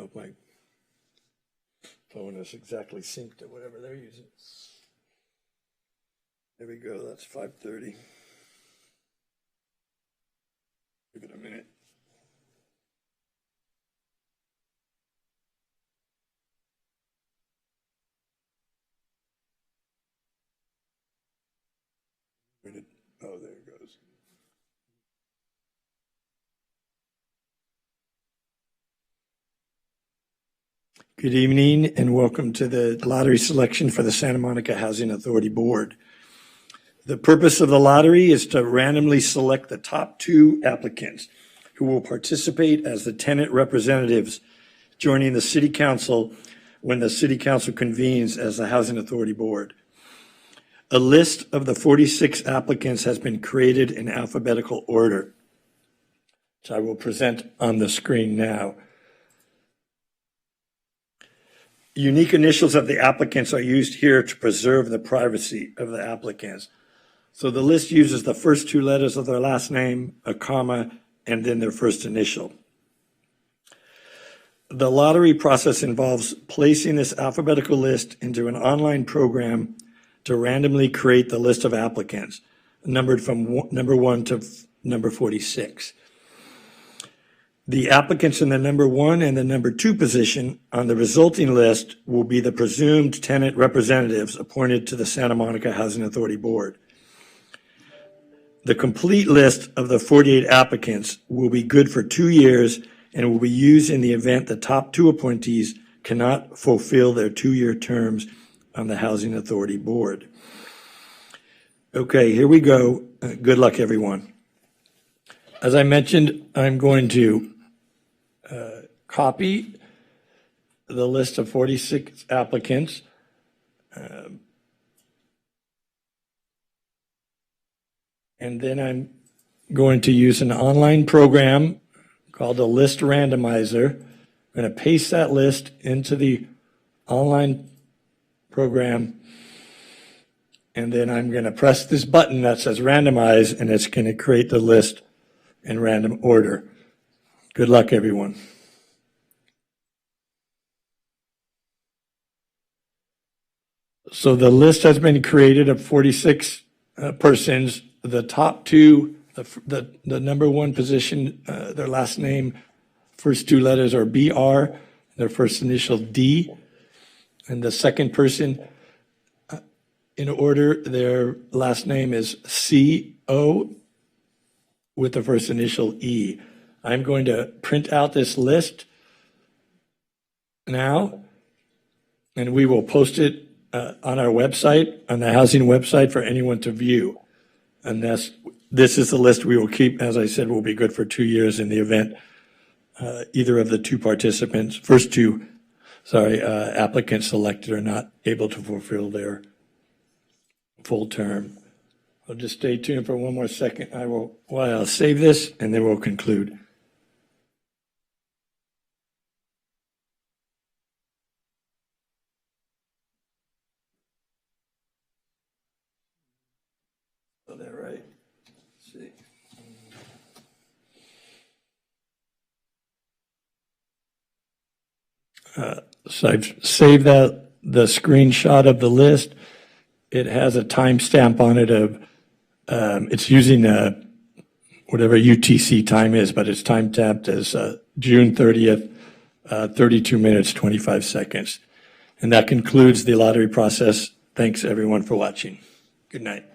know if my phone is exactly synced to whatever they're using. There we go, that's 5:30. Give it a minute. Oh, there it goes. Good evening and welcome to the lottery selection for the Santa Monica Housing Authority Board. The purpose of the lottery is to randomly select the top 2 applicants who will participate as the tenant representatives joining the City Council when the City Council convenes as the Housing Authority Board. A list of the 46 applicants has been created in alphabetical order, which I will present on the screen now. Unique initials of the applicants are used here to preserve the privacy of the applicants. So the list uses the first 2 letters of their last name, a comma, and then their first initial. The lottery process involves placing this alphabetical list into an online program to randomly create the list of applicants, numbered from number 1 to number 46. The applicants in the number 1 and the number 2 position on the resulting list will be the presumed tenant representatives appointed to the Santa Monica Housing Authority Board. The complete list of the 48 applicants will be good for 2 years and will be used in the event the top 2 appointees cannot fulfill their 2-year terms on the Housing Authority Board. Okay, here we go. Good luck, everyone. As I mentioned, I'm going to copy the list of 46 applicants. And then I'm going to use an online program called a list randomizer. I'm going to paste that list into the online program. And then I'm going to press this button that says randomize, and it's going to create the list in random order. Good luck, everyone. So the list has been created of 46 persons. The top 2, the number 1 position, their last name, first 2 letters are BR, their first initial D. And the second person, in order, their last name is CO with the first initial E. I'm going to print out this list now, and we will post it on our website, on the housing website, for anyone to view. And this is the list we will keep. As I said, will be good for 2 years in the event either of the 2 participants, applicants selected are not able to fulfill their full term. I'll just stay tuned for one more second. I'll save this and then we'll conclude. Oh, they're right. Let's see. So I've saved the screenshot of the list. It has a timestamp on it of, it's using whatever UTC time is, but it's time tapped as June 30th, 32 minutes, 25 seconds. And that concludes the lottery process. Thanks everyone for watching. Good night.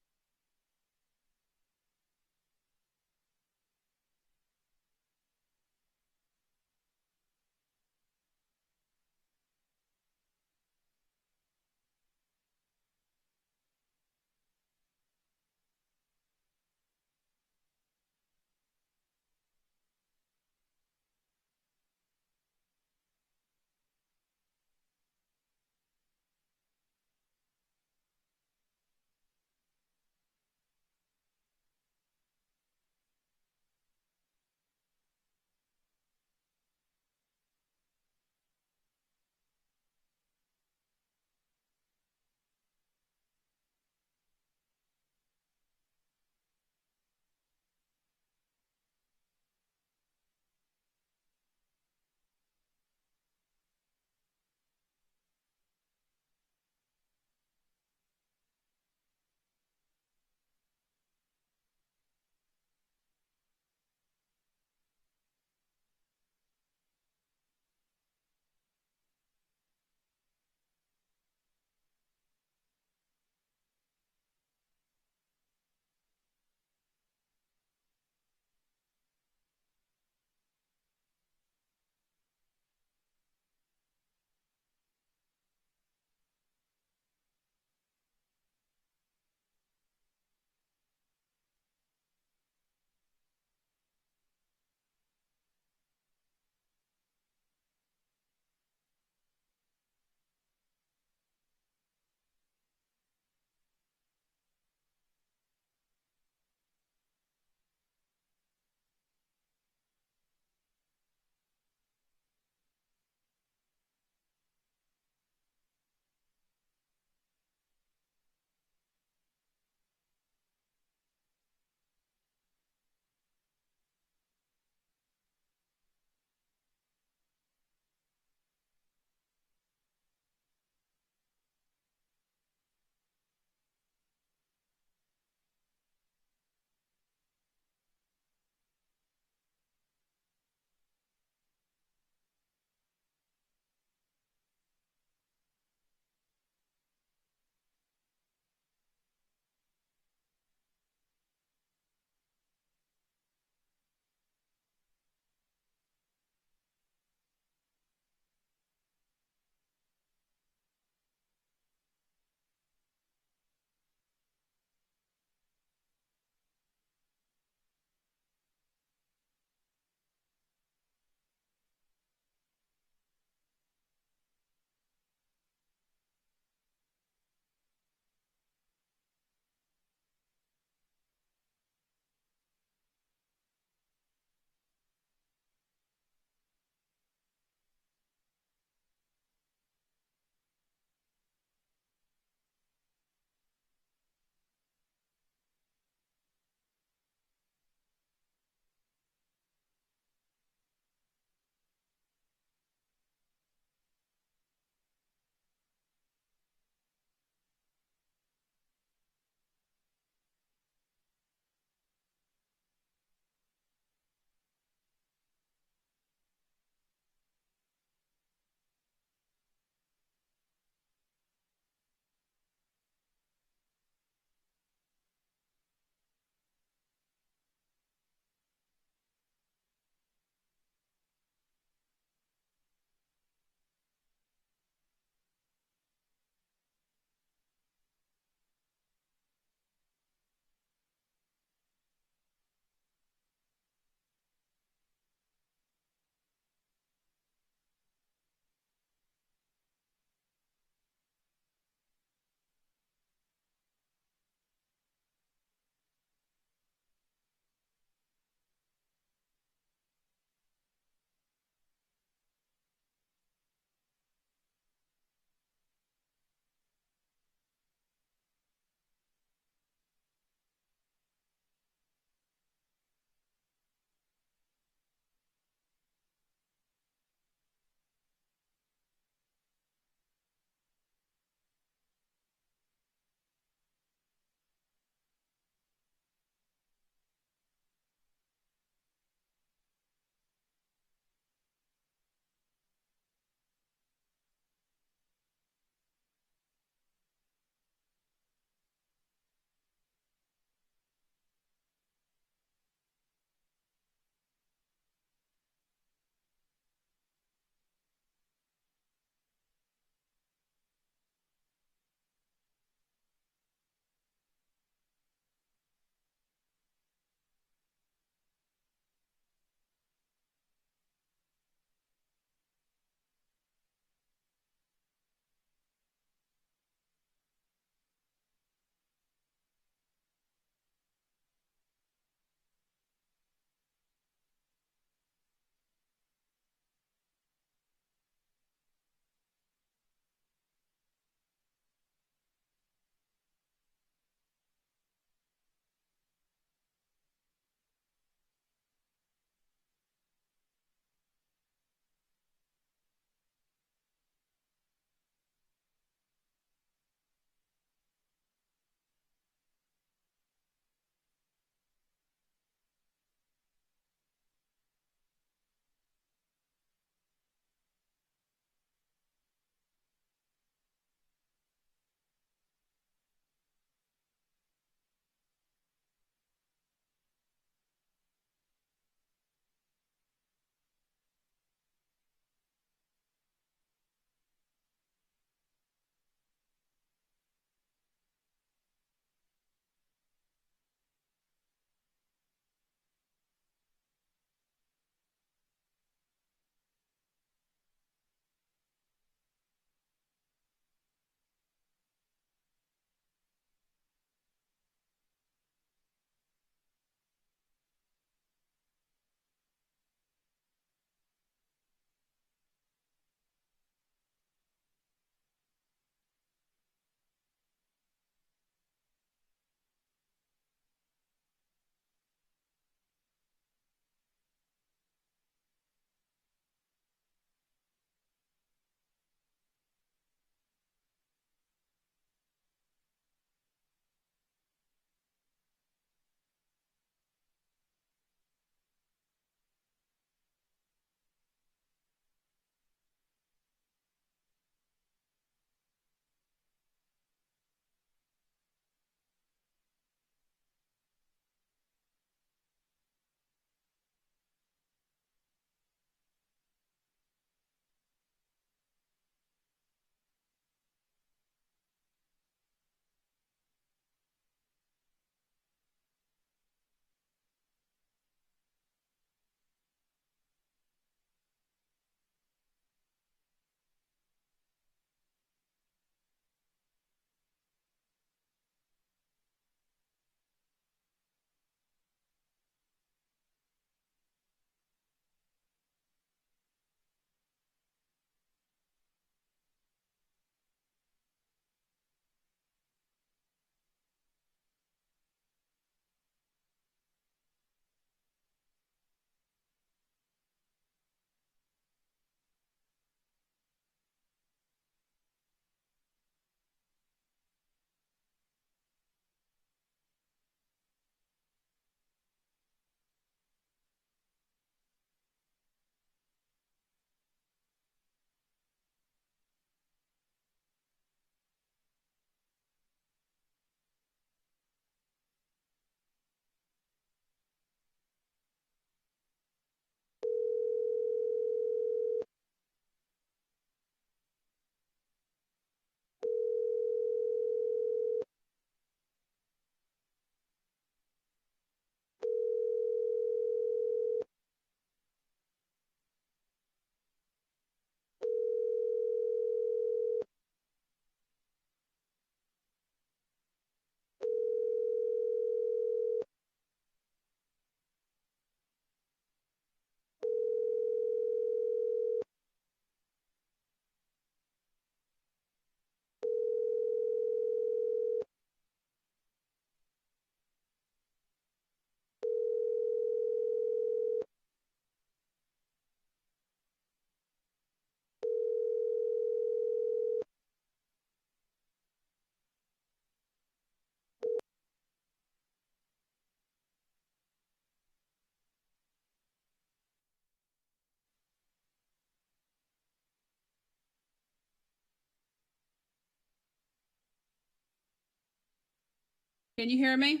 Can you hear me?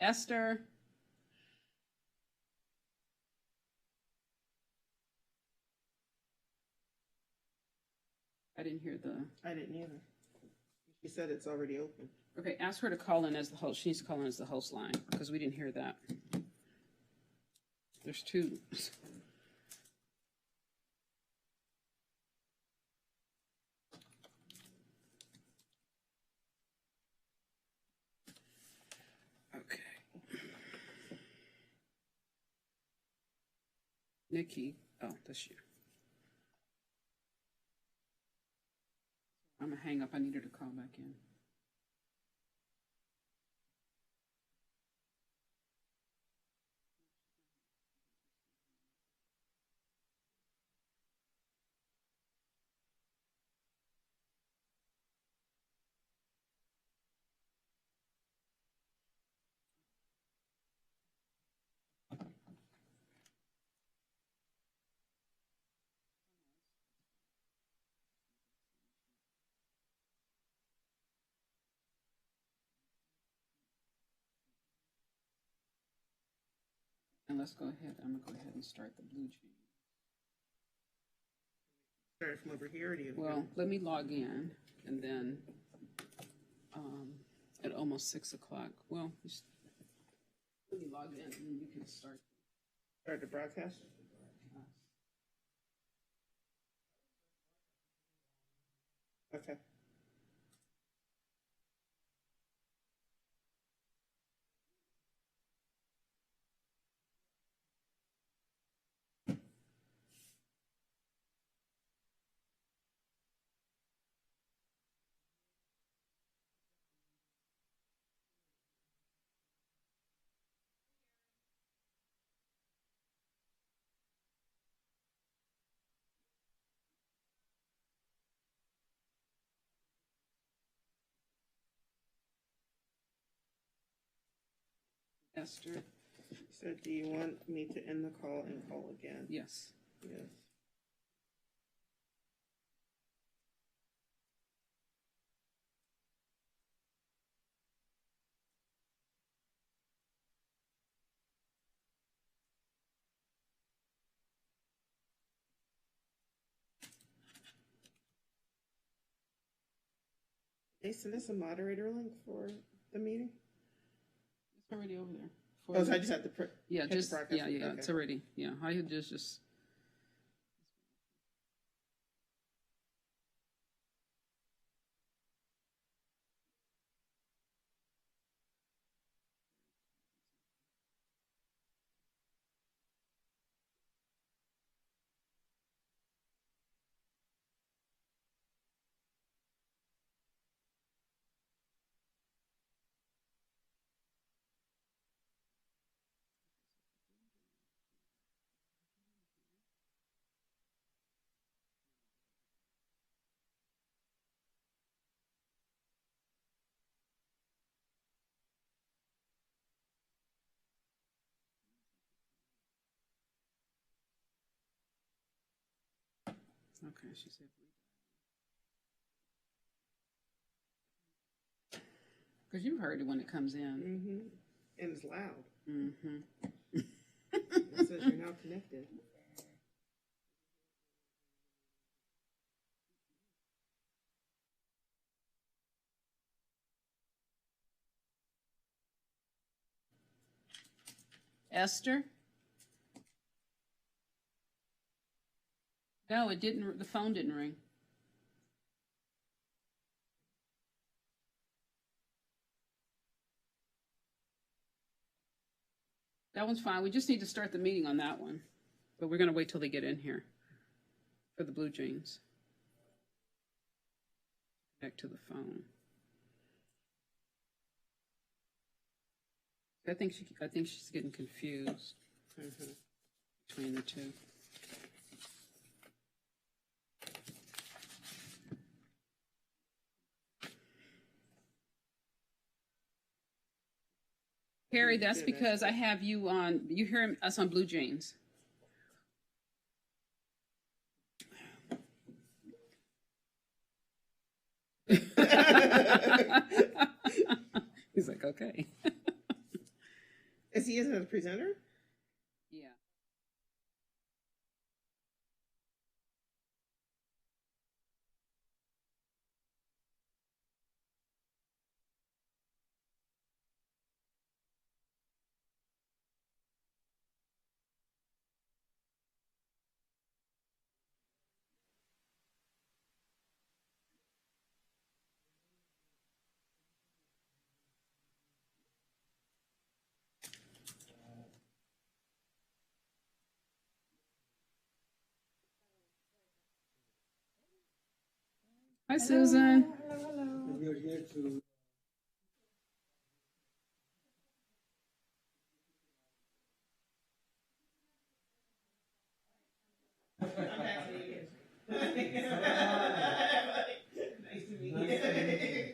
Esther? I didn't hear the... I didn't either. She said it's already open. Okay, ask her to call in as the host. She needs to call in as the host line because we didn't hear that. There's two. Okay. Nikki. Oh, that's you. I'm going to hang up. I need her to call back in. And let's go ahead. I'm going to go ahead and start the blue jeans. Start from over here, or do you? Well, let me log in, and then at almost 6 o'clock. Well, let me log in, and then you can start. Start the broadcast. Okay. Esther? So do you want me to end the call and call again? Yes. Yes. They send us a moderator link for the meeting? It's already over there. Oh, so I just have to yeah, just broadcast. yeah, okay. It's already I had just. Okay, she said because you heard it when it comes in. Mm-hmm. And it's loud. Mm-hmm. It says you're now connected. Esther? No, it didn't. The phone didn't ring. That one's fine. We just need to start the meeting on that one. But we're going to wait till they get in here for the blue jeans. Back to the phone. I think she's getting confused between the two. Harry, that's because I have you on. You hear us on blue jeans. He's like, okay. Is he isn't a presenter? Yeah. Hi, Susan. We're here to. Nice to meet you.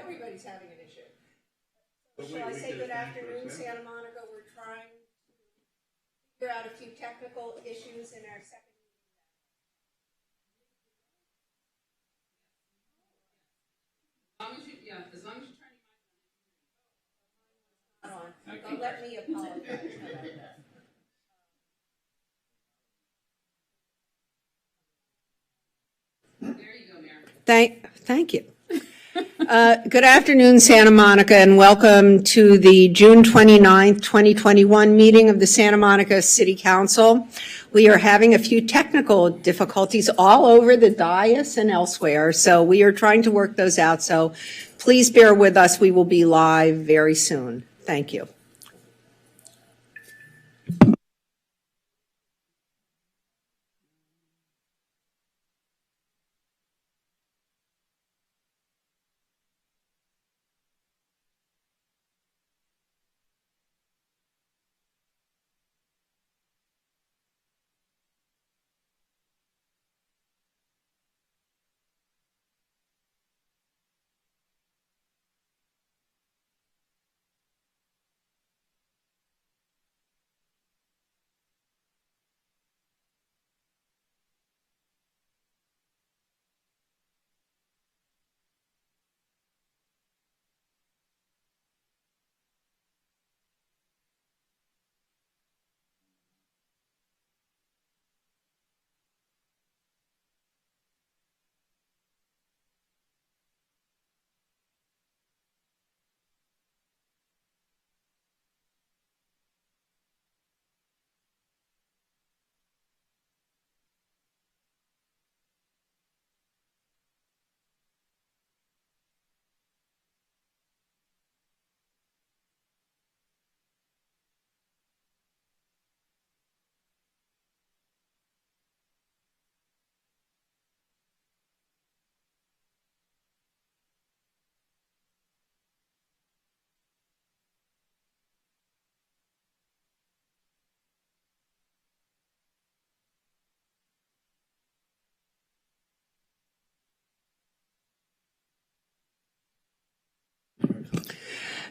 everybody's having an issue. Shall I say good afternoon, Santa Monica? We're trying to figure out a few technical issues in our second As long as you turn meeting on. But let me apologize about that. your there you go, Mayor. Thank you. Good afternoon, Santa Monica, and welcome to the June 29th, 2021 meeting of the Santa Monica City Council. We are having a few technical difficulties all over the dais and elsewhere, so we are trying to work those out. So please bear with us. We will be live very soon. Thank you.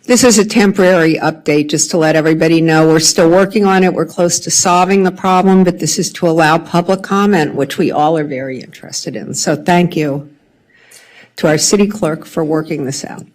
This is a temporary update just to let everybody know we're still working on it. We're close to solving the problem, but this is to allow public comment, which we all are very interested in. So thank you to our city clerk for working this out.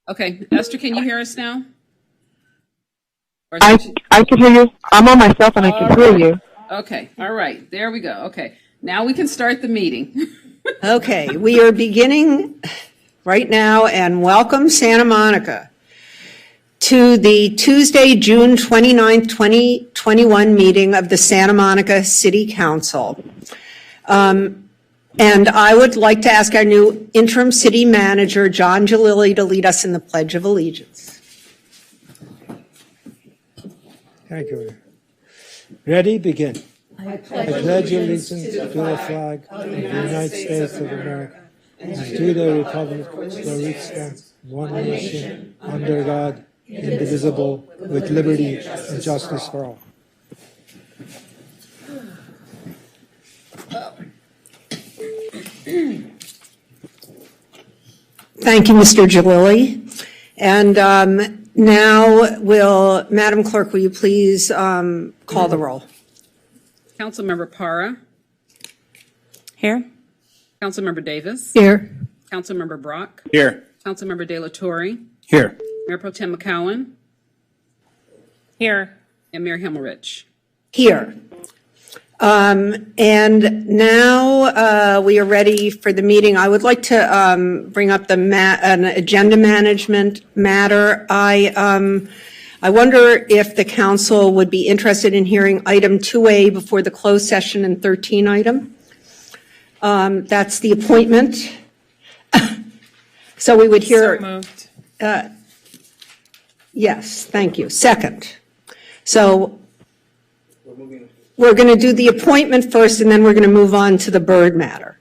Okay, Esther, can you hear us now? Or I can hear you. I'm on my cell phone. I can hear you. Okay, all right, there we go. Okay, now we can start the meeting. Okay, we are beginning right now, and welcome Santa Monica to the Tuesday, June 29th, 2021 meeting of the Santa Monica City Council. And I would like to ask our new interim city manager, John Jalili, to lead us in the Pledge of Allegiance. Thank you. Ready? Begin. I pledge allegiance to the flag of the United States of America and to the republic for which it stands, one nation, under God, indivisible, with liberty and justice for all. Thank you, Mr. Jalili. And now Madam Clerk, will you please call the roll? Councilmember Para. Here. Councilmember Davis. Here. Councilmember Brock. Here. Councilmember De La Torre. Here. Mayor Pro Tem McCowan. Here. And Mayor Himmelrich. Here. And now we are ready for the meeting. I would like to bring up an agenda management matter. I wonder if the council would be interested in hearing item 2A before the closed session and 13 item. That's the appointment. So we would hear. So moved. Yes, thank you. Second. So we're going to do the appointment first, and then we're going to move on to the bird matter.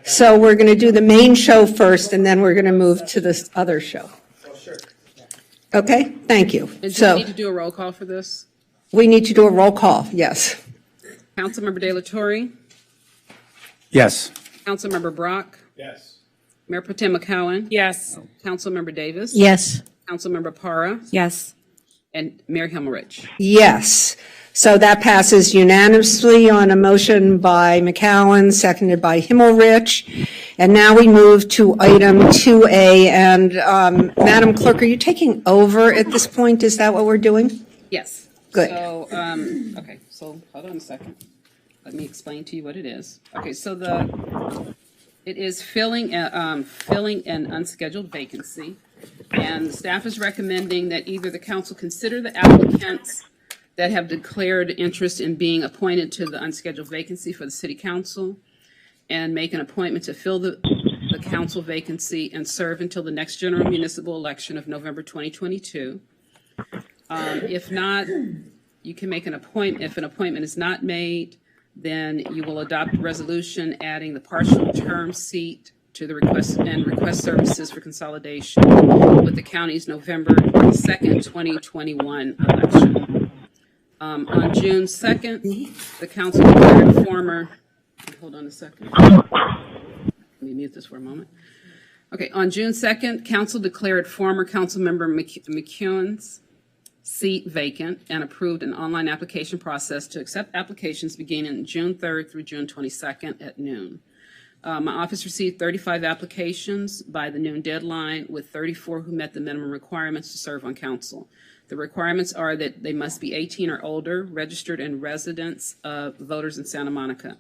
So we're going to do the main show first, and then we're going to move to this other show. Okay, thank you. And do we So need to do a roll call for this? we need to do a roll call, yes. Councilmember De La Torre. Yes. Councilmember Brock. Yes. Mayor Pro Tem McCowan. Yes. Councilmember Davis. Yes. Councilmember Para. Yes. And Mayor Himmelrich. Yes. So that passes unanimously on a motion by McCowan, seconded by Himmelrich. And now we move to item 2A. And Madam Clerk, are you taking over at this point? Is that what we're doing? Yes. Good. So, okay, so hold on a second. Let me explain to you what it is. Okay, so it is filling an unscheduled vacancy. And the staff is recommending that either the council consider the applicants that have declared interest in being appointed to the unscheduled vacancy for the city council and make an appointment to fill the council vacancy and serve until the next general municipal election of November 2022. If not, you can make an appointment. If an appointment is not made, then you will adopt a resolution adding the partial term seat to the request services for consolidation with the county's November 2nd, 2021 election. On June 2nd, the council declared hold on a second. Let me mute this for a moment. Okay, on June 2nd, council declared former Councilmember McEwen's seat vacant and approved an online application process to accept applications beginning June 3rd through June 22nd at noon. My office received 35 applications by the noon deadline, with 34 who met the minimum requirements to serve on council. The requirements are that they must be 18 or older, registered and residents of voters in Santa Monica.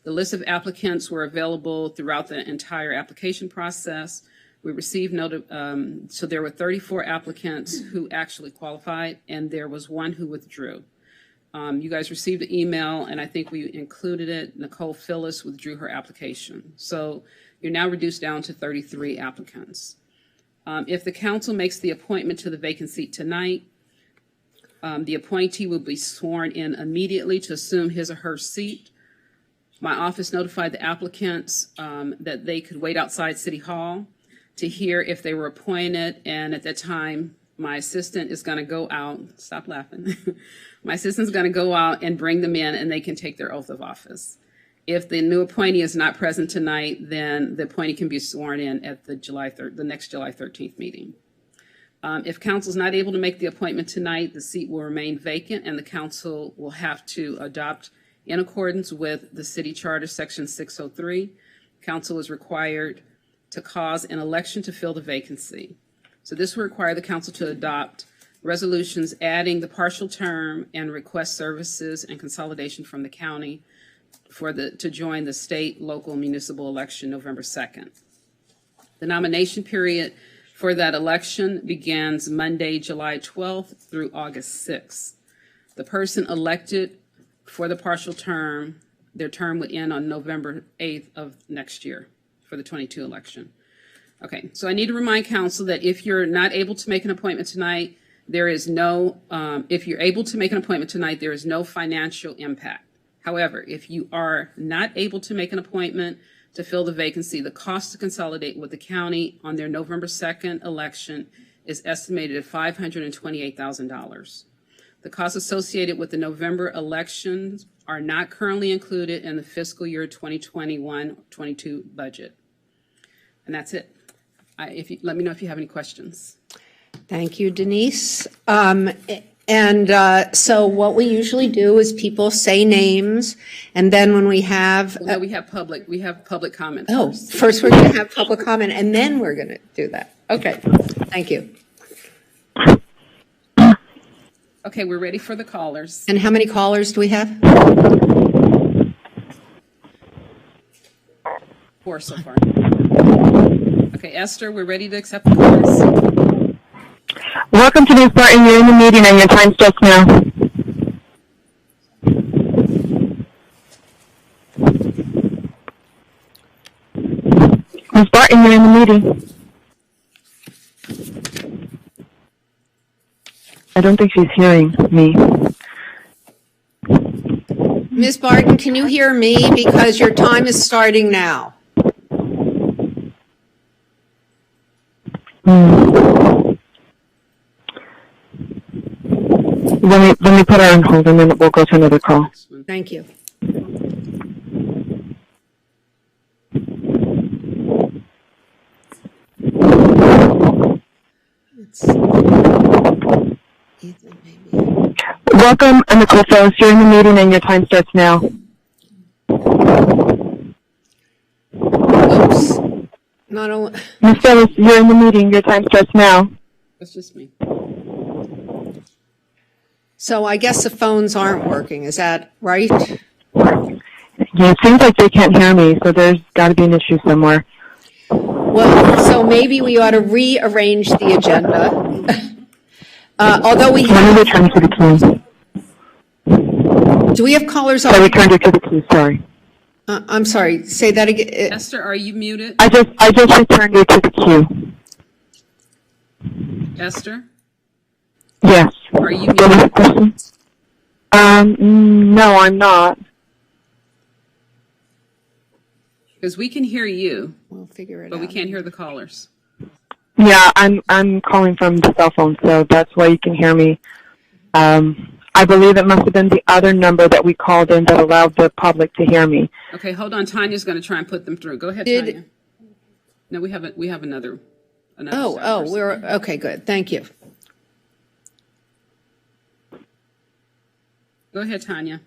The list of applicants were available throughout the entire application process. We received so there were 34 applicants who actually qualified, and there was one who withdrew. You guys received an email, and I think we included it. Nicole Phyllis withdrew her application. So you're now reduced down to 33 applicants. If the council makes the appointment to the vacant seat tonight, the appointee will be sworn in immediately to assume his or her seat. My office notified the applicants that they could wait outside City Hall to hear if they were appointed, and at that time, my assistant is going to go out. Stop laughing. My assistant's going to go out and bring them in, and they can take their oath of office. If the new appointee is not present tonight, then the appointee can be sworn in at the next July 13th meeting. If council is not able to make the appointment tonight, the seat will remain vacant, and the council will have to adopt In accordance with the City Charter, Section 603, council is required to cause an election to fill the vacancy. So this will require the council to adopt resolutions adding the partial term and request services and consolidation from the county to join the state, local, municipal election November 2nd. The nomination period for that election begins Monday, July 12th through August 6th. The person elected for the partial term, their term would end on November 8th of next year for the 22 election. Okay, so I need to remind council that if you're not able to make an appointment tonight, there is no, if you're able to make an appointment tonight, there is no financial impact. However, if you are not able to make an appointment to fill the vacancy, the cost to consolidate with the county on their November 2nd election is estimated at $528,000. The costs associated with the November elections are not currently included in the fiscal year 2021-22 budget. And that's it. Let me know if you have any questions. Thank you, Denise. So what we usually do is people say names, and then when we have... No, we have public comment. Oh, first we're going to have public comment, and then we're going to do that. Okay, thank you. Okay, we're ready for the callers. And how many callers do we have? 4 so far. Okay, Esther, we're ready to accept the callers. Welcome to Ms. Barton. You're in the meeting and your time starts now. Ms. Barton, you're in the meeting. I don't think she's hearing me. Ms. Barton, can you hear me? Because your time is starting now. Let me put her on hold and then we'll go to another call. Thank you. Welcome, Nicole Phillips. You're in the meeting and your time starts now. Oops. Not only. Ms. Phillips, you're in the meeting. Your time starts now. That's just me. So I guess the phones aren't working. Is that right? Yeah, it seems like they can't hear me, so there's got to be an issue somewhere. Well, so maybe we ought to rearrange the agenda. Although we Let me have, return to the queue. do we have callers I on? returned her to the queue, sorry. I'm sorry, say that again. Esther, are you muted? I just returned her to the queue. Esther, Yes. are you What was the muted? question? No, I'm not. Because we can hear you, We'll figure it but out. we can't hear the callers. Yeah, I'm calling from the cell phone, so that's why you can hear me. I believe it must have been the other number that we called in that allowed the public to hear me. Okay, hold on. Tanya's going to try and put them through. Go ahead, Did- Tanya. No, we have another. Oh, sound person. we're, okay, good. Thank you. Go ahead, Tanya.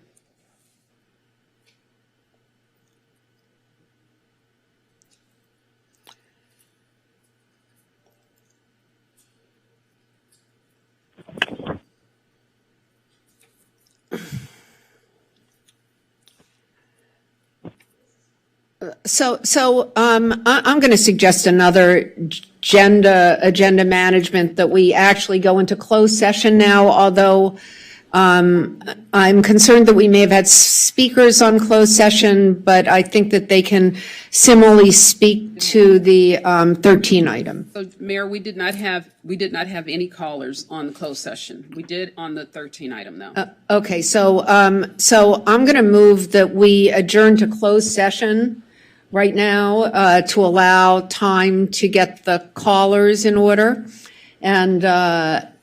So I'm going to suggest another agenda management that we actually go into closed session now, although I'm concerned that we may have had speakers on closed session, but I think that they can similarly speak to the 13 item. So, Mayor, we did not have any callers on the closed session. We did on the 13 item, though. Okay, so I'm going to move that we adjourn to closed session right now to allow time to get the callers in order. And then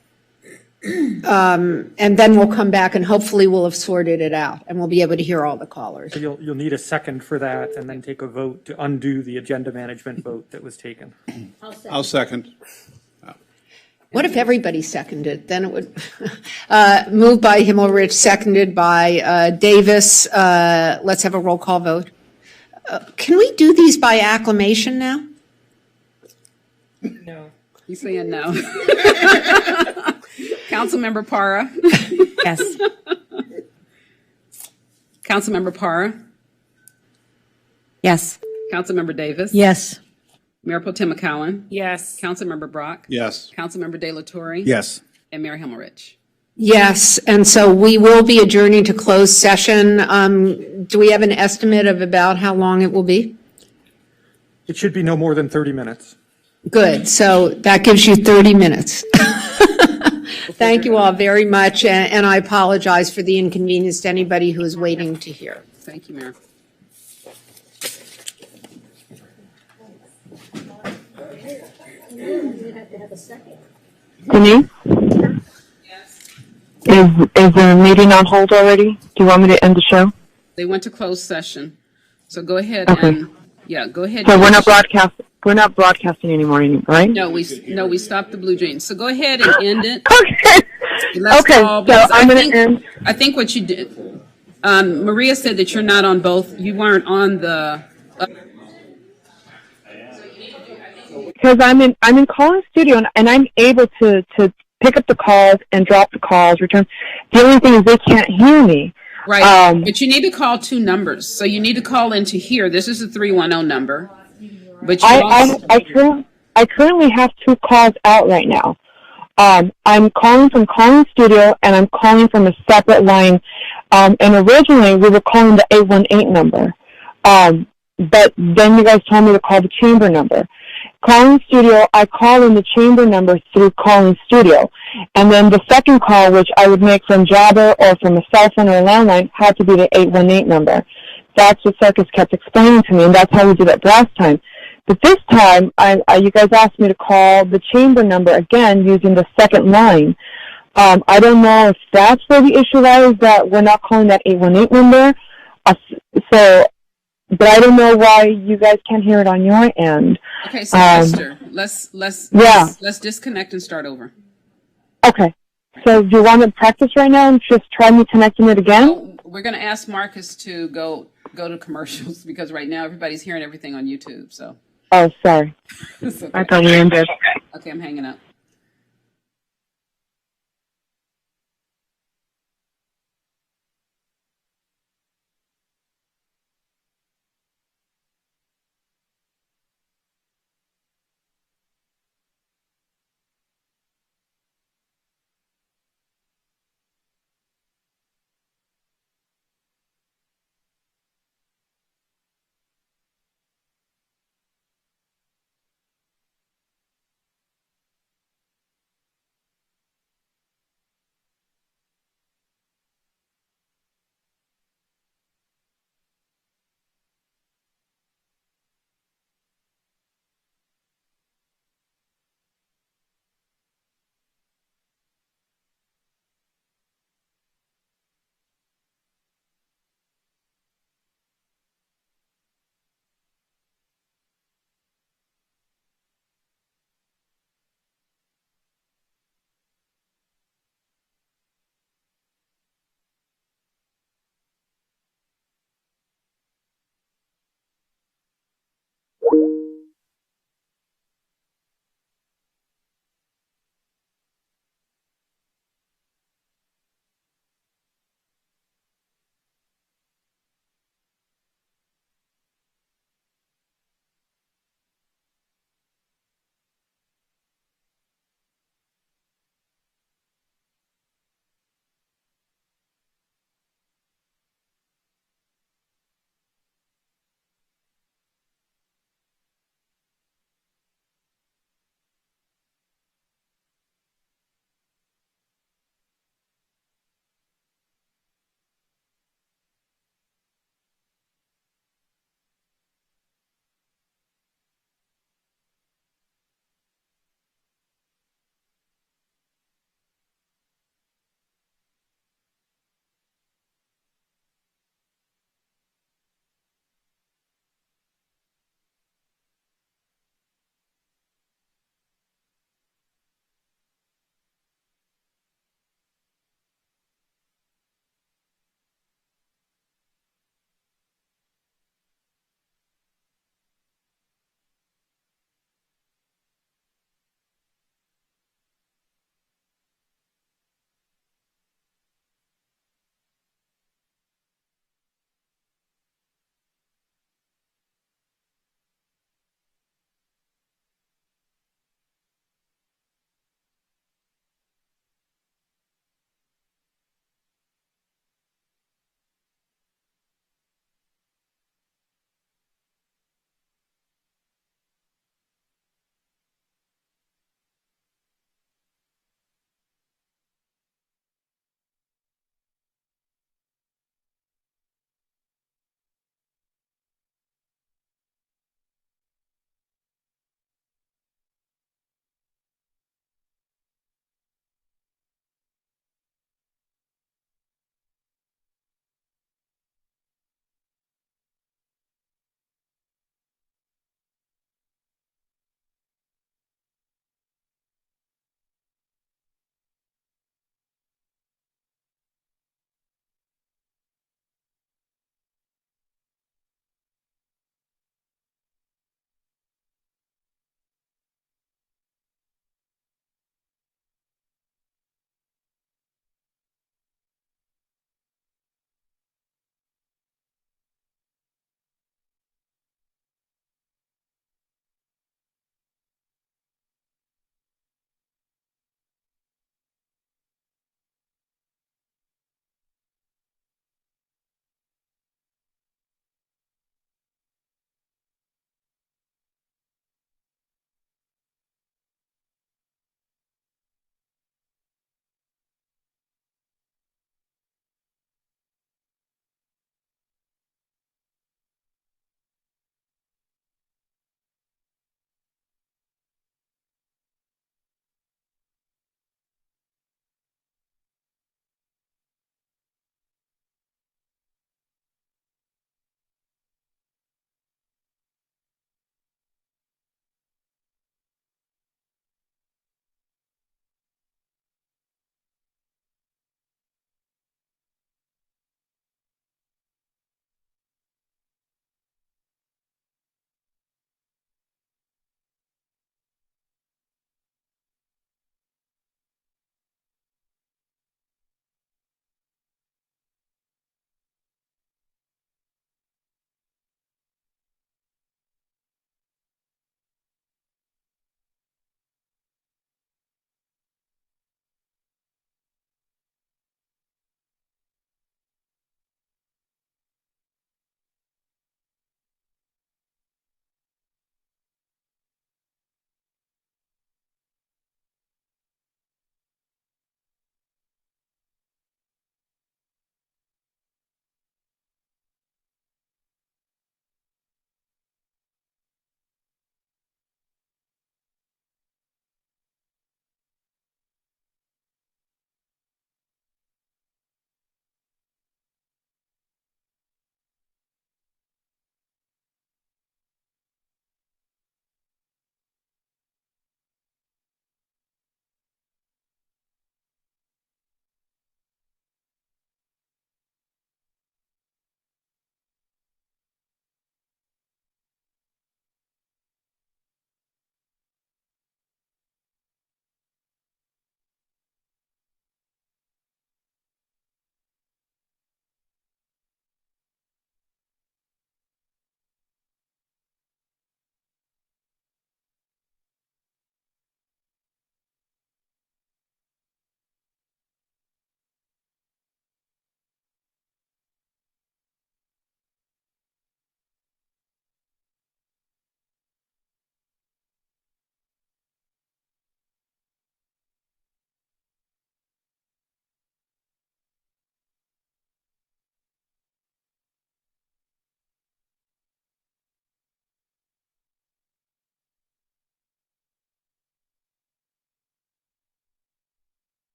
we'll come back and hopefully we'll have sorted it out and we'll be able to hear all the callers. So you'll need a second for that and then take a vote to undo the agenda management vote that was taken. I'll second. What if everybody seconded? Then it would, moved by Himmelrich, seconded by Davis. Let's have a roll call vote. Can we do these by acclamation now? No. He's saying no. Councilmember Para. Yes. Councilmember Para. Yes. Councilmember Davis. Yes. Mayor Pro Tem McCowen. Yes. Councilmember Brock. Yes. Councilmember De La Torre. Yes. And Mayor Himmelrich. Yes, and so we will be adjourning to closed session. Do we have an estimate of about how long it will be? It should be no more than 30 minutes. Good, so that gives you 30 minutes. Thank you all very much, and I apologize for the inconvenience to anybody who is waiting to hear. Thank you, Mayor. Denise? Is the meeting on hold already? Do you want me to end the show? They went to closed session. So go ahead Okay. and, yeah, go ahead. So and- we're not broadcasting anymore, right? No, we stopped the Blue Jeans. So go ahead and end it. Okay. Let's Okay, call, so because I'm going to end. I think what you did, Maria said that you're not on both, you weren't on the, Because I'm in calling studio and I'm able to pick up the calls and drop the calls, return. The only thing is they can't hear me. right, but you need to call two numbers. So you need to call into here. This is the 310 number. But you also, I currently have two calls out right now. I'm calling from calling studio and I'm calling from a separate line. And originally we were calling the 818 number. But then you guys told me to call the chamber number. Calling studio, I call in the chamber number through calling studio. And then the second call, which I would make from Jabber or from a cell phone or a landline, had to be the 818 number. That's what Circus kept explaining to me, and that's how we did it last time. But this time, you guys asked me to call the chamber number again using the second line. I don't know if that's where the issue lies, that we're not calling that 818 number. But I don't know why you guys can't hear it on your end. okay, so Esther, let's disconnect and start over. Okay. So do you want to practice right now and just try me connecting it again? So we're going to ask Marcus to go to commercials because right now everybody's hearing everything on YouTube. So Oh, sorry. it's okay. I thought you ended. Okay, I'm hanging up.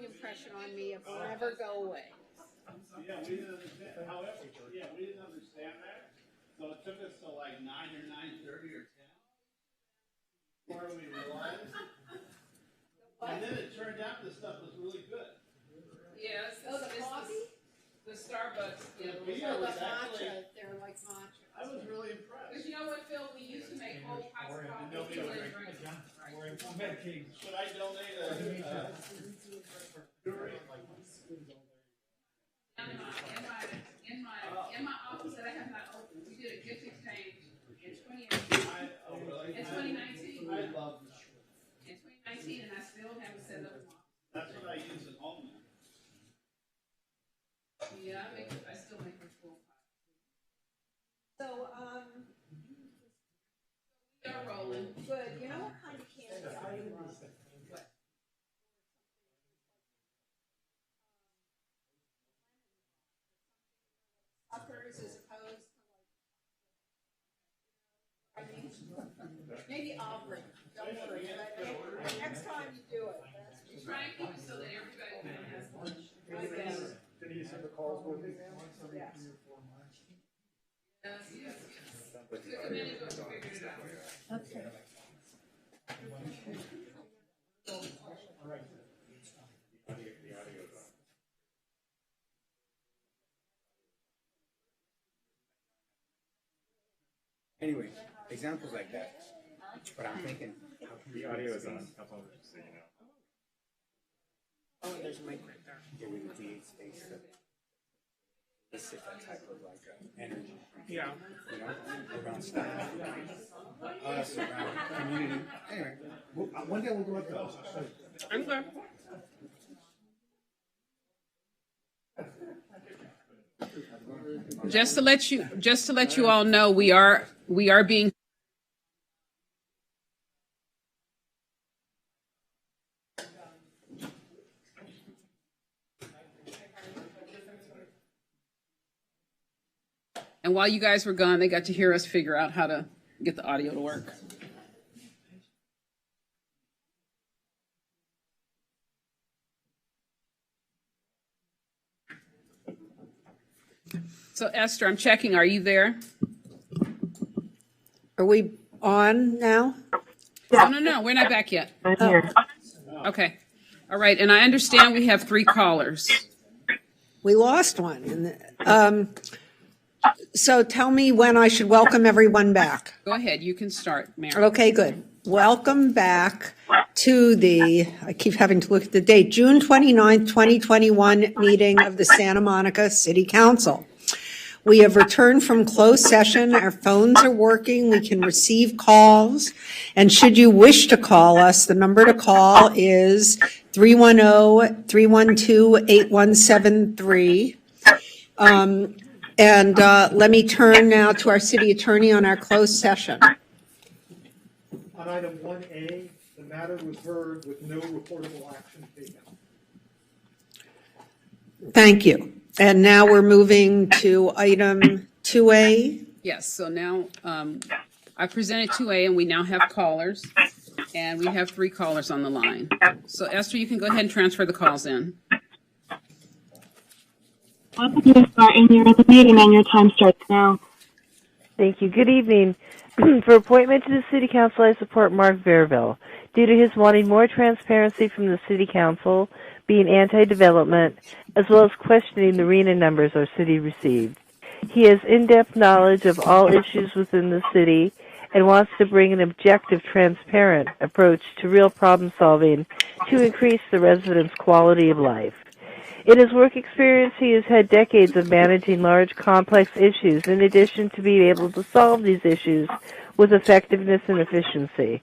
impression on me. It will never go away. Yeah, we didn't understand. However, we didn't understand that. So it took us till like 9 or 9:30 or 10 before we realized. And then it turned out this stuff was really good. Yes. Oh, the coffee? The Starbucks. The Yeah. beer Oh, the was actually, matcha. They're like matcha. I was really impressed. Because you know what, Phil, we used to make whole pots of coffee. nobody would and drink drink it. Right. Should I donate a brewery? In my office that I have not opened, we did a gift exchange in 2018. Oh, really? In 2019. I love this. In 2019, and I still haven't set up. That's what I use at home. Yeah, I still make a full pot. So, We are rolling. good. You know what kind of candy I love? What? Suckers as opposed to like, maybe I'll bring it. Don't worry. But next time you do it. We try and keep it so that everybody kind of has lunch. Did he send the calls with me? Yes, yes. Took a minute, but we figured it out. Okay. Anyway, examples like that. But I'm thinking, how can The audio is on. I'll just so you know. Oh, there's a mic right there. get rid of the space that elicit that type of like energy? Yeah. You know, around stuff. Us, around community. Anyway, one day we'll go up those. I'm good. Just to let you all know, we are being And while you guys were gone, they got to hear us figure out how to get the audio to work. So Esther, I'm checking. Are you there? Are we on now? No, we're not back yet. I'm here. Okay. All right. And I understand we have 3 callers. We lost one. So tell me when I should welcome everyone back. Go ahead. You can start, Mary. Okay, good. Welcome back to the, I keep having to look at the date, June 29th, 2021 meeting of the Santa Monica City Council. We have returned from closed session. Our phones are working. We can receive calls. And should you wish to call us, the number to call is 310-312-8173. And let me turn now to our city attorney on our closed session. On item 1A, the matter was heard with no reportable action taken. Thank you. And now we're moving to item 2A. Yes. So now I presented 2A and we now have callers. And we have 3 callers on the line. So Esther, you can go ahead and transfer the calls in. Welcome to the start and you're in the meeting and your time starts now. Thank you. Good evening. For appointment to the City Council, I support Mark Verville. Due to his wanting more transparency from the City Council, being anti-development, as well as questioning the RENA numbers our city received. He has in-depth knowledge of all issues within the city and wants to bring an objective, transparent approach to real problem solving to increase the residents' quality of life. In his work experience, he has had decades of managing large, complex issues in addition to being able to solve these issues with effectiveness and efficiency.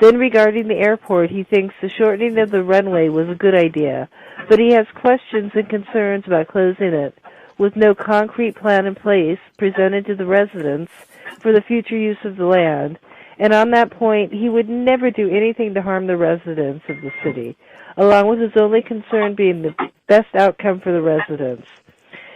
Then regarding the airport, he thinks the shortening of the runway was a good idea, but he has questions and concerns about closing it with no concrete plan in place presented to the residents for the future use of the land. And on that point, he would never do anything to harm the residents of the city, along with his only concern being the best outcome for the residents.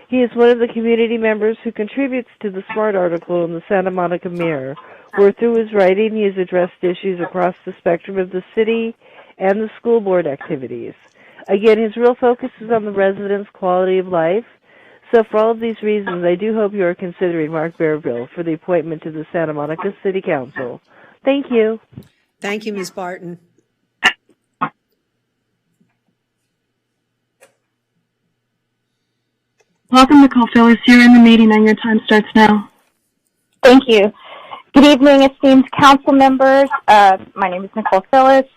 He is one of the community members who contributes to the SMART article in the Santa Monica Mirror, where through his writing he has addressed issues across the spectrum of the city and the school board activities. Again, his real focus is on the residents' quality of life. So for all of these reasons, I do hope you are considering Mark Bearville for the appointment to the Santa Monica City Council. Thank you. Thank you, Ms. Barton. Welcome, Nicole Phillips. You're in the meeting and your time starts now. Thank you. Good evening, esteemed council members. My name is Nicole Phillips,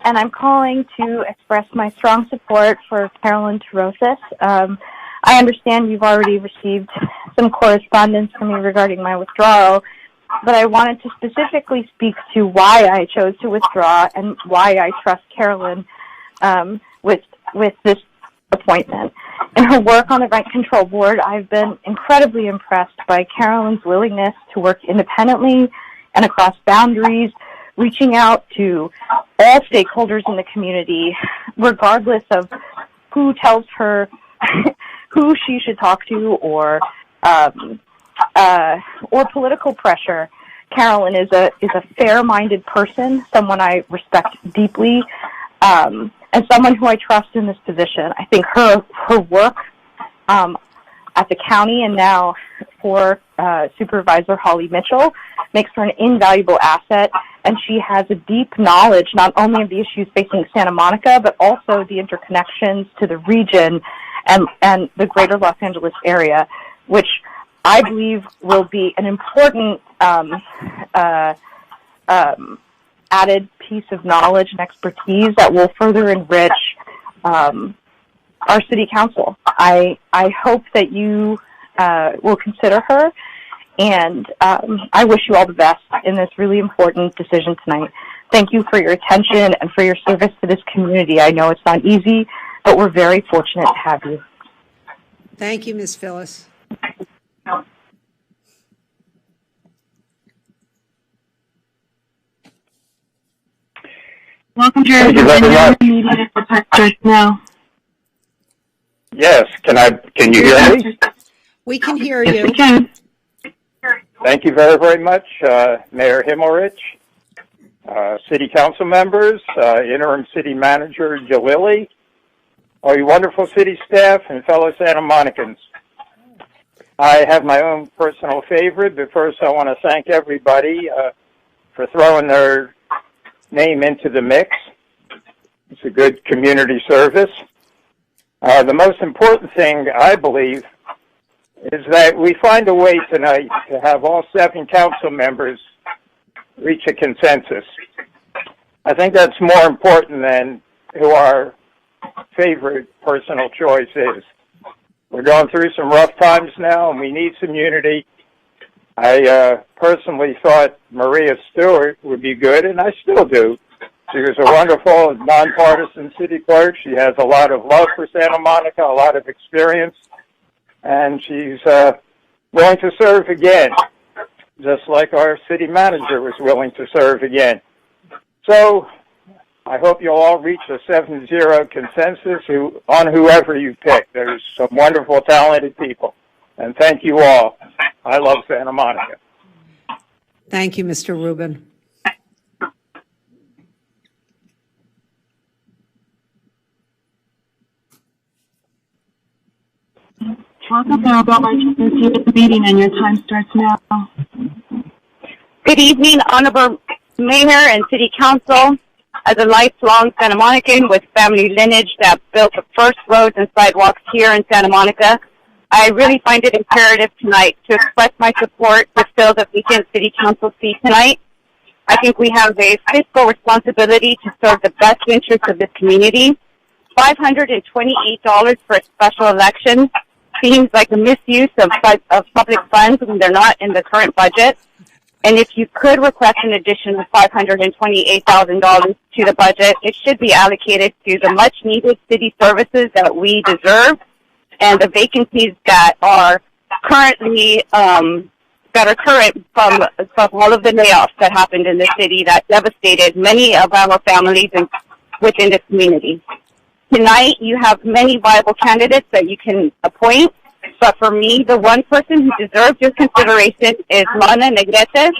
and I'm calling to express my strong support for Carolyn Terosas. I understand you've already received some correspondence from me regarding my withdrawal, but I wanted to specifically speak to why I chose to withdraw and why I trust Carolyn with this appointment. In her work on the Rent Control Board, I've been incredibly impressed by Carolyn's willingness to work independently and across boundaries, reaching out to all stakeholders in the community, regardless of who tells her who she should talk to or political pressure. Carolyn is a fair-minded person, someone I respect deeply, and someone who I trust in this position. I think her work at the county and now for Supervisor Holly Mitchell makes her an invaluable asset, and she has a deep knowledge not only of the issues facing Santa Monica, but also the interconnections to the region and the greater Los Angeles area, which I believe will be an important added piece of knowledge and expertise that will further enrich our city council. I hope that you will consider her, and I wish you all the best in this really important decision tonight. Thank you for your attention and for your service to this community. I know it's not easy, but we're very fortunate to have you. Thank you, Ms. Phyllis. Welcome, Jerry. Thank you very much. Meeting at the time starts now. Yes, can you hear me? We can hear Yes, you. we can. Thank you very, very much, Mayor Himmelrich, City Council members, Interim City Manager Jalili, all you wonderful city staff, and fellow Santa Monicans. I have my own personal favorite, but first I want to thank everybody for throwing their name into the mix. It's a good community service. The most important thing, I believe, is that we find a way tonight to have all 7 council members reach a consensus. I think that's more important than who our favorite personal choice is. We're going through some rough times now, and we need some unity. I personally thought Maria Stewart would be good, and I still do. She was a wonderful, nonpartisan city clerk. She has a lot of love for Santa Monica, a lot of experience, and she's willing to serve again, just like our city manager was willing to serve again. So I hope you'll all reach a 7-0 consensus on whoever you pick. There's some wonderful, talented people. And thank you all. I love Santa Monica. Thank you, Mr. Rubin. Welcome, Mayor Belmont. You're at the meeting and your time starts now. Good evening, Honorable Mayor and City Council. As a lifelong Santa Monican with family lineage that built the first roads and sidewalks here in Santa Monica, I really find it imperative tonight to express my support to fill the vacant City Council seat tonight. I think we have a fiscal responsibility to serve the best interests of this community. $528 for a special election seems like a misuse of public funds when they're not in the current budget. And if you could request an addition of $528,000 to the budget, it should be allocated to the much-needed city services that we deserve and the vacancies that are currently current from all of the layoffs that happened in the city that devastated many of our families within this community. Tonight, you have many viable candidates that you can appoint, but for me, the one person who deserves your consideration is Lana Negrete.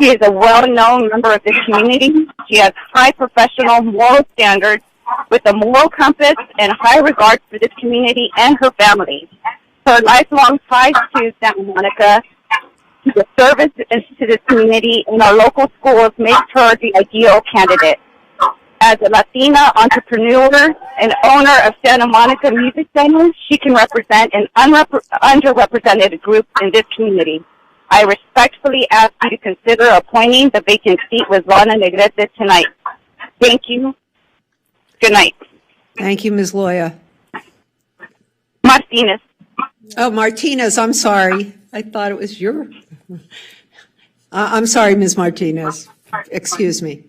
She is a well-known member of this community. She has high professional moral standards with a moral compass and high regard for this community and her family. Her lifelong ties to Santa Monica, to the service to this community and our local schools makes her the ideal candidate. As a Latina entrepreneur and owner of Santa Monica Music Center, she can represent an underrepresented group in this community. I respectfully ask you to consider appointing the vacant seat with Lana Negrete tonight. Thank you. Good night. Thank you, Ms. Loya. Martinez. Oh, Martinez, I'm sorry. I thought it was your... I'm sorry, Ms. Martinez. Excuse me.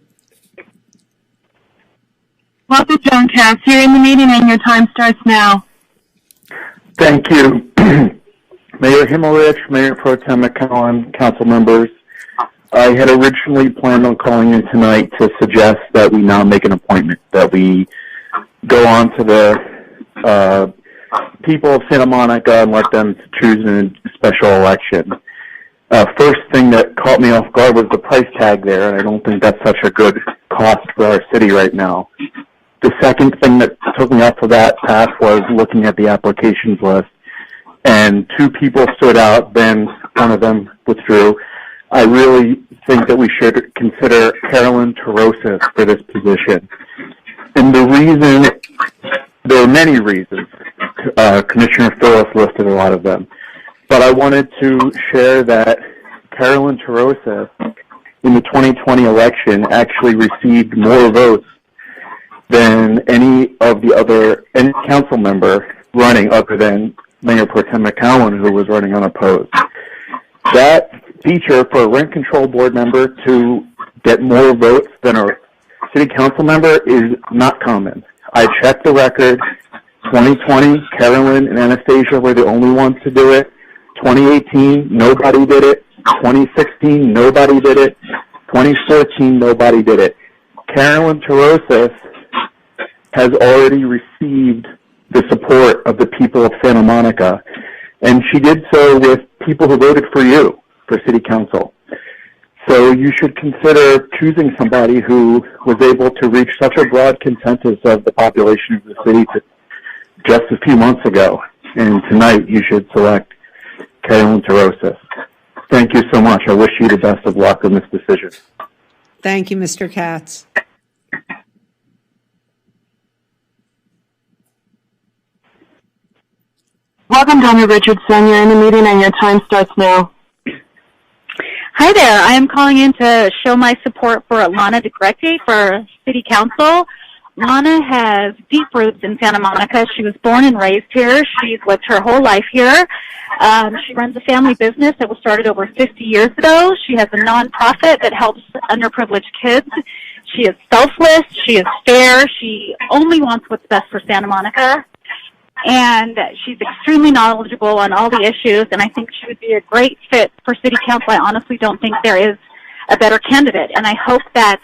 Welcome, John Cass. You're in the meeting and your time starts now. Thank you. Mayor Himmelrich, Mayor Pro Tem McCollum, council members. I had originally planned on calling in tonight to suggest that we now make an appointment, that we go on to the people of Santa Monica and let them choose in a special election. First thing that caught me off guard was the price tag there, and I don't think that's such a good cost for our city right now. The second thing that took me off of that path was looking at the applications list, and two people stood out, then one of them withdrew. I really think that we should consider Carolyn Tarosis for this position. And the reason, there are many reasons. Commissioner Phyllis listed a lot of them. But I wanted to share that Carolyn Tarosis in the 2020 election actually received more votes than any council member running other than Mayor Pro Tem McCowan, who was running unopposed. That feature for a rent control board member to get more votes than a city council member is not common. I checked the record. 2020, Carolyn and Anastasia were the only ones to do it. 2018, nobody did it. 2016, nobody did it. 2014, nobody did it. Carolyn Tarosis has already received the support of the people of Santa Monica, and she did so with people who voted for you for city council. So you should consider choosing somebody who was able to reach such a broad consensus of the population of the city just a few months ago. And tonight you should select Carolyn Tarosis. Thank you so much. I wish you the best of luck on this decision. Thank you, Mr. Katz. Welcome, Donna Richardson. You're in the meeting and your time starts now. Hi there. I am calling in to show my support for Lana Negrete for City Council. Lana has deep roots in Santa Monica. She was born and raised here. She's lived her whole life here. She runs a family business that was started over 50 years ago. She has a nonprofit that helps underprivileged kids. She is selfless. She is fair. She only wants what's best for Santa Monica. And she's extremely knowledgeable on all the issues, and I think she would be a great fit for City Council. I honestly don't think there is a better candidate, and I hope that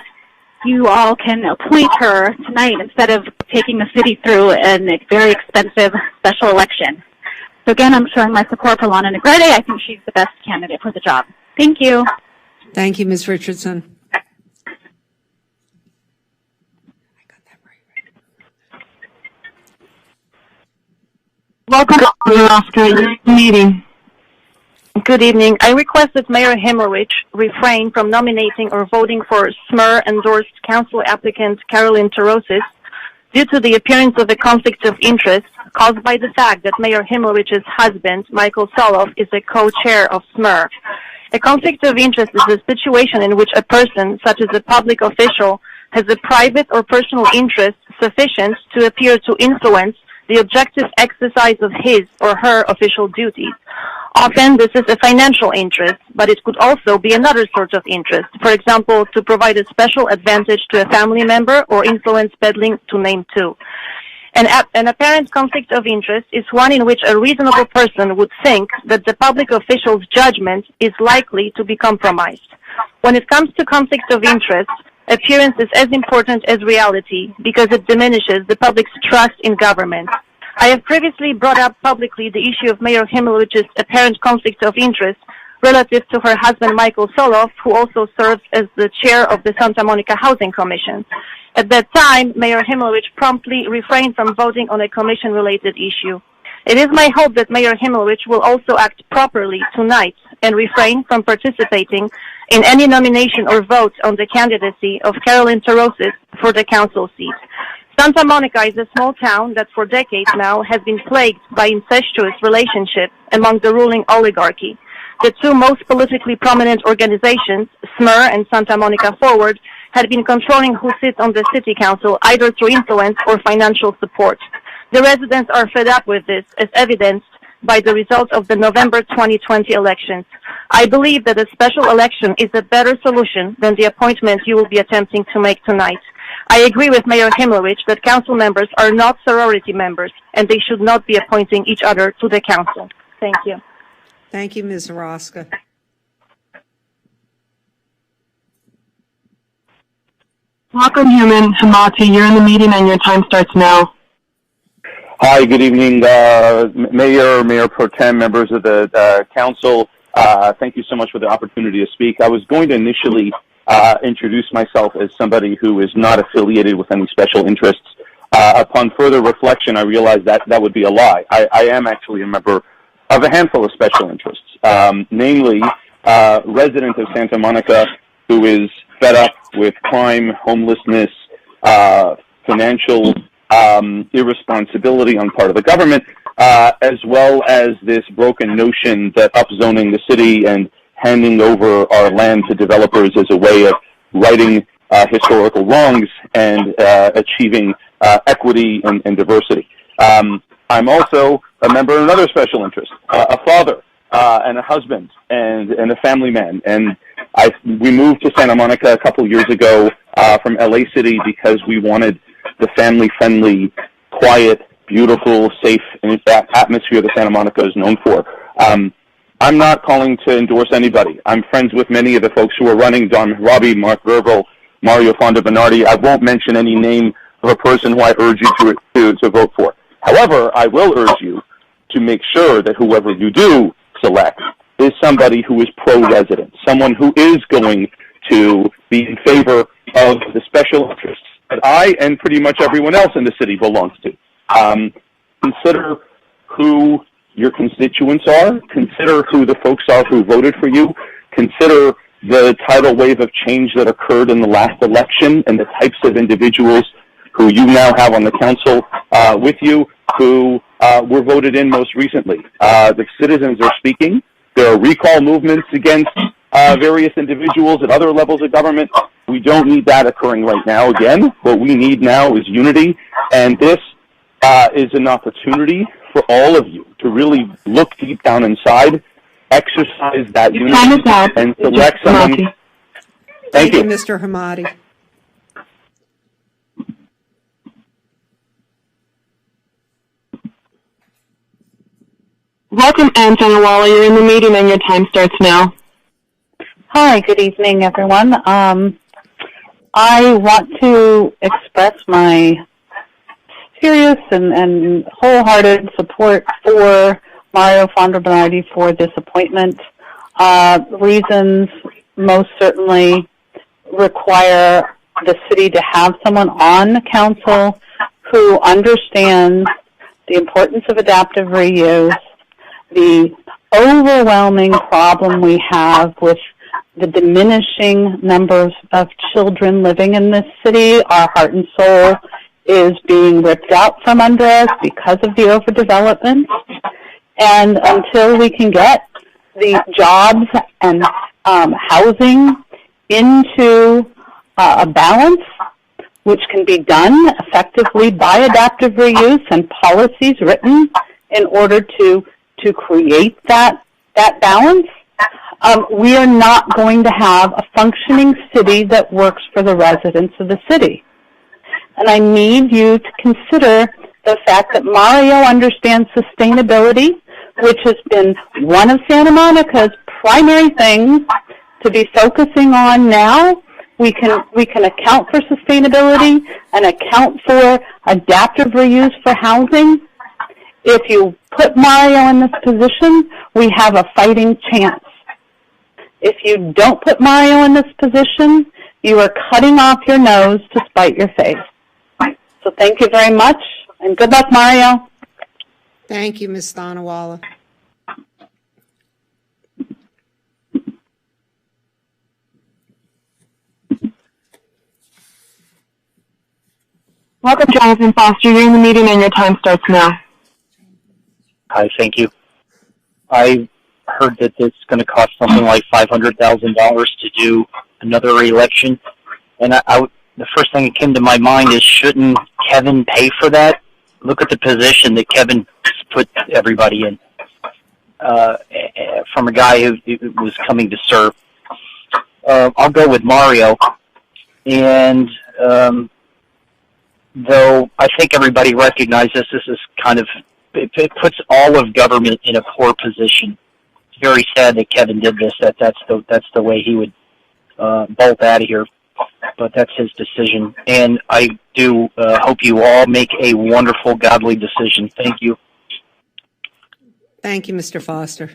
you all can appoint her tonight instead of taking the city through a very expensive special election. So again, I'm showing my support for Lana Negrete. I think she's the best candidate for the job. Thank you. Thank you, Ms. Richardson. Welcome, Oscar. You're in the meeting. Good evening. I request that Mayor Himmelrich refrain from nominating or voting for SMER-endorsed council applicant Carolyn Tarosis due to the appearance of a conflict of interest caused by the fact that Mayor Himmelrich's husband, Michael Soloff, is a co-chair of SMER. A conflict of interest is a situation in which a person, such as a public official, has a private or personal interest sufficient to appear to influence the objective exercise of his or her official duties. Often this is a financial interest, but it could also be another sort of interest. For example, to provide a special advantage to a family member or influence peddling, to name two. An apparent conflict of interest is one in which a reasonable person would think that the public official's judgment is likely to be compromised. When it comes to conflict of interest, appearance is as important as reality because it diminishes the public's trust in government. I have previously brought up publicly the issue of Mayor Himmelrich's apparent conflict of interest relative to her husband, Michael Soloff, who also serves as the chair of the Santa Monica Housing Commission. At that time, Mayor Himmelrich promptly refrained from voting on a commission-related issue. It is my hope that Mayor Himmelrich will also act properly tonight and refrain from participating in any nomination or vote on the candidacy of Carolyn Tarosis for the council seat. Santa Monica is a small town that for decades now has been plagued by incestuous relationships among the ruling oligarchy. The two most politically prominent organizations, SMER and Santa Monica Forward, had been controlling who sits on the city council either through influence or financial support. The residents are fed up with this, as evidenced by the results of the November 2020 elections. I believe that a special election is a better solution than the appointment you will be attempting to make tonight. I agree with Mayor Himmelrich that council members are not sorority members, and they should not be appointing each other to the council. Thank you. Thank you, Ms. Roska. Welcome, Human Hamati. You're in the meeting and your time starts now. Hi, good evening, Mayor Pro Tem, members of the council. Thank you so much for the opportunity to speak. I was going to initially introduce myself as somebody who is not affiliated with any special interests. Upon further reflection, I realized that that would be a lie. I am actually a member of a handful of special interests, namely resident of Santa Monica who is fed up with crime, homelessness, financial irresponsibility on part of the government, as well as this broken notion that upzoning the city and handing over our land to developers is a way of righting historical wrongs and achieving equity and diversity. I'm also a member of another special interest, a father and a husband and a family man. And we moved to Santa Monica a couple years ago from LA City because we wanted the family-friendly, quiet, beautiful, safe atmosphere that Santa Monica is known for. I'm not calling to endorse anybody. I'm friends with many of the folks who are running, Don Robbie, Mark Verville, Mario Fonda Bernardi. I won't mention any name of a person who I urge you to vote for. However, I will urge you to make sure that whoever you do select is somebody who is pro-resident, someone who is going to be in favor of the special interests that I and pretty much everyone else in the city belongs to. Consider who your constituents are. Consider who the folks are who voted for you. Consider the tidal wave of change that occurred in the last election and the types of individuals who you now have on the council with you who were voted in most recently. The citizens are speaking. There are recall movements against various individuals at other levels of government. We don't need that occurring right now again. What we need now is unity, and this is an opportunity for all of you to really look deep down inside, exercise that unity, and select someone. Thank you, Mr. Hamadi. Welcome, Ann Sanawala. You're in the meeting and your time starts now. Hi, good evening, everyone. I want to express my serious and wholehearted support for Mario Fonda Bernardi for this appointment. Reasons most certainly require the city to have someone on the council who understands the importance of adaptive reuse, the overwhelming problem we have with the diminishing numbers of children living in this city. Our heart and soul is being ripped out from under us because of the overdevelopment. And until we can get the jobs and housing into a balance, which can be done effectively by adaptive reuse and policies written in order to create that balance, we are not going to have a functioning city that works for the residents of the city. And I need you to consider the fact that Mario understands sustainability, which has been one of Santa Monica's primary things to be focusing on now. We can account for sustainability and account for adaptive reuse for housing. If you put Mario in this position, we have a fighting chance If you don't put Mario in this position, you are cutting off your nose to spite your face. So thank you very much, and good luck, Mario. Thank you, Ms. Thanawala. Welcome, Jonathan Foster. You're in the meeting and your time starts now. Hi, thank you. I heard that it's going to cost something like $500,000 to do another election, and the first thing that came to my mind is, shouldn't Kevin pay for that? Look at the position that Kevin put everybody in, from a guy who was coming to serve. I'll go with Mario, and though I think everybody recognizes this is kind of, it puts all of government in a poor position. It's very sad that Kevin did this. That's the way he would bolt out of here. But that's his decision. And I do hope you all make a wonderful, godly decision. Thank you. Thank you, Mr. Foster.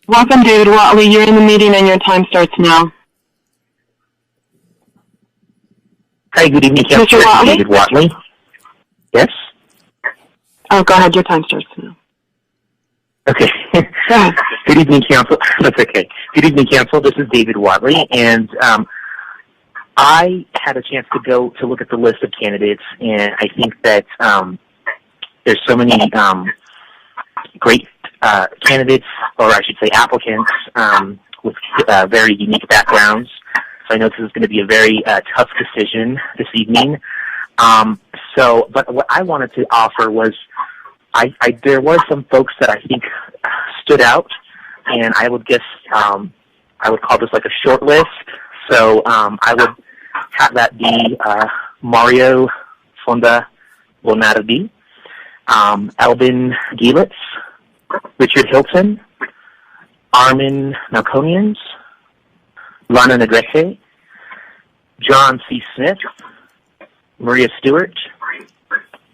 Welcome, David Watley. You're in the meeting and your time starts now. Hi, good evening, Councilor. David Watley. Yes? Oh, go ahead. Your time starts now. Okay. Good evening, Council. That's okay. Good evening, Council. This is David Watley, and I had a chance to go to look at the list of candidates, and I think that there's so many great candidates, or I should say applicants, with very unique backgrounds. So I know this is going to be a very tough decision this evening. But what I wanted to offer was, there were some folks that I think stood out, and I would guess I would call this like a short list. So I would have that be Mario Fonda Bonardi, Albin Gielitz, Richard Hilton, Armin Malconians, Lana Negrete, John C. Smith, Maria Stewart,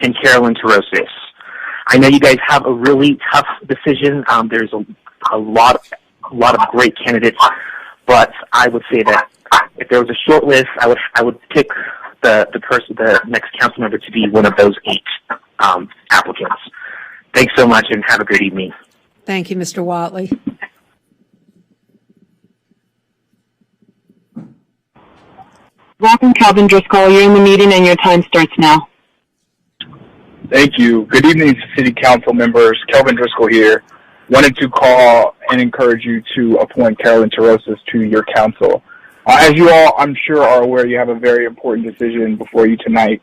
and Carolyn Tarosis. I know you guys have a really tough decision. There's a lot of great candidates, but I would say that if there was a short list, I would pick the next council member to be one of those 8 applicants. Thanks so much, and have a good evening. Thank you, Mr. Watley. Welcome, Calvin Driscoll. You're in the meeting and your time starts now. Thank you. Good evening, City Council members. Kelvin Driscoll here. Wanted to call and encourage you to appoint Carolyn Tarosis to your council. As you all, I'm sure, are aware, you have a very important decision before you tonight.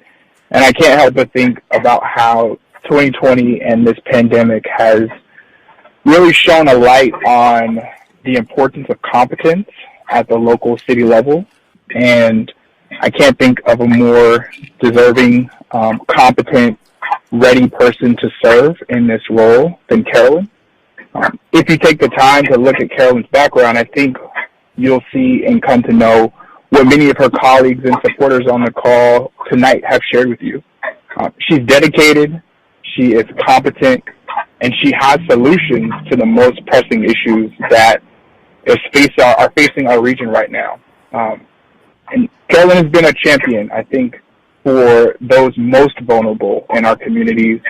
And I can't help but think about how 2020 and this pandemic has really shone a light on the importance of competence at the local city level. And I can't think of a more deserving, competent, ready person to serve in this role than Carolyn. If you take the time to look at Carolyn's background, I think you'll see and come to know what many of her colleagues and supporters on the call tonight have shared with you. She's dedicated, she is competent, and she has solutions to the most pressing issues that are facing our region right now. And Carolyn has been a champion, I think, for those most vulnerable in our communities,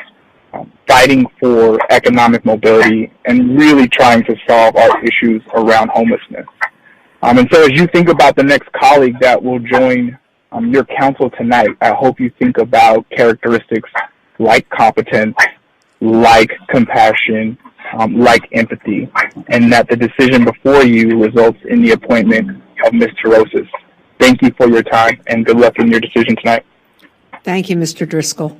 fighting for economic mobility and really trying to solve our issues around homelessness. And so as you think about the next colleague that will join your council tonight, I hope you think about characteristics like competence, like compassion, like empathy, and that the decision before you results in the appointment of Ms. Tarosis. Thank you for your time, and good luck in your decision tonight. Thank you, Mr. Driscoll.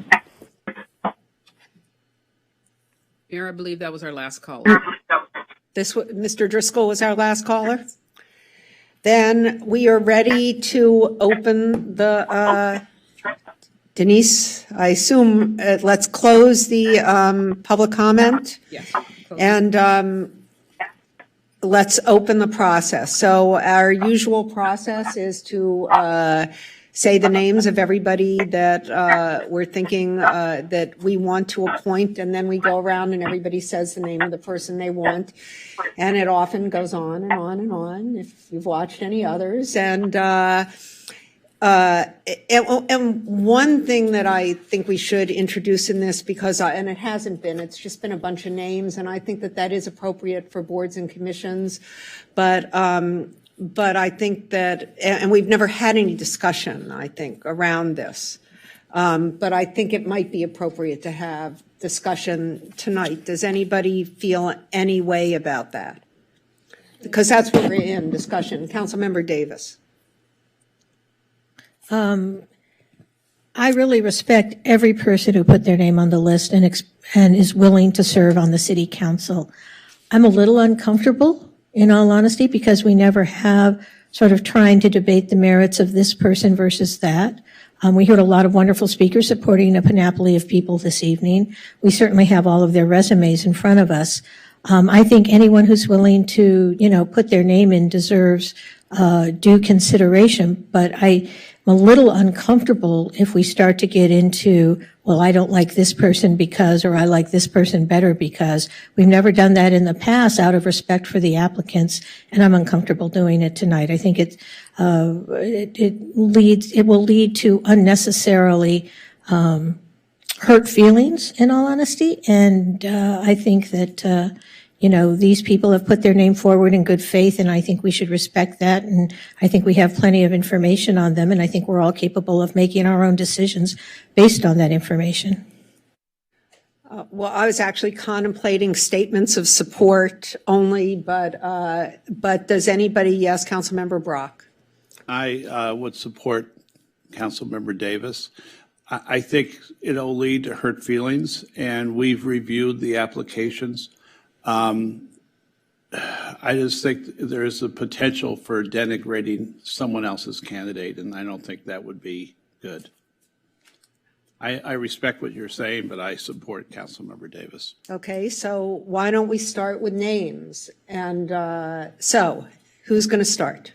Mayor, I believe that was our last caller. Mr. Driscoll was our last caller? Then we are ready to open the, Denise, I assume, let's close the public comment. Yes. And let's open the process. So our usual process is to say the names of everybody that we're thinking that we want to appoint, and then we go around and everybody says the name of the person they want. And it often goes on and on and on, if you've watched any others. And one thing that I think we should introduce in this, because, and it hasn't been, it's just been a bunch of names, and I think that that is appropriate for boards and commissions. But I think that, and we've never had any discussion, I think, around this. But I think it might be appropriate to have discussion tonight. Does anybody feel any way about that? Because that's what we're in, discussion. Councilmember Davis. I really respect every person who put their name on the list and is willing to serve on the city council. I'm a little uncomfortable, in all honesty, because we never have sort of trying to debate the merits of this person versus that. We heard a lot of wonderful speakers supporting a panoply of people this evening. We certainly have all of their resumes in front of us. I think anyone who's willing to, put their name in deserves due consideration, but I'm a little uncomfortable if we start to get into, well, I don't like this person because, or I like this person better because. We've never done that in the past out of respect for the applicants, and I'm uncomfortable doing it tonight. I think it will lead to unnecessarily hurt feelings, in all honesty, and I think that these people have put their name forward in good faith, and I think we should respect that. And I think we have plenty of information on them, and I think we're all capable of making our own decisions based on that information. Well, I was actually contemplating statements of support only, but does anybody? Yes, Councilmember Brock. I would support Councilmember Davis. I think it'll lead to hurt feelings, and we've reviewed the applications. I just think there is a potential for denigrating someone else's candidate, and I don't think that would be good. I respect what you're saying, but I support Councilmember Davis. Okay, so why don't we start with names? And so, who's going to start?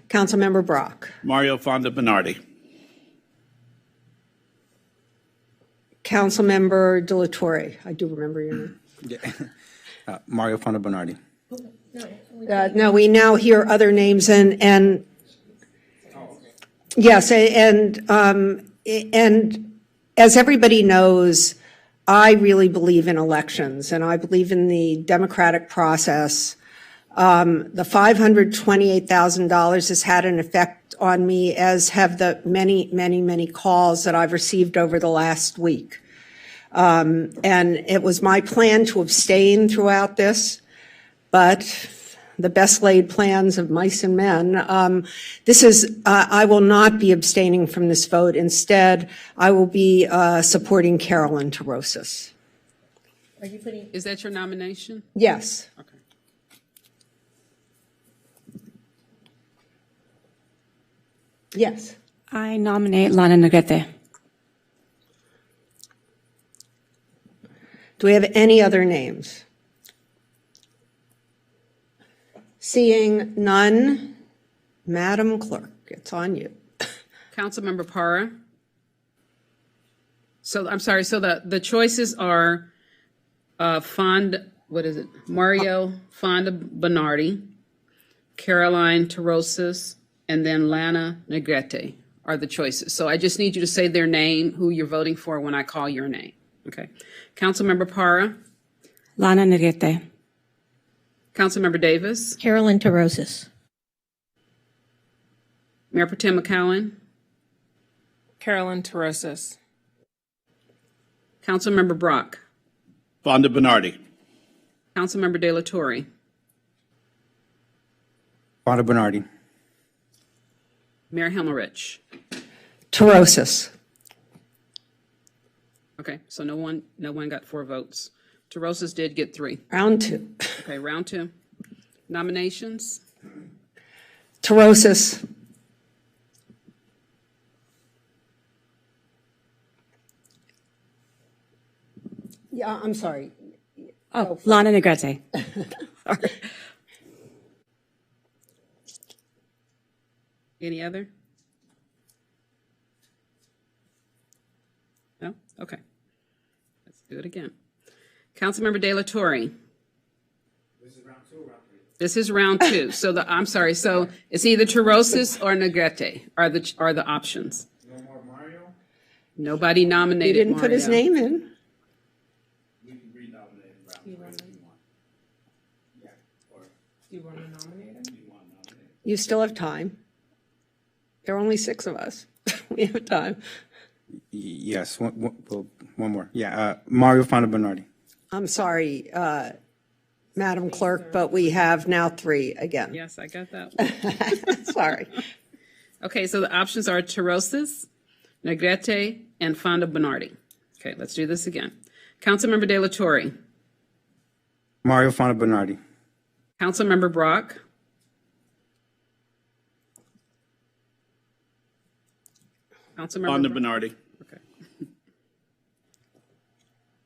Councilmember Brock. Mario Fonda Bernardi. Councilmember De La Torre. I do remember your name. Mario Fonda Bernardi. No, we now hear other names, and yes, and as everybody knows, I really believe in elections, and I believe in the democratic process. The $528,000 has had an effect on me, as have the many, many, many calls that I've received over the last week. And it was my plan to abstain throughout this, but the best laid plans of mice and men. I will not be abstaining from this vote. Instead, I will be supporting Carolyn Tarosis. Is that your nomination? Yes. Okay. Yes. I nominate Lana Negrete. Do we have any other names? Seeing none, Madam Clerk, it's on you. Councilmember Parra. So I'm sorry. So the choices are Mario Fonda Bernardi, Caroline Tarosis, and then Lana Negrete are the choices. So I just need you to say their name, who you're voting for when I call your name. Okay. Councilmember Parra. Lana Negrete. Councilmember Davis. Carolyn Tarosis. Mayor Pro Tem McCowan. Carolyn Tarosis. Councilmember Brock. Fonda Bernardi. Councilmember De La Torre. Fonda Bernardi. Mayor Himmelrich. Tarosis. Okay, so no one got 4 votes. Tarosis did get 3. Round 2. Okay, round 2. Nominations. Tarosis. Yeah, I'm sorry. Oh, Lana Negrete. Any other? Okay. Let's do it again. Councilmember De La Torre. This is round 2 or round 3? This is round 2. So I'm sorry. So it's either Terosas or Negrete are the options. No more Mario? Nobody nominated He didn't put his Mario. name in. We can re-nominate round 3 if you want. Yeah. Or Do you want to nominate him? you want to nominate? You still have time. There are only 6 of us. We have time. Yes, one more. Yeah, Mario Fondo Bernardi. I'm sorry, Madam Clerk, but we have now 3 again. Yes, I got that one. Sorry. Okay, so the options are Terosas, Negrete, and Fondo Bernardi. Okay, let's do this again. Councilmember De La Torre. Mario Fondo Bernardi. Councilmember Brock. Councilmember On the Brock. Bernardi. Okay.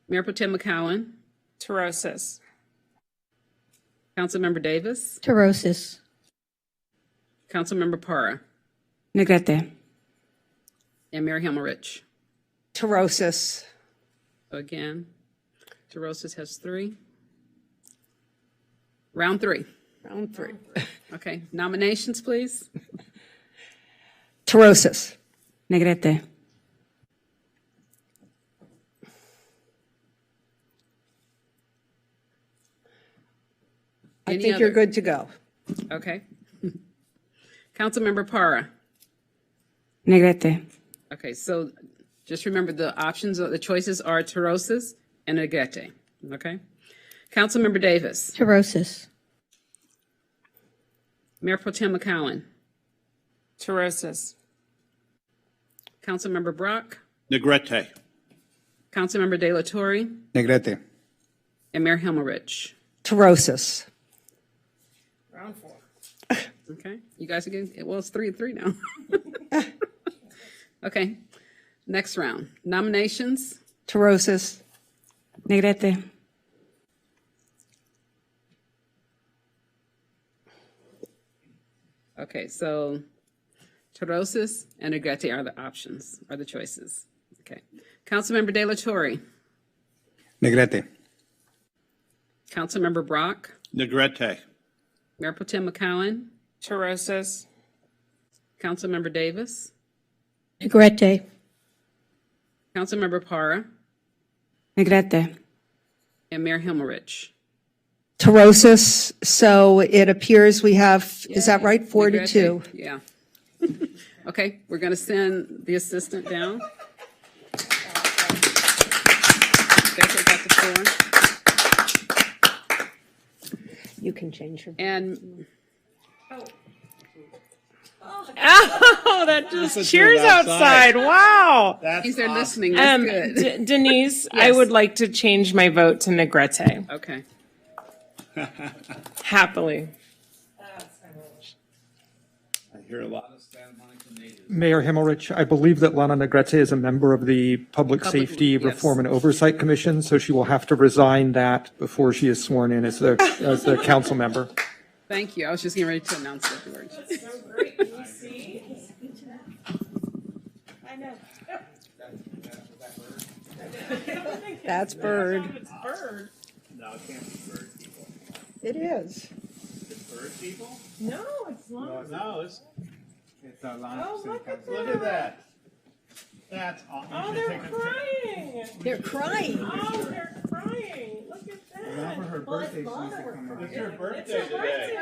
Mayor Pro Tem McCowan. Terosas. Councilmember Davis. Terosas. Councilmember Parra. Negrete. And Mayor Himmelrich. Terosas. So again, Terosas has 3. Round 3. Round 3. Okay, nominations, please. Terosas. Negrete. I Any think you're other? good to go. Okay. Councilmember Parra. Negrete. Okay, so just remember the options, the choices are Terosas and Negrete. Okay. Councilmember Davis. Terosas. Mayor Pro Tem McCowan. Terosas. Councilmember Brock. Negrete. Councilmember De La Torre. Negrete. And Mayor Himmelrich. Terosas. Round 4. Okay, you guys are getting, well, it's 3-3 now. Okay, next round. Nominations. Terosas. Negrete. Okay, so Terosas and Negrete are the options, are the choices. Okay. Councilmember De La Torre. Negrete. Councilmember Brock. Negrete. Mayor Pro Tem McCowan. Terosas. Councilmember Davis. Negrete. Councilmember Parra. Negrete. And Mayor Himmelrich. Terosas. So it appears we have, is that right? 4-2. Negrete, yeah. Okay, we're going to send the assistant down. Negrete got the 4. You can change your. And Oh, that just cheers outside. Wow. He's there listening. That's good. Denise, I Yes. would like to change my vote to Negrete. Okay. Happily. I hear a lot of Santa Monica natives. Mayor Himmelrich, I believe that Lana Negrete is a member of the Public Public- Safety yes. Reform and Oversight Commission, so she will have to resign that before she is sworn in as the council member. Thank you. I was just getting ready to announce the words. So great. Can you see? I know. That's Bird. It's Bird. No, it can't be bird people. It is. It's bird people? No, it's not. No, it's. It's Lana. Oh, look at Look at that. That's awesome. Oh, they're crying. They're crying. Oh, they're crying. Look at that. For her birthday, she used to come out. It's her It's birthday her today. birthday.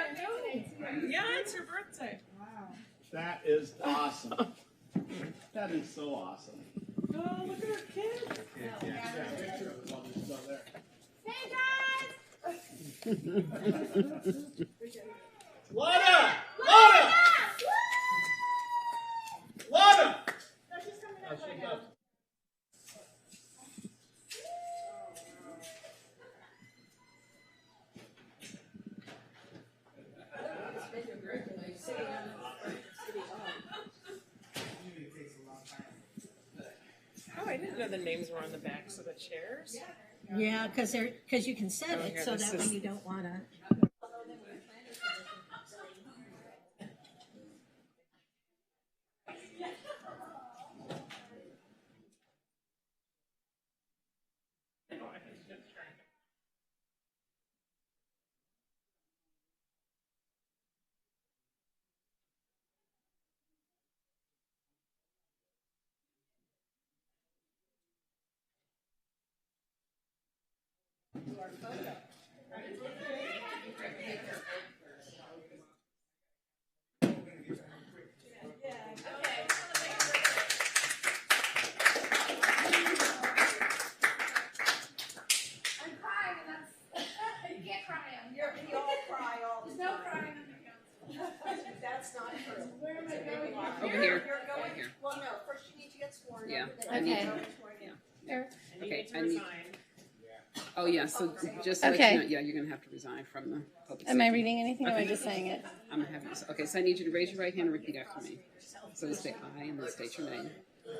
I know. Yeah, it's her birthday. Wow. That is awesome. That is so awesome. Oh, look at her kid. Yeah, picture of it while they're still there. Lana! Lana! Lana! Oh, I didn't know the names were on the backs of the chairs. Yeah, because you can set Oh, it here, so this that is- when you don't want to. That's not true. Where am I going? Over here. You're going, Right here. well, no, first you need to get sworn. Yeah. Over I need there. to- Okay. Yeah. And you Okay, need to I need- resign. Oh, yeah, so just to let Okay. you know, yeah, you're gonna have to resign from the public Am I safety. reading anything or am I Okay. just saying it? I'm having, okay, so I need you to raise your right hand and repeat after me. So you say I and then state your name.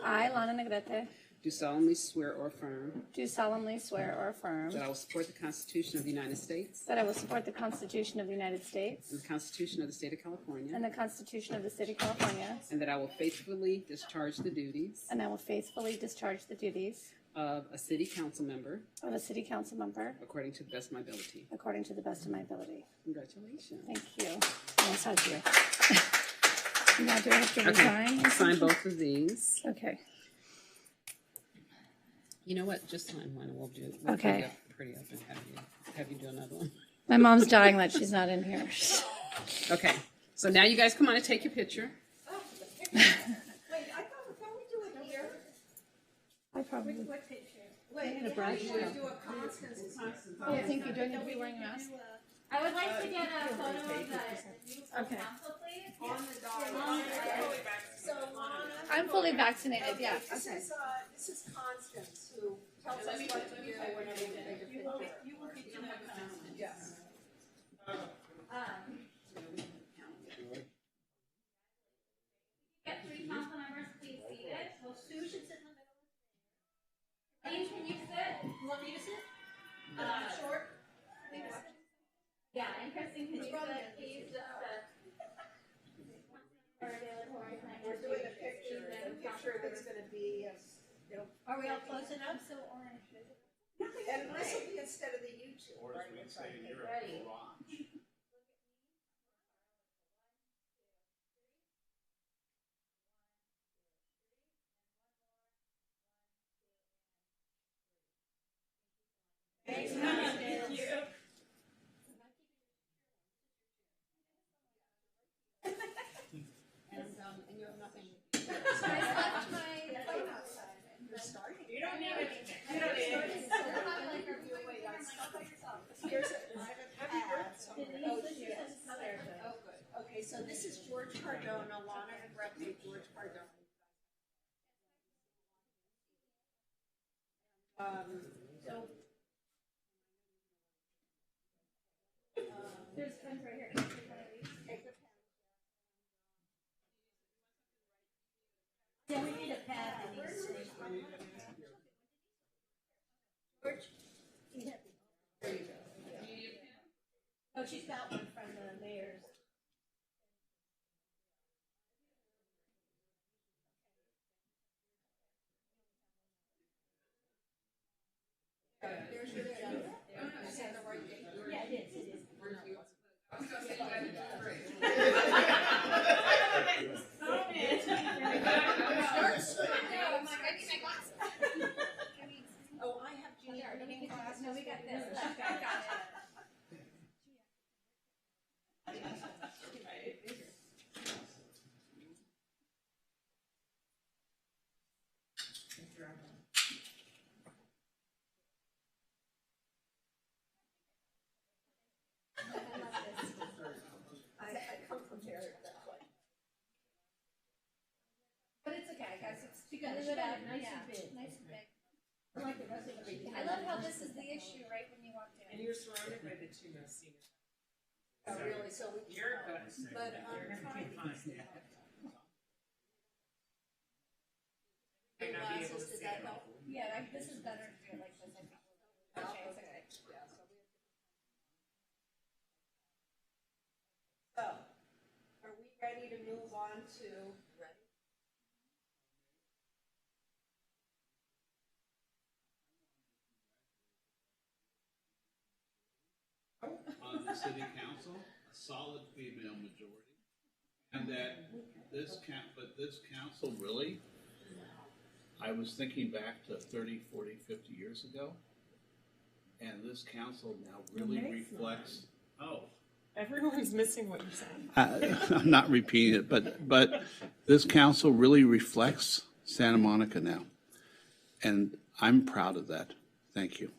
I, Lana Negrete, Do solemnly swear or affirm do solemnly swear or affirm that I will support the Constitution of the United States that I will support the Constitution of the United States and the Constitution of the State of California, and the Constitution of the State of California, and that I will faithfully discharge the duties and I will faithfully discharge the duties of a city council member of a city council member according to the best of my ability. according to the best of my ability. Congratulations. Thank you. Nice hug here. Now do I have to Okay, resign? sign both of these. Okay. You know what? Just sign one and we'll do it. We'll Okay. Pretty up and have you do another one. My mom's dying that she's not in here. Okay, so now you guys come on and take your picture. Wait, I thought we do it here. I probably. Wait, need a brush. you do a Constance. Oh, thank you. Do I need to be wearing a mask? I would like to get a photo of the new Okay. council, please. On the dot. So Lana. I'm fully vaccinated, yeah. This is Constance who tells us what to do whenever we take a picture. You will be doing Constance. Yes. Get 3 council members, please seat it. Well, Sue should sit in the middle. Please, can you sit? You want me to sit? Short? Yeah, and Kristen, can you sit, please? We're doing a picture that's gonna be, Are we all close enough? So orange. and this will be instead of the YouTube. Ready? Thank you. And you have nothing. I left my phone outside. You're starting. You don't need anything. You don't need anything. So we'll have like a view away. Here's a, I have a pad. Oh, yes. Oh, good. Okay, so this is George Cardona, Lana Negrete, George Cardona. So. There's pens right here. Take the pen. Yeah, we need a pad on these things. George. There you go. Oh, she's got one from the mayor's. There's your agenda. Is that the right date? Yeah, it is, it is. Oh, I have junior. No, we got this. Okay, got it. I come prepared that way. But it's okay, guys, it's got because it of that, out, nice yeah. and big. Nice and big. I like the rest of the I love how this is the issue right when you walked And in. you're surrounded by the two most senior. Oh, really? So we. You're good. But, You're trying fine. Might not be able to glasses, did see that it. help? Yeah, this is better to do it like this, I think. Okay, it's okay. Yeah, so are we ready to move on to? Ready? On the city council, a solid female majority, and that but this council really, I was thinking back to 30, 40, 50 years ago, and this council now really reflects, Everyone's missing what you're saying. I'm not repeating it, but this council really reflects Santa Monica now, and I'm proud of that. Thank you.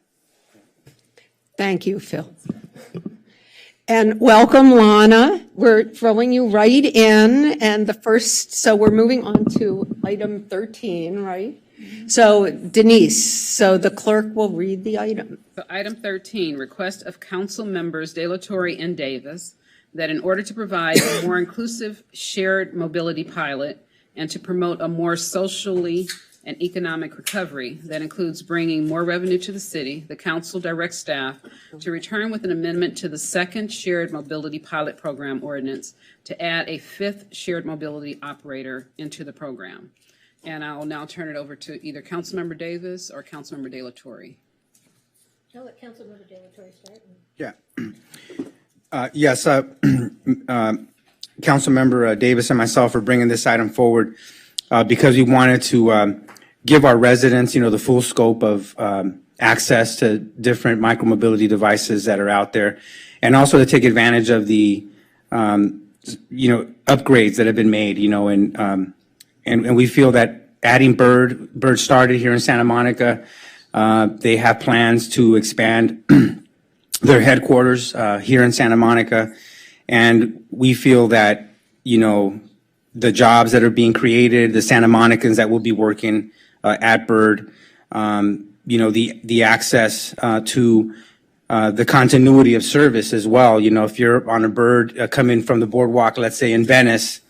Thank you, Phil. And welcome, Lana. We're throwing you right in. And so we're moving on to item 13, right? So Denise, so the clerk will read the item. So item 13, request of council members De La Torre and Davis that in order to provide a more inclusive shared mobility pilot and to promote a more socially and economic recovery that includes bringing more revenue to the city, the council directs staff to return with an amendment to the second shared mobility pilot program ordinance to add a fifth shared mobility operator into the program. And I will now turn it over to either Councilmember Davis or Councilmember De La Torre. I'll let Councilmember De La Torre start. Yeah. Yes, Councilmember Davis and myself are bringing this item forward because we wanted to give our residents, the full scope of access to different micromobility devices that are out there, and also to take advantage of the, upgrades that have been made, and we feel that adding Bird started here in Santa Monica. They have plans to expand their headquarters here in Santa Monica, and we feel that, the jobs that are being created, the Santa Monicans that will be working at Bird, the access to the continuity of service as well. If you're on a Bird coming from the boardwalk, let's say in Venice,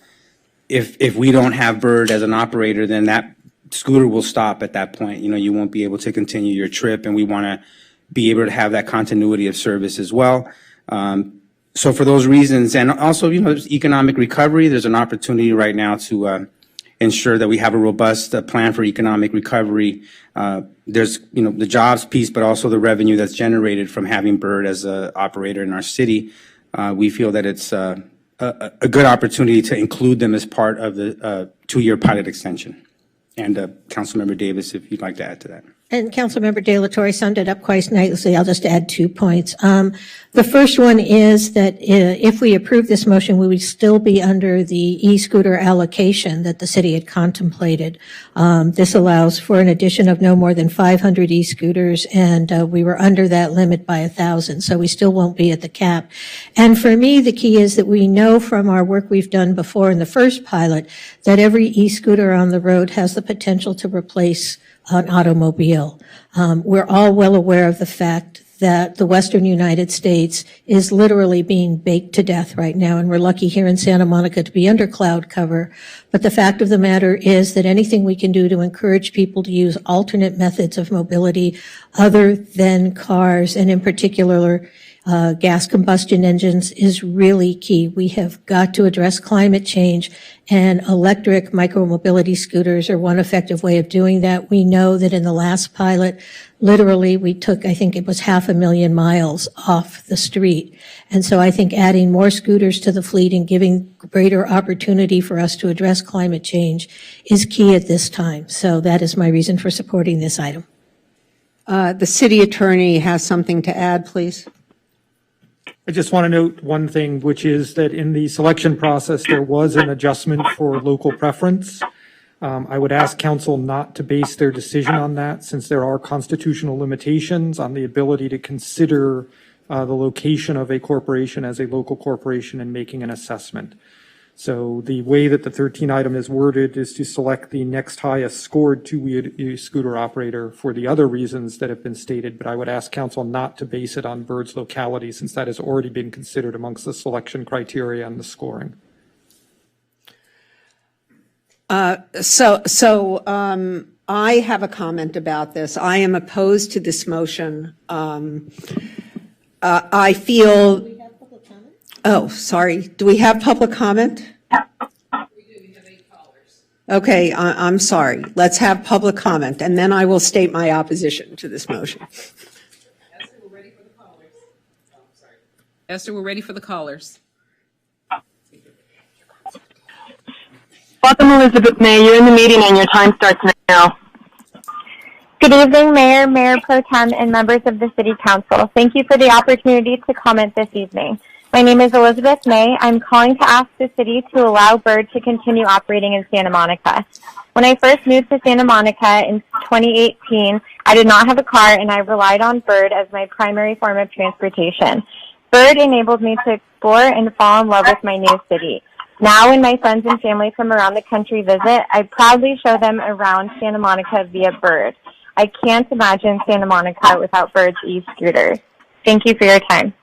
if we don't have Bird as an operator, then that scooter will stop at that point. You won't be able to continue your trip, and we want to be able to have that continuity of service as well. So for those reasons, and also, there's economic recovery. There's an opportunity right now to ensure that we have a robust plan for economic recovery. There's, the jobs piece, but also the revenue that's generated from having Bird as an operator in our city. We feel that it's a good opportunity to include them as part of the 2-year pilot extension. And Councilmember Davis, if you'd like to add to that. And Councilmember De La Torre summed it up quite nicely. I'll just add 2 points. The first one is that if we approve this motion, we would still be under the e-scooter allocation that the city had contemplated. This allows for an addition of no more than 500 e-scooters, and we were under that limit by 1,000, so we still won't be at the cap. And for me, the key is that we know from our work we've done before in the first pilot that every e-scooter on the road has the potential to replace an automobile. We're all well aware of the fact that the Western United States is literally being baked to death right now, and we're lucky here in Santa Monica to be under cloud cover. But the fact of the matter is that anything we can do to encourage people to use alternate methods of mobility other than cars, and in particular gas combustion engines, is really key. We have got to address climate change, and electric micromobility scooters are one effective way of doing that. We know that in the last pilot, literally we took, I think it was 500,000 miles off the street. And so I think adding more scooters to the fleet and giving greater opportunity for us to address climate change is key at this time. So that is my reason for supporting this item. The city attorney has something to add, please. I just want to note one thing, which is that in the selection process, there was an adjustment for local preference. I would ask council not to base their decision on that, since there are constitutional limitations on the ability to consider the location of a corporation as a local corporation in making an assessment. So the way that the 13 item is worded is to select the next highest scored two-wheel scooter operator for the other reasons that have been stated, but I would ask council not to base it on Bird's locality, since that has already been considered amongst the selection criteria and the scoring. I have a comment about this. I am opposed to this motion. I feel. Oh, sorry. Do we have public comment? We do. We have 8 callers. Okay, I'm sorry. Let's have public comment, and then I will state my opposition to this motion. Esther, we're ready for the callers. Oh, sorry. Esther, we're ready for the callers. Welcome, Elizabeth May. You're in the meeting and your time starts now. Good evening, Mayor, Mayor Pro Tem, and members of the City Council. Thank you for the opportunity to comment this evening. My name is Elizabeth May. I'm calling to ask the city to allow Bird to continue operating in Santa Monica. When I first moved to Santa Monica in 2018, I did not have a car and I relied on Bird as my primary form of transportation. Bird enabled me to explore and fall in love with my new city. Now when my friends and family from around the country visit, I proudly show them around Santa Monica via Bird. I can't imagine Santa Monica without Bird's e-scooters. Thank you for your time.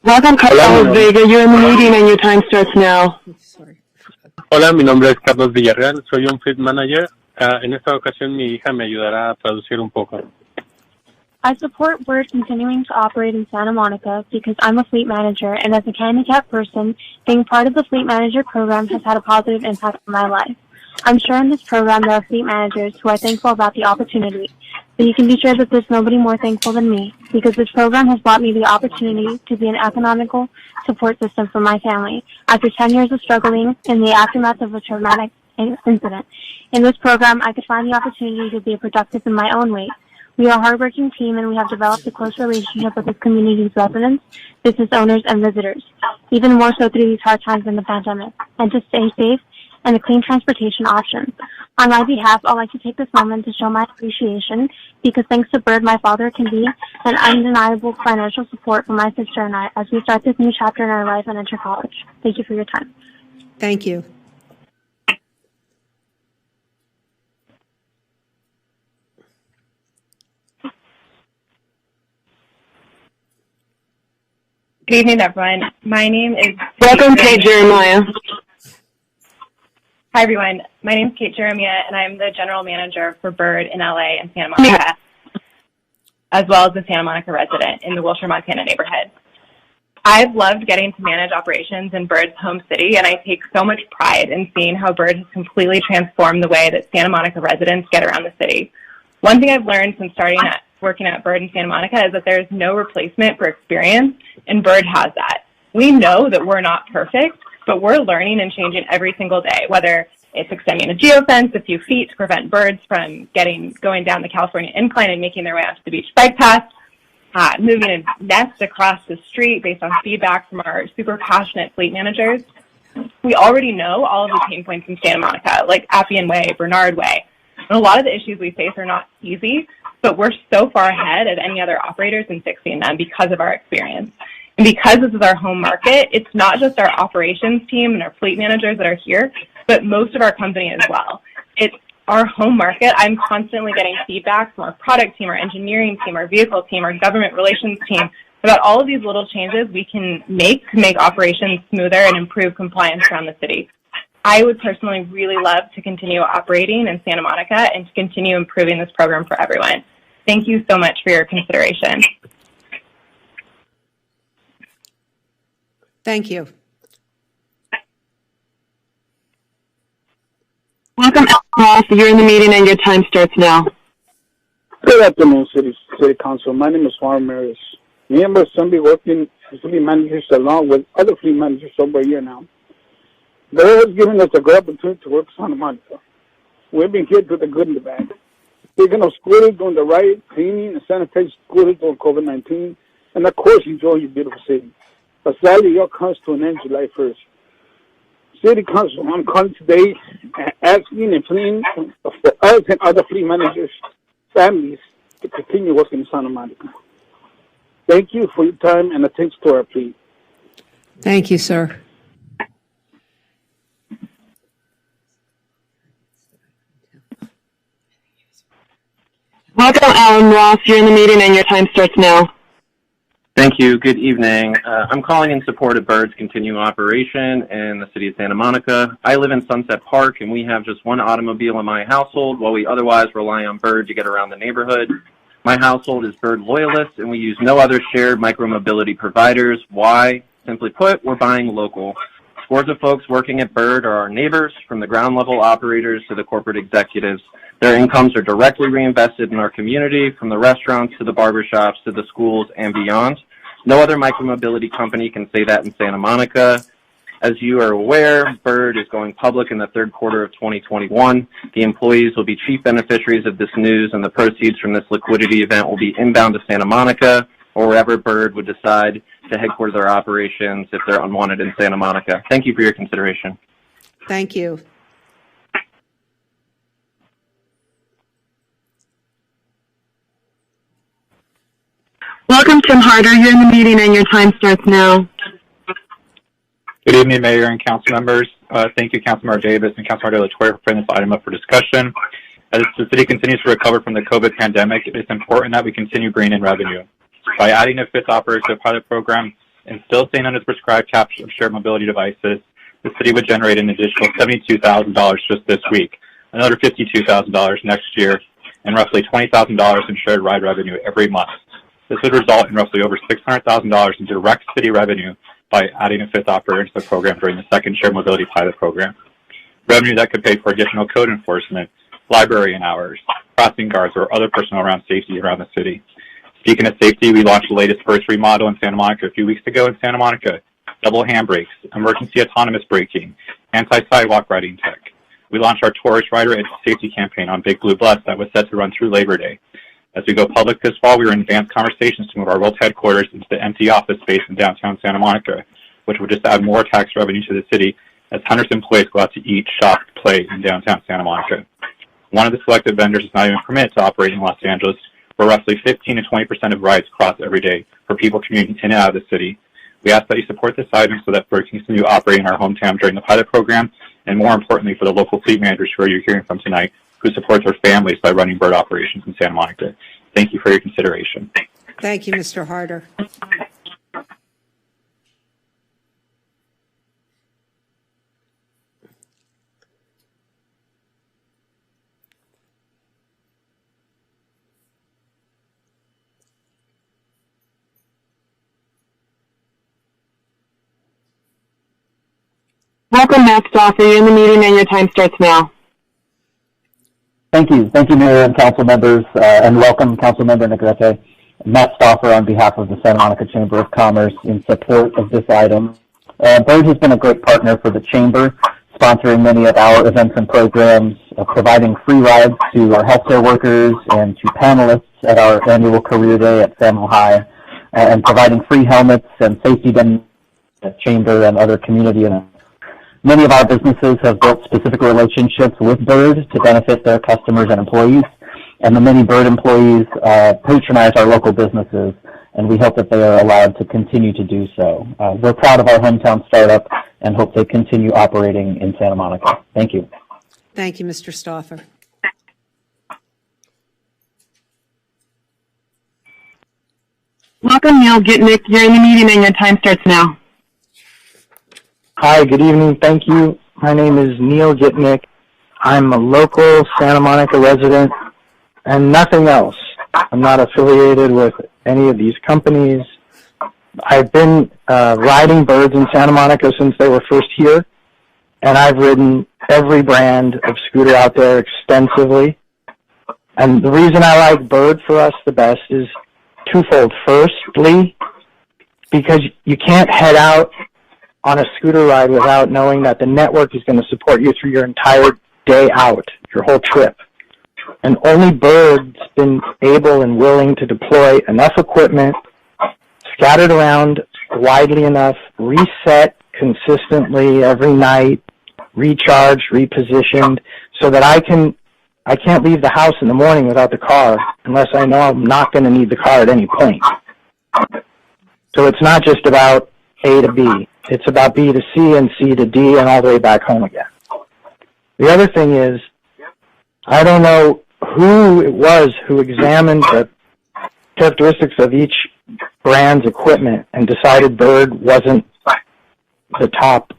Welcome, Carlos Vega. You're in the meeting and your time starts now. Hola, mi nombre es Carlos Villarreal, soy un fleet manager. En esta ocasión mi hija me ayudará a traducir un poco. I support Bird continuing to operate in Santa Monica because I'm a fleet manager, and as a handicapped person, being part of the fleet manager program has had a positive impact on my life. I'm sure in this program there are fleet managers who are thankful about the opportunity, but you can be sure that there's nobody more thankful than me, because this program has brought me the opportunity to be an economical support system for my family after 10 years of struggling in the aftermath of a traumatic incident. In this program, I could find the opportunity to be productive in my own way. We are a hardworking team, and we have developed a close relationship with this community's residents, business owners, and visitors, even more so through these hard times in the pandemic, and to stay safe and a clean transportation option. On my behalf, I'd like to take this moment to show my appreciation because thanks to Bird, my father can be an undeniable financial support for my sister and I as we start this new chapter in our life and enter college. Thank you for your time. Thank you. Good evening, everyone. My name is... Welcome, Kate Jeremiah. Hi, everyone. My name is Kate Jeremiah, and I'm the general manager for Bird in LA and Santa Monica, as well as a Santa Monica resident in the Wilshire, Montana neighborhood. I've loved getting to manage operations in Bird's home city, and I take so much pride in seeing how Bird has completely transformed the way that Santa Monica residents get around the city. One thing I've learned since working at Bird in Santa Monica is that there is no replacement for experience, and Bird has that. We know that we're not perfect, but we're learning and changing every single day, whether it's extending a geofence a few feet to prevent birds from going down the California incline and making their way onto the beach bike path, moving a nest across the street based on feedback from our super passionate fleet managers. We already know all of the pain points in Santa Monica, like Appian Way, Bernard Way. And a lot of the issues we face are not easy, but we're so far ahead of any other operators in fixing them because of our experience. And because this is our home market, it's not just our operations team and our fleet managers that are here, but most of our company as well. It's our home market. I'm constantly getting feedback from our product team, our engineering team, our vehicle team, our government relations team about all of these little changes we can make to make operations smoother and improve compliance around the city. I would personally really love to continue operating in Santa Monica and to continue improving this program for everyone. Thank you so much for your consideration. Thank you. Welcome, Ross. You're in the meeting and your time starts now. Good afternoon, City Council. My name is Juan Ramirez. Me and my son be working as fleet managers along with other fleet managers over a year now. They're giving us a good opportunity to work Santa Monica. We've been here to the good and the bad. Picking up scooters, doing the right, cleaning and sanitizing scooters during COVID-19, and of course enjoying your beautiful city. But sadly, your comes to an end July 1st. City Council, I'm calling today asking and pleading for us and other fleet managers, families, to continue working in Santa Monica. Thank you for your time and attention to our plea. Thank you, sir. Welcome, Alan Ross. You're in the meeting and your time starts now. Thank you. Good evening. I'm calling in support of Bird's continuing operation in the city of Santa Monica. I live in Sunset Park, and we have just one automobile in my household, while we otherwise rely on Bird to get around the neighborhood. My household is Bird loyalists, and we use no other shared micromobility providers. Why? Simply put, we're buying local. Scores of folks working at Bird are our neighbors, from the ground level operators to the corporate executives. Their incomes are directly reinvested in our community, from the restaurants to the barbershops to the schools and beyond. No other micromobility company can say that in Santa Monica. As you are aware, Bird is going public in the third quarter of 2021. The employees will be chief beneficiaries of this news, and the proceeds from this liquidity event will be inbound to Santa Monica, or wherever Bird would decide to headquarter their operations if they're unwanted in Santa Monica. Thank you for your consideration. Thank you. Welcome, Harder. You're in the meeting and your time starts now. Good evening, Mayor and council members. Thank you, Councilmember Davis and Councilmember De La Torre for putting this item up for discussion. As the city continues to recover from the COVID pandemic, it's important that we continue bringing in revenue. By adding a fifth operator to the pilot program and still staying under the prescribed cap of shared mobility devices, the city would generate an additional $72,000 just this week, another $52,000 next year, and roughly $20,000 in shared ride revenue every month. This would result in roughly over $600,000 in direct city revenue by adding a fifth operator into the program during the second shared mobility pilot program. Revenue that could pay for additional code enforcement, librarian hours, crossing guards, or other personnel around safety around the city. Speaking of safety, we launched the latest first remodel in Santa Monica a few weeks ago in Santa Monica. Double handbrakes, emergency autonomous braking, anti-sidewalk riding tech. We launched our Tourist Rider Safety campaign on Big Blue Bus that was set to run through Labor Day. As we go public this fall, we are in advanced conversations to move our world headquarters into the empty office space in downtown Santa Monica, which would just add more tax revenue to the city as hundreds of employees go out to eat, shop, play in downtown Santa Monica. One of the selected vendors is not even permitted to operate in Los Angeles, where roughly 15 to 20% of rides cross every day for people commuting in and out of the city. We ask that you support this item so that Bird can continue operating in our hometown during the pilot program, and more importantly for the local fleet managers who you're hearing from tonight, who support their families by running Bird operations in Santa Monica. Thank you for your consideration. Thank you, Mr. Harder. Welcome, Matt Stoffer. You're in the meeting and your time starts now. Thank you. Thank you, Mayor and council members, and welcome, Councilmember Negrete. Matt Stoffer on behalf of the Santa Monica Chamber of Commerce in support of this item. Bird has been a great partner for the Chamber, sponsoring many of our events and programs, providing free rides to our healthcare workers and to panelists at our annual career day at Samo High, and providing free helmets and safety demonstrations at Chamber and other community events. Many of our businesses have built specific relationships with Bird to benefit their customers and employees, and the many Bird employees patronize our local businesses, and we hope that they are allowed to continue to do so. We're proud of our hometown startup and hope they continue operating in Santa Monica. Thank you. Thank you, Mr. Stoffer. Welcome, Neil Gitnick. You're in the meeting and your time starts now. Hi, good evening. Thank you. My name is Neil Gitnick. I'm a local Santa Monica resident and nothing else. I'm not affiliated with any of these companies. I've been riding Birds in Santa Monica since they were first here, and I've ridden every brand of scooter out there extensively. And the reason I like Bird for us the best is twofold. Firstly, because you can't head out on a scooter ride without knowing that the network is going to support you through your entire day out, your whole trip. And only Bird's been able and willing to deploy enough equipment, scattered around widely enough, reset consistently every night, recharged, repositioned, so that I can't leave the house in the morning without the car unless I know I'm not going to need the car at any point. So it's not just about A to B. It's about B to C and C to D and all the way back home again. The other thing is, I don't know who it was who examined the characteristics of each brand's equipment and decided Bird wasn't the top.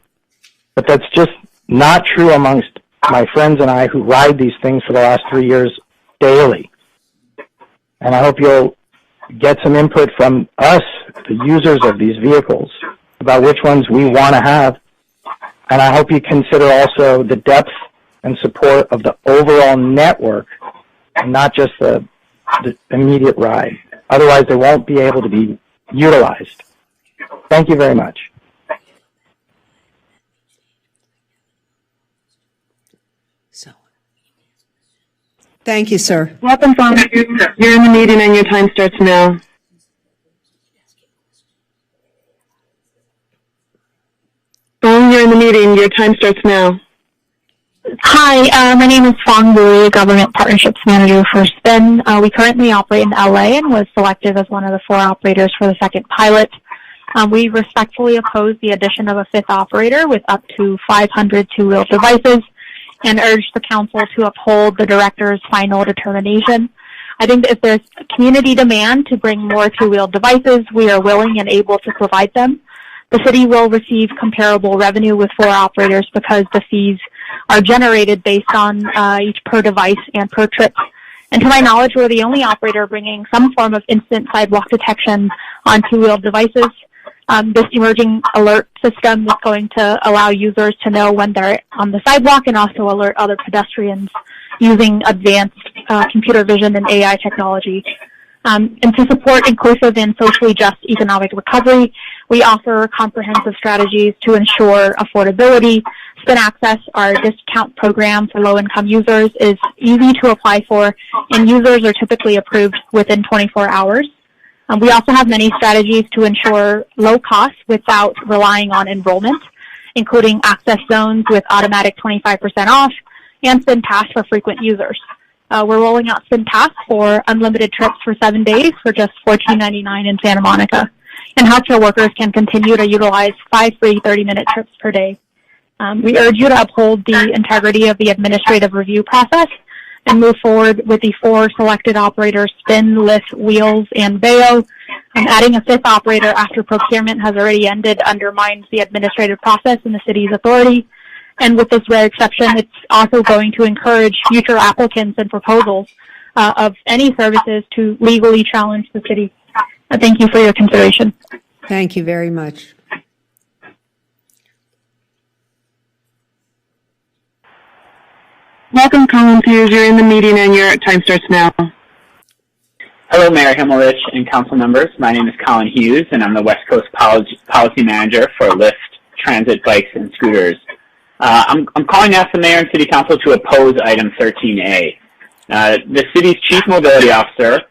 But that's just not true amongst my friends and I who ride these things for the last 3 years daily. And I hope you'll get some input from us, the users of these vehicles, about which ones we want to have. And I hope you consider also the depth and support of the overall network and not just the immediate ride. Otherwise, they won't be able to be utilized. Thank you very much. Thank you, sir. Welcome, Father. You're in the meeting and your time starts now. Phone, you're in the meeting. Your time starts now. Hi, my name is Fong Bui, Government Partnerships Manager for SPIN. We currently operate in LA and was selected as one of the 4 operators for the second pilot. We respectfully oppose the addition of a 5th operator with up to 500 two-wheeled devices and urge the council to uphold the director's final determination. I think that if there's community demand to bring more two-wheeled devices, we are willing and able to provide them. The city will receive comparable revenue with 4 operators because the fees are generated based on each per device and per trip. And to my knowledge, we're the only operator bringing some form of instant sidewalk detection on two-wheeled devices. This emerging alert system is going to allow users to know when they're on the sidewalk and also alert other pedestrians using advanced computer vision and AI technology. And to support inclusive and socially just economic recovery, we offer comprehensive strategies to ensure affordability. Spin Access, our discount program for low-income users, is easy to apply for, and users are typically approved within 24 hours. We also have many strategies to ensure low costs without relying on enrollment, including access zones with automatic 25% off and Spin Pass for frequent users. We're rolling out Spin Pass for unlimited trips for 7 days for just $14.99 in Santa Monica. And healthcare workers can continue to utilize 5 free 30-minute trips per day. We urge you to uphold the integrity of the administrative review process and move forward with the 4 selected operators, Spin, Lyft, Wheels, and Veo. Adding a 5th operator after procurement has already ended undermines the administrative process and the city's authority. And with this rare exception, it's also going to encourage future applicants and proposals of any services to legally challenge the city. Thank you for your consideration. Thank you very much. Welcome, Colin Hughes. You're in the meeting and your time starts now. Hello, Mayor Himmelrich and council members. My name is Colin Hughes, and I'm the West Coast Policy Manager for Lyft, Transit, Bikes, and Scooters. I'm calling to ask the Mayor and City Council to oppose item 13A. The city's Chief Mobility Officer,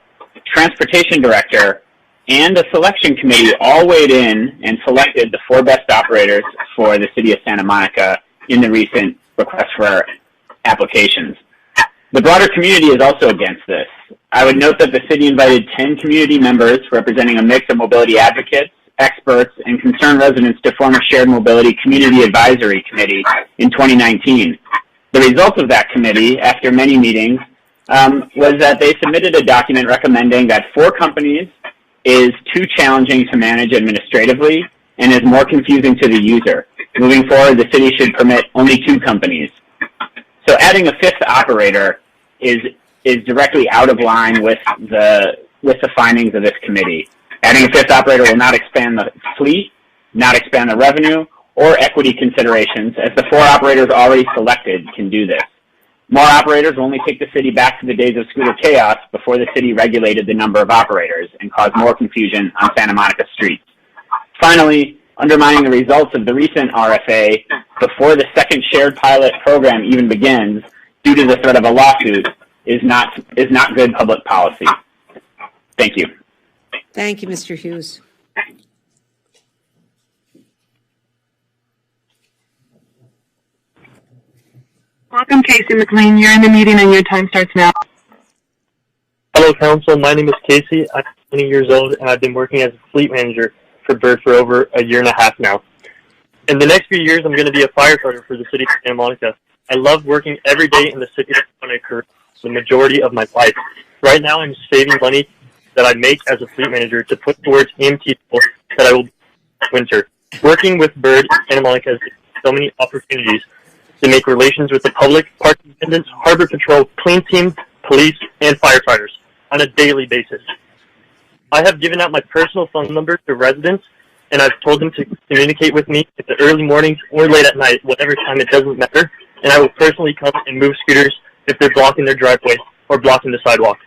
Transportation Director, and the Selection Committee all weighed in and selected the 4 best operators for the City of Santa Monica in the recent request for applications. The broader community is also against this. I would note that the city invited 10 community members representing a mix of mobility advocates, experts, and concerned residents to form a shared mobility community advisory committee in 2019. The result of that committee, after many meetings, was that they submitted a document recommending that 4 companies is too challenging to manage administratively and is more confusing to the user. Moving forward, the city should permit only 2 companies. So adding a 5th operator is directly out of line with the findings of this committee. Adding a 5th operator will not expand the fleet, not expand the revenue, or equity considerations, as the 4 operators already selected can do this. More operators will only take the city back to the days of scooter chaos before the city regulated the number of operators and caused more confusion on Santa Monica streets. Finally, undermining the results of the recent RFA before the second shared pilot program even begins due to the threat of a lawsuit is not good public policy. Thank you. Thank you, Mr. Hughes. Welcome, Casey McLean. You're in the meeting and your time starts now. Hello, Council. My name is Casey. I'm 20 years old, and I've been working as a fleet manager for Bird for over a year and a half now. In the next few years, I'm going to be a firefighter for the city of Santa Monica. I love working every day in the city of Santa Monica the majority of my life. Right now, I'm saving money that I make as a fleet manager to put towards EMT that I will do this winter. Working with Bird in Santa Monica has so many opportunities to make relations with the public, park attendants, harbor patrol, clean team, police, and firefighters on a daily basis. I have given out my personal phone number to residents, and I've told them to communicate with me in the early mornings or late at night, whatever time, it doesn't matter, and I will personally come and move scooters if they're blocking their driveway or blocking the sidewalk.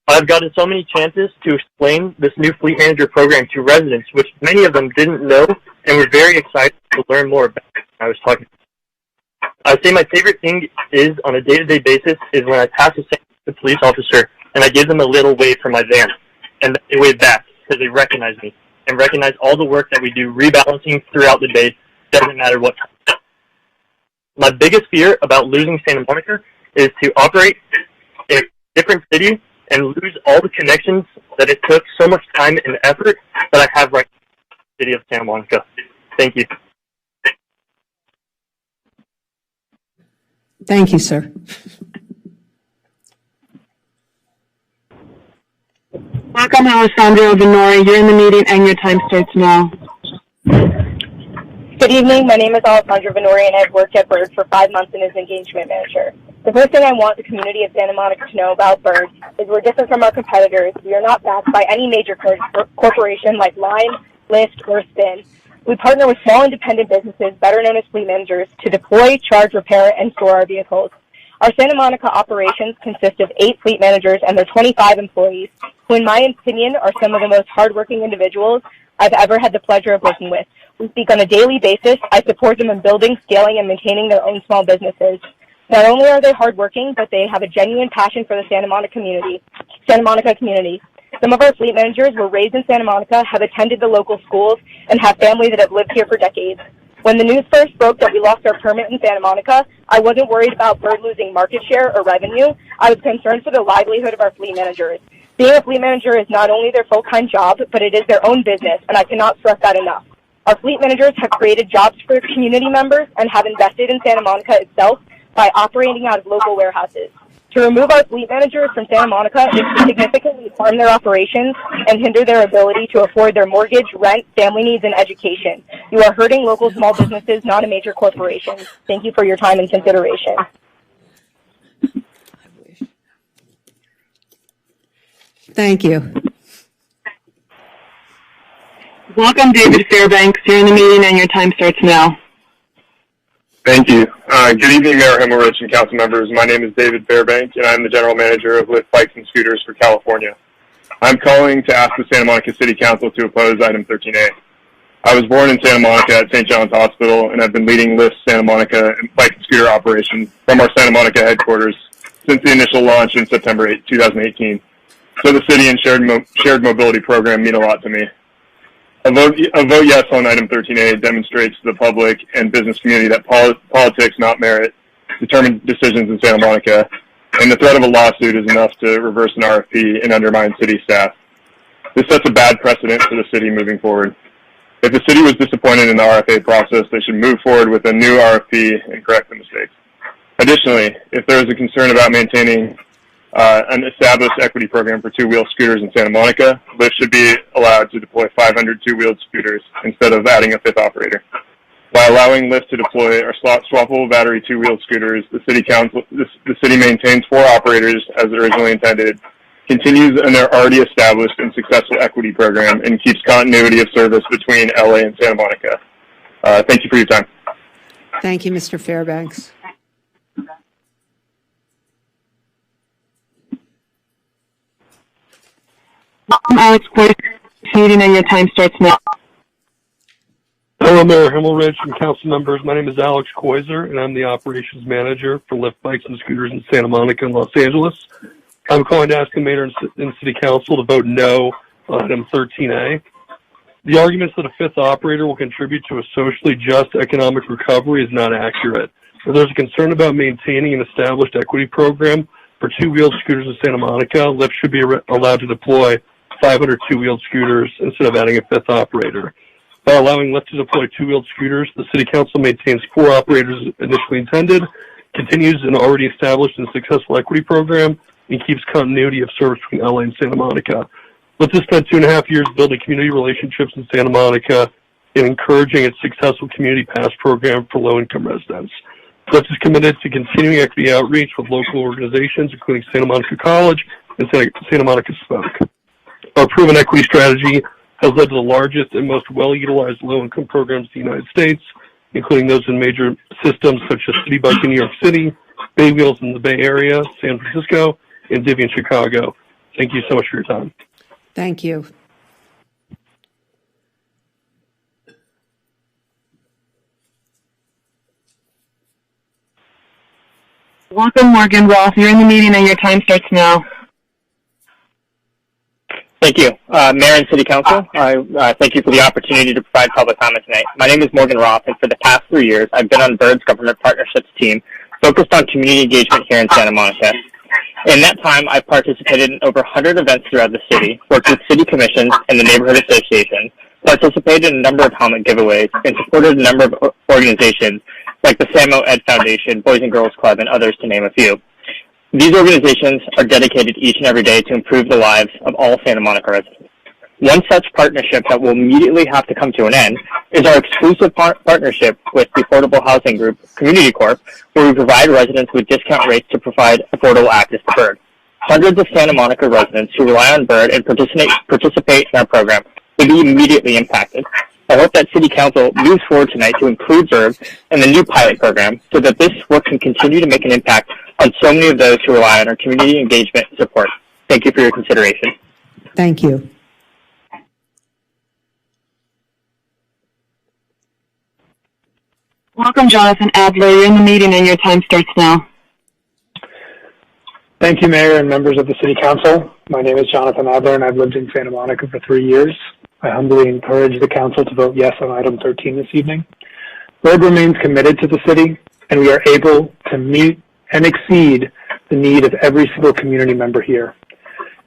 I've gotten so many chances to explain this new fleet manager program to residents, which many of them didn't know and were very excited to learn more about it. I was talking. I would say my favorite thing is on a day-to-day basis is when I pass a police officer and I give them a little wave from my van, and they wave back because they recognize me and recognize all the work that we do rebalancing throughout the day. Doesn't matter what time. My biggest fear about losing Santa Monica is to operate in a different city and lose all the connections that it took so much time and effort that I have right now in the city of Santa Monica. Thank you. Thank you, sir. Welcome, Alessandro Venori. You're in the meeting and your time starts now. Good evening. My name is Alessandra Venori, and I've worked at Bird for 5 months and as engagement manager. The first thing I want the community of Santa Monica to know about Bird is we're different from our competitors. We are not backed by any major corporation like Lime, Lyft, or Spin. We partner with small independent businesses, better known as fleet managers, to deploy, charge, repair, and store our vehicles. Our Santa Monica operations consist of 8 fleet managers and their 25 employees, who in my opinion are some of the most hardworking individuals I've ever had the pleasure of working with. We speak on a daily basis. I support them in building, scaling, and maintaining their own small businesses. Not only are they hardworking, but they have a genuine passion for the Santa Monica community. Some of our fleet managers were raised in Santa Monica, have attended the local schools, and have families that have lived here for decades. When the news first broke that we lost our permit in Santa Monica, I wasn't worried about Bird losing market share or revenue. I was concerned for the livelihood of our fleet managers. Being a fleet manager is not only their full-time job, but it is their own business, and I cannot stress that enough. Our fleet managers have created jobs for community members and have invested in Santa Monica itself by operating out of local warehouses. To remove our fleet managers from Santa Monica is to significantly harm their operations and hinder their ability to afford their mortgage, rent, family needs, and education. You are hurting local small businesses, not a major corporation. Thank you for your time and consideration. Thank you. Welcome, David Fairbanks. You're in the meeting and your time starts now. Thank you. Good evening, Mayor Himmelrich and council members. My name is David Fairbank, and I'm the general manager of Lyft Bikes and Scooters for California. I'm calling to ask the Santa Monica City Council to oppose item 13A. I was born in Santa Monica at St. John's Hospital, and I've been leading Lyft's Santa Monica bike and scooter operation from our Santa Monica headquarters since the initial launch in September 8, 2018. So the city and shared mobility program mean a lot to me. A vote yes on item 13A demonstrates to the public and business community that politics, not merit, determine decisions in Santa Monica, and the threat of a lawsuit is enough to reverse an RFP and undermine city staff. This sets a bad precedent for the city moving forward. If the city was disappointed in the RFA process, they should move forward with a new RFP and correct the mistakes. Additionally, if there is a concern about maintaining an established equity program for two-wheel scooters in Santa Monica, Lyft should be allowed to deploy 500 two-wheeled scooters instead of adding a 5th operator. By allowing Lyft to deploy our swappable battery two-wheeled scooters, the city maintains 4 operators as originally intended, continues an already established and successful equity program, and keeps continuity of service between LA and Santa Monica. Thank you for your time. Thank you, Mr. Fairbanks. Welcome, Alex Quaid. Meeting and your time starts now. Hello, Mayor Himmelrich and council members. My name is Alex Koiser, and I'm the operations manager for Lyft Bikes and Scooters in Santa Monica and Los Angeles. I'm calling to ask the mayor and city council to vote no on item 13A. The arguments that a 5th operator will contribute to a socially just economic recovery is not accurate. If there's a concern about maintaining an established equity program for two-wheeled scooters in Santa Monica, Lyft should be allowed to deploy 500 two-wheeled scooters instead of adding a 5th operator. By allowing Lyft to deploy two-wheeled scooters, the City Council maintains 4 operators initially intended, continues an already established and successful equity program, and keeps continuity of service between LA and Santa Monica. Lyft has spent 2.5 years building community relationships in Santa Monica and encouraging its successful Community Pass program for low-income residents. Lyft is committed to continuing equity outreach with local organizations, including Santa Monica College and Santa Monica Spoke. Our proven equity strategy has led to the largest and most well-utilized low-income programs in the United States, including those in major systems such as City Bike in New York City, Bay Wheels in the Bay Area, San Francisco, and Divvy in Chicago. Thank you so much for your time. Thank you. Welcome, Morgan Roth. You're in the meeting and your time starts now. Thank you. Mayor and City Council, I thank you for the opportunity to provide public comment tonight. My name is Morgan Roth, and for the past 3 years, I've been on Bird's Government Partnerships team focused on community engagement here in Santa Monica. In that time, I've participated in over 100 events throughout the city, worked with city commissions and the neighborhood associations, participated in a number of helmet giveaways, and supported a number of organizations like the Samo Ed Foundation, Boys and Girls Club, and others to name a few. These organizations are dedicated each and every day to improve the lives of all Santa Monica residents. One such partnership that will immediately have to come to an end is our exclusive partnership with the affordable housing group, Community Corp, where we provide residents with discount rates to provide affordable access to Bird. Hundreds of Santa Monica residents who rely on Bird and participate in our program will be immediately impacted. I hope that City Council moves forward tonight to include Bird in the new pilot program so that this work can continue to make an impact on so many of those who rely on our community engagement and support. Thank you for your consideration. Thank you. Welcome, Jonathan Adler. You're in the meeting and your time starts now. Thank you, Mayor and members of the City Council. My name is Jonathan Adler, and I've lived in Santa Monica for 3 years. I humbly encourage the Council to vote yes on item 13 this evening. Bird remains committed to the city, and we are able to meet and exceed the need of every single community member here.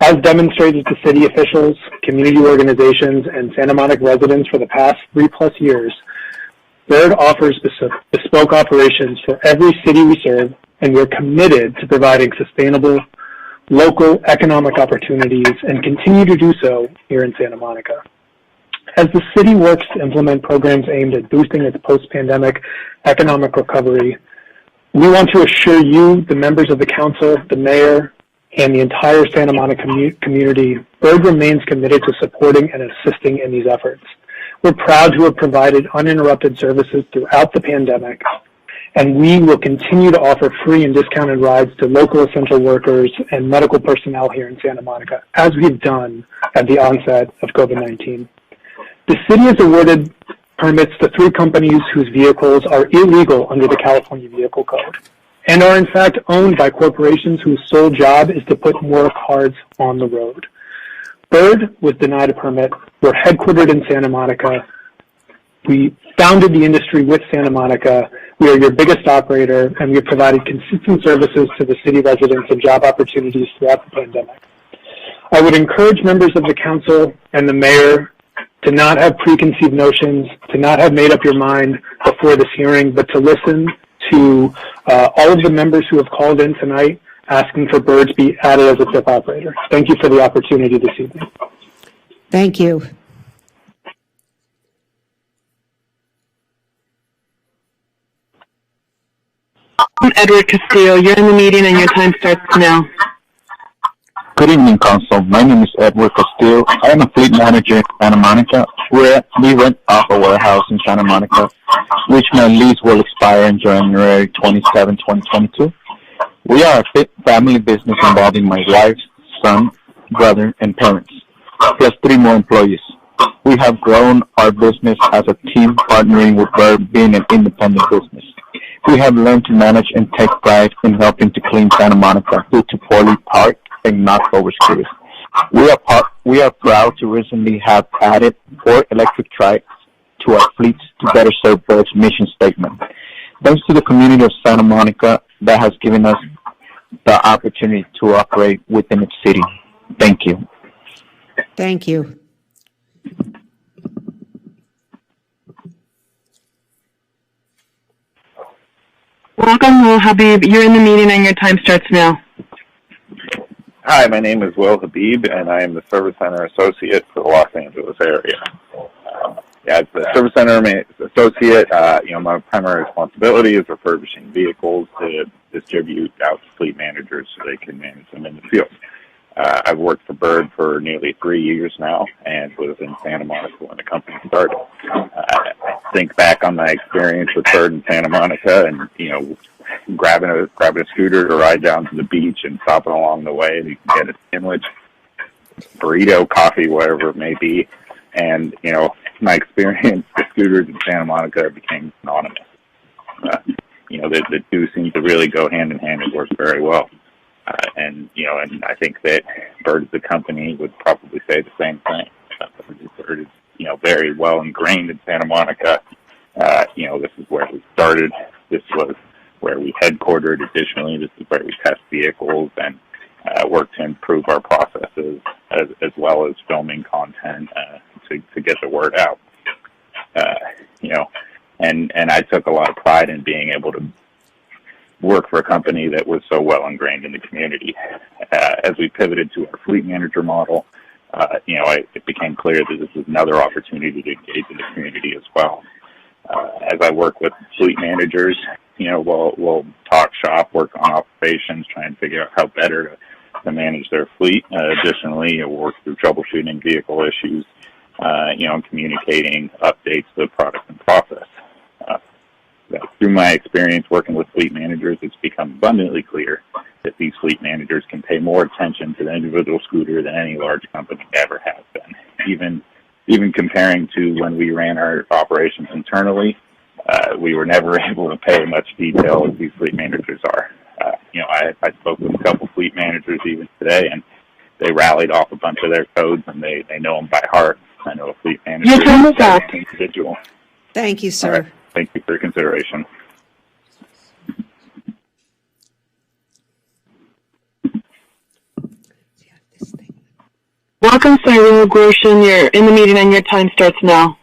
As demonstrated to city officials, community organizations, and Santa Monica residents for the past 3+ years, Bird offers bespoke operations for every city we serve, and we're committed to providing sustainable, local economic opportunities and continue to do so here in Santa Monica. As the city works to implement programs aimed at boosting its post-pandemic economic recovery, we want to assure you, the members of the council, the mayor, and the entire Santa Monica community, Bird remains committed to supporting and assisting in these efforts. We're proud to have provided uninterrupted services throughout the pandemic, and we will continue to offer free and discounted rides to local essential workers and medical personnel here in Santa Monica, as we've done at the onset of COVID-19. The city has awarded permits to 3 companies whose vehicles are illegal under the California Vehicle Code and are in fact owned by corporations whose sole job is to put more cars on the road. Bird was denied a permit. We're headquartered in Santa Monica. We founded the industry with Santa Monica. We are your biggest operator, and we have provided consistent services to the city residents and job opportunities throughout the pandemic. I would encourage members of the council and the mayor to not have preconceived notions, to not have made up your mind before this hearing, but to listen to all of the members who have called in tonight asking for Bird to be added as a fifth operator. Thank you for the opportunity this evening. Thank you. I'm Edward Castillo. You're in the meeting and your time starts now. Good evening, Council. My name is Edward Castillo. I am a fleet manager in Santa Monica, where we rent off a warehouse in Santa Monica, which my lease will expire in January 27, 2022. We are a family business involving my wife, son, brother, and parents, plus 3 more employees. We have grown our business as a team, partnering with Bird, being an independent business. We have learned to manage and take pride in helping to clean Santa Monica due to poorly parked and knocked over scooters. We are proud to recently have added 4 electric trikes to our fleets to better serve Bird's mission statement. Thanks to the community of Santa Monica that has given us the opportunity to operate within its city. Thank you. Thank you. Welcome, Will Habib. You're in the meeting and your time starts now. Hi, my name is Will Habib, and I am the Service Center Associate for the Los Angeles area. As the Service Center Associate, my primary responsibility is refurbishing vehicles to distribute out to fleet managers so they can manage them in the field. I've worked for Bird for nearly 3 years now and was in Santa Monica when the company started. I think back on my experience with Bird in Santa Monica and, grabbing a scooter to ride down to the beach and stopping along the way and you can get a sandwich, burrito, coffee, whatever it may be. And, my experience with scooters in Santa Monica became synonymous. The two seem to really go hand in hand and work very well. And I think that Bird as a company would probably say the same thing. Bird is, very well ingrained in Santa Monica. This is where we started. This was where we headquartered. Additionally, this is where we test vehicles and work to improve our processes as well as filming content to get the word out. And I took a lot of pride in being able to work for a company that was so well ingrained in the community. As we pivoted to our fleet manager model, it became clear that this was another opportunity to engage in the community as well. As I work with fleet managers, we'll talk shop, work on operations, try and figure out how better to manage their fleet. Additionally, we'll work through troubleshooting vehicle issues, and communicating updates to the product and process. Through my experience working with fleet managers, it's become abundantly clear that these fleet managers can pay more attention to the individual scooter than any large company ever has been. Even comparing to when we ran our operations internally, we were never able to pay much detail as these fleet managers are. I spoke with a couple fleet managers even today, and they rallied off a bunch of their codes, and they know them by heart. I know a fleet manager is an individual. Thank you, sir. Right. Thank you for your consideration. Welcome, Cyril Groshin. You're in the meeting and your time starts now.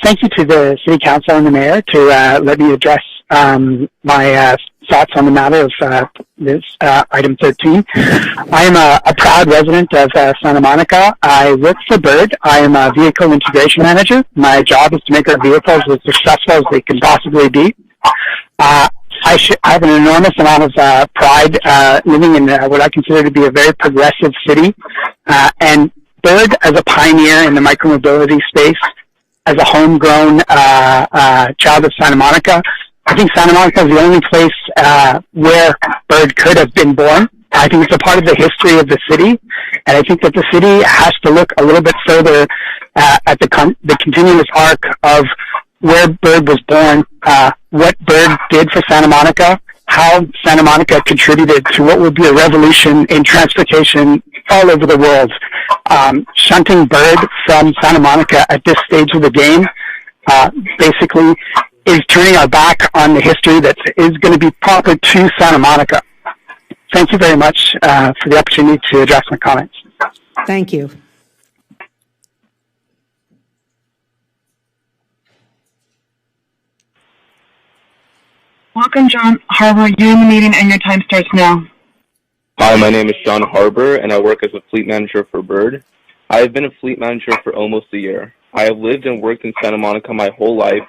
Thank you to the City Council and the Mayor to let me address my thoughts on the matter of this item 13. I am a proud resident of Santa Monica. I work for Bird. I am a vehicle integration manager. My job is to make our vehicles as successful as they can possibly be. I have an enormous amount of pride living in what I consider to be a very progressive city. And Bird, as a pioneer in the micromobility space, as a homegrown child of Santa Monica, I think Santa Monica is the only place where Bird could have been born. I think it's a part of the history of the city, and I think that the city has to look a little bit further at the continuous arc of where Bird was born, what Bird did for Santa Monica, how Santa Monica contributed to what would be a revolution in transportation all over the world. Shunting Bird from Santa Monica at this stage of the game basically is turning our back on the history that is going to be proper to Santa Monica. Thank you very much for the opportunity to address my comments. Thank you. Welcome, John Harbour. You're in the meeting and your time starts now. Hi, my name is John Harbour, and I work as a fleet manager for Bird. I have been a fleet manager for almost a year. I have lived and worked in Santa Monica my whole life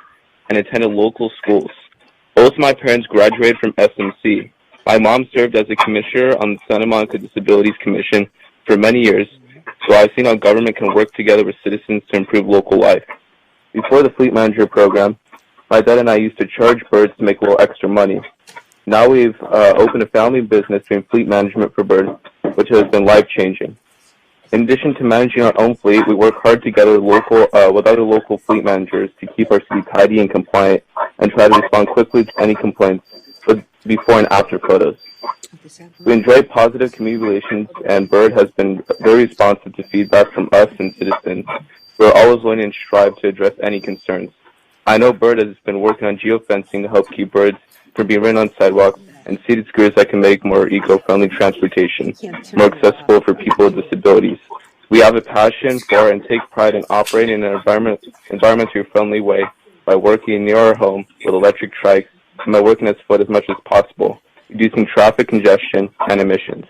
and attended local schools. Both my parents graduated from SMC. My mom served as a commissioner on the Santa Monica Disabilities Commission for many years, so I've seen how government can work together with citizens to improve local life. Before the fleet manager program, my dad and I used to charge Bird to make a little extra money. Now we've opened a family business doing fleet management for Bird, which has been life-changing. In addition to managing our own fleet, we work hard together with other local fleet managers to keep our city tidy and compliant and try to respond quickly to any complaints with before and after photos. We enjoy positive community relations, and Bird has been very responsive to feedback from us and citizens. We're always willing and strive to address any concerns. I know Bird has been working on geofencing to help keep birds from being ridden on sidewalks and seated scooters that can make more eco-friendly transportation more accessible for people with disabilities. We have a passion for and take pride in operating in an environmentally friendly way by working near our home with electric trikes and by working as foot as much as possible, reducing traffic congestion and emissions.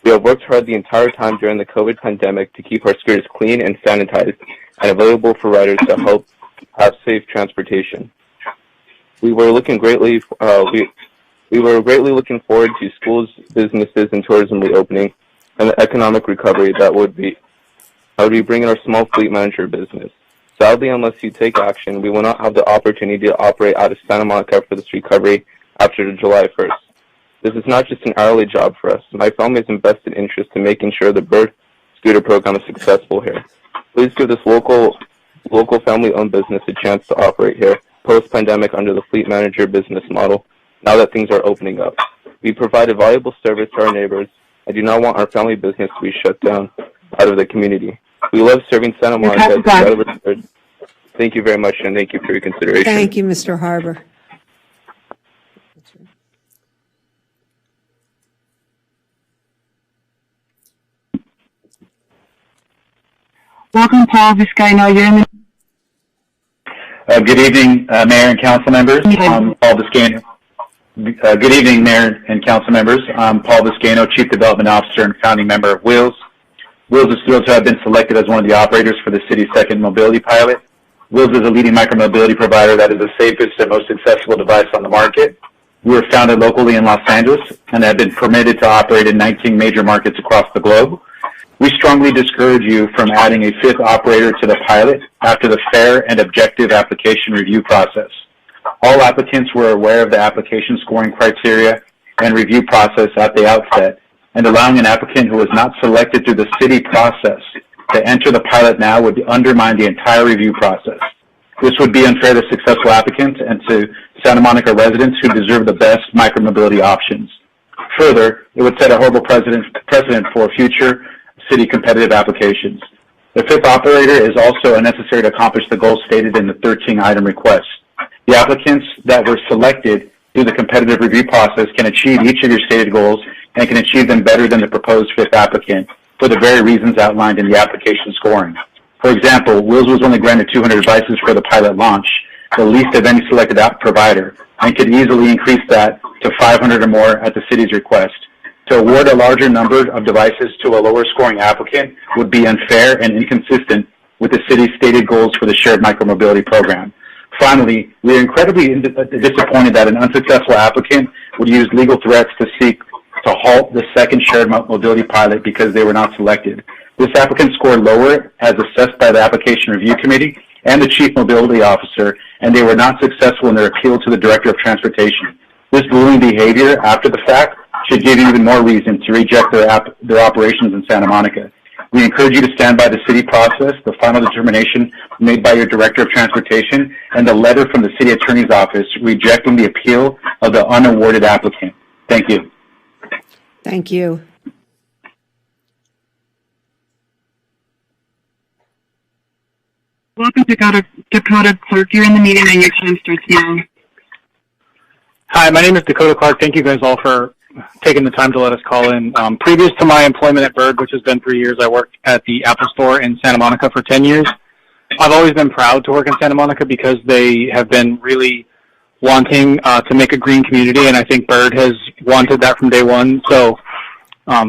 We have worked hard the entire time during the COVID pandemic to keep our scooters clean and sanitized and available for riders to help have safe transportation. We were greatly looking forward to schools, businesses, and tourism reopening and the economic recovery that would be bringing our small fleet manager business. Sadly, unless you take action, we will not have the opportunity to operate out of Santa Monica for this recovery after July 1st. This is not just an hourly job for us. My family has invested interest in making sure the Bird scooter program is successful here. Please give this local family-owned business a chance to operate here post-pandemic under the fleet manager business model now that things are opening up. We provide a valuable service to our neighbors. I do not want our family business to be shut down out of the community. We love serving Santa Monica. Thank you very much, and thank you for your consideration. Thank you, Mr. Harbour. Welcome, Paul Vizcaino. You're in the... Good evening, Mayor and council members. I'm Paul Vizcaino. Good evening, Mayor and council members. I'm Paul Vizcaino, Chief Development Officer and founding member of Wheels. Wheels is thrilled to have been selected as one of the operators for the city's second mobility pilot. Wheels is a leading micromobility provider that is the safest and most accessible device on the market. We were founded locally in Los Angeles and have been permitted to operate in 19 major markets across the globe. We strongly discourage you from adding a fifth operator to the pilot after the fair and objective application review process. All applicants were aware of the application scoring criteria and review process at the outset, and allowing an applicant who was not selected through the city process to enter the pilot now would undermine the entire review process. This would be unfair to successful applicants and to Santa Monica residents who deserve the best micromobility options. Further, it would set a horrible precedent for future city competitive applications. The fifth operator is also necessary to accomplish the goals stated in the 13-item request. The applicants that were selected through the competitive review process can achieve each of your stated goals and can achieve them better than the proposed fifth applicant for the very reasons outlined in the application scoring. For example, Wheels was only granted 200 devices for the pilot launch, the least of any selected app provider, and could easily increase that to 500 or more at the city's request. To award a larger number of devices to a lower scoring applicant would be unfair and inconsistent with the city's stated goals for the shared micromobility program. Finally, we are incredibly disappointed that an unsuccessful applicant would use legal threats to seek to halt the second shared mobility pilot because they were not selected. This applicant scored lower as assessed by the application review committee and the chief mobility officer, and they were not successful in their appeal to the director of transportation. This bullying behavior after the fact should give you even more reason to reject their operations in Santa Monica. We encourage you to stand by the city process, the final determination made by your director of transportation, and the letter from the city attorney's office rejecting the appeal of the unawarded applicant. Thank you. Thank you. Welcome, Dakota Clerk. You're in the meeting and your time starts now. Hi, my name is Dakota Clark. Thank you guys all for taking the time to let us call in. Previous to my employment at Bird, which has been 3 years, I worked at the Apple Store in Santa Monica for 10 years. I've always been proud to work in Santa Monica because they have been really wanting to make a green community, and I think Bird has wanted that from day one. So I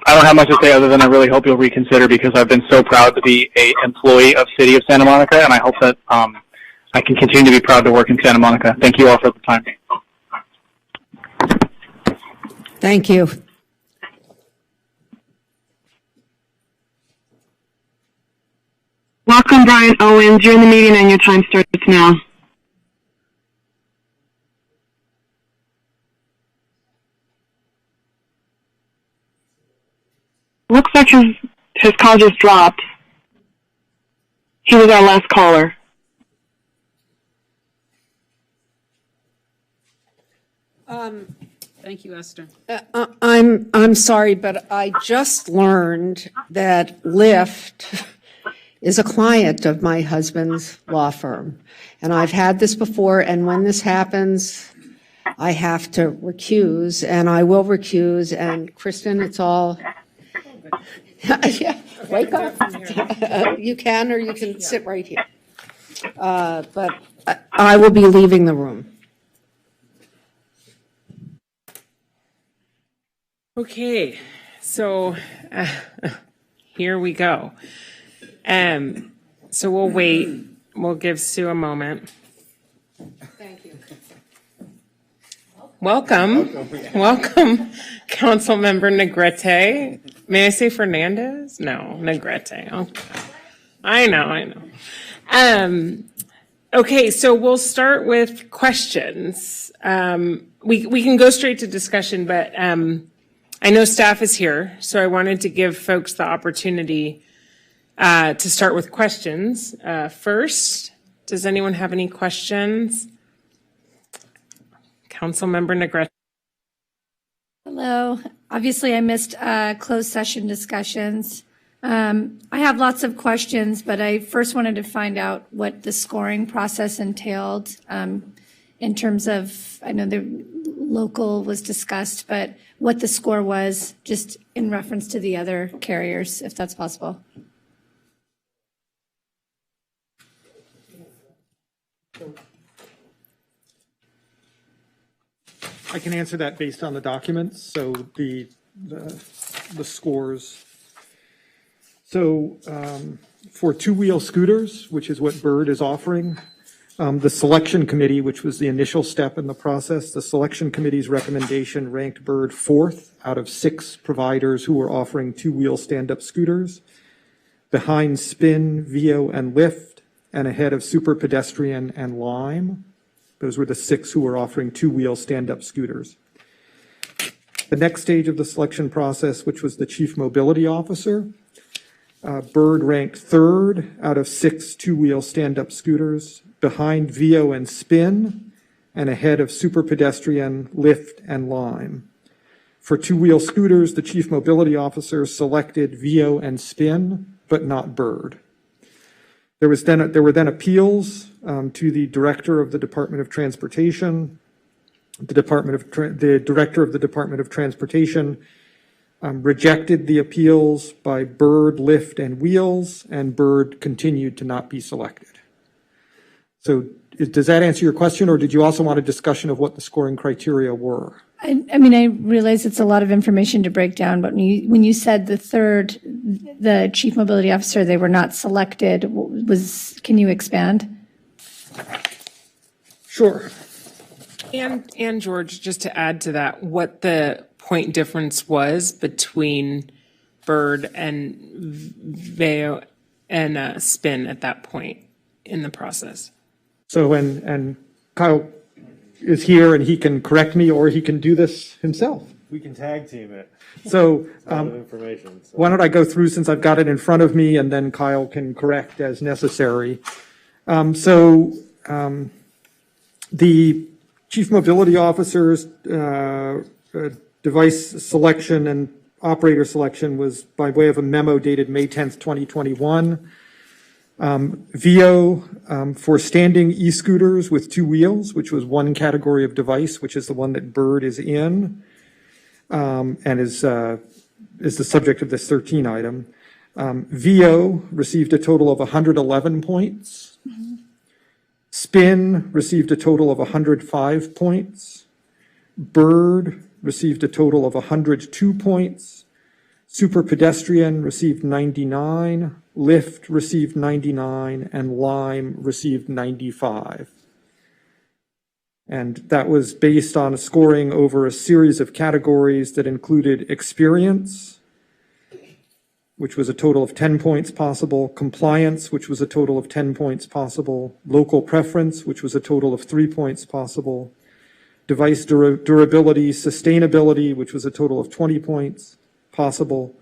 don't have much to say other than I really hope you'll reconsider because I've been so proud to be an employee of City of Santa Monica, and I hope that I can continue to be proud to work in Santa Monica. Thank you all for the time. Thank you. Welcome, Brian Owens. You're in the meeting and your time starts now. Looks like his call just dropped. He was our last caller. Thank you, Esther. I'm sorry, but I just learned that Lyft is a client of my husband's law firm. And I've had this before, and when this happens, I have to recuse, and I will recuse. And Kristen, it's all... Yeah, wake up. You can, or you can sit right here. But I will be leaving the room. Okay, so here we go. So we'll wait. We'll give Sue a moment. Thank you. Welcome, Councilmember Negrete. May I say Fernandez? No, Negrete. Okay. I know. Okay, so we'll start with questions. We can go straight to discussion, but I know staff is here, so I wanted to give folks the opportunity to start with questions. First, does anyone have any questions? Councilmember Negrete. So obviously I missed closed session discussions. I have lots of questions, but I first wanted to find out what the scoring process entailed in terms of, I know the local was discussed, but what the score was just in reference to the other carriers, if that's possible. I can answer that based on the documents. So the scores. So for two-wheel scooters, which is what Bird is offering, the selection committee, which was the initial step in the process, the selection committee's recommendation ranked Bird 4th out of 6 providers who were offering two-wheel stand-up scooters, behind Spin, Vio, and Lyft, and ahead of Super Pedestrian and Lime. Those were the 6 who were offering two-wheel stand-up scooters. The next stage of the selection process, which was the chief mobility officer, Bird ranked 3rd out of 6 two-wheel stand-up scooters, behind Vio and Spin, and ahead of Super Pedestrian, Lyft, and Lime. For two-wheel scooters, the chief mobility officer selected Vio and Spin, but not Bird. There were then appeals to the director of the Department of Transportation. The director of the Department of Transportation rejected the appeals by Bird, Lyft, and Wheels, and Bird continued to not be selected. So does that answer your question, or did you also want a discussion of what the scoring criteria were? I mean, I realize it's a lot of information to break down, but when you said the chief mobility officer, they were not selected, can you expand? Sure. And George, just to add to that, what the point difference was between Bird and Veo and Spin at that point in the process. So, and Kyle is here and he can correct me or he can do this himself. We can tag team it. So, a lot of information. So. Why don't I go through, since I've got it in front of me, and then Kyle can correct as necessary. The chief mobility officer's device selection and operator selection was by way of a memo dated May 10th, 2021. Vio for standing e-scooters with 2 wheels, which was one category of device, which is the one that Bird is in, and is the subject of this 13 item. Vio received a total of 111 points. Mm-hmm. Spin received a total of 105 points. Bird received a total of 102 points. Super Pedestrian received 99. Lyft received 99, and Lime received 95. And that was based on scoring over a series of categories that included experience, which was a total of 10 points possible, compliance, which was a total of 10 points possible, local preference, which was a total of 3 points possible, device durability, sustainability, which was a total of 20 points possible,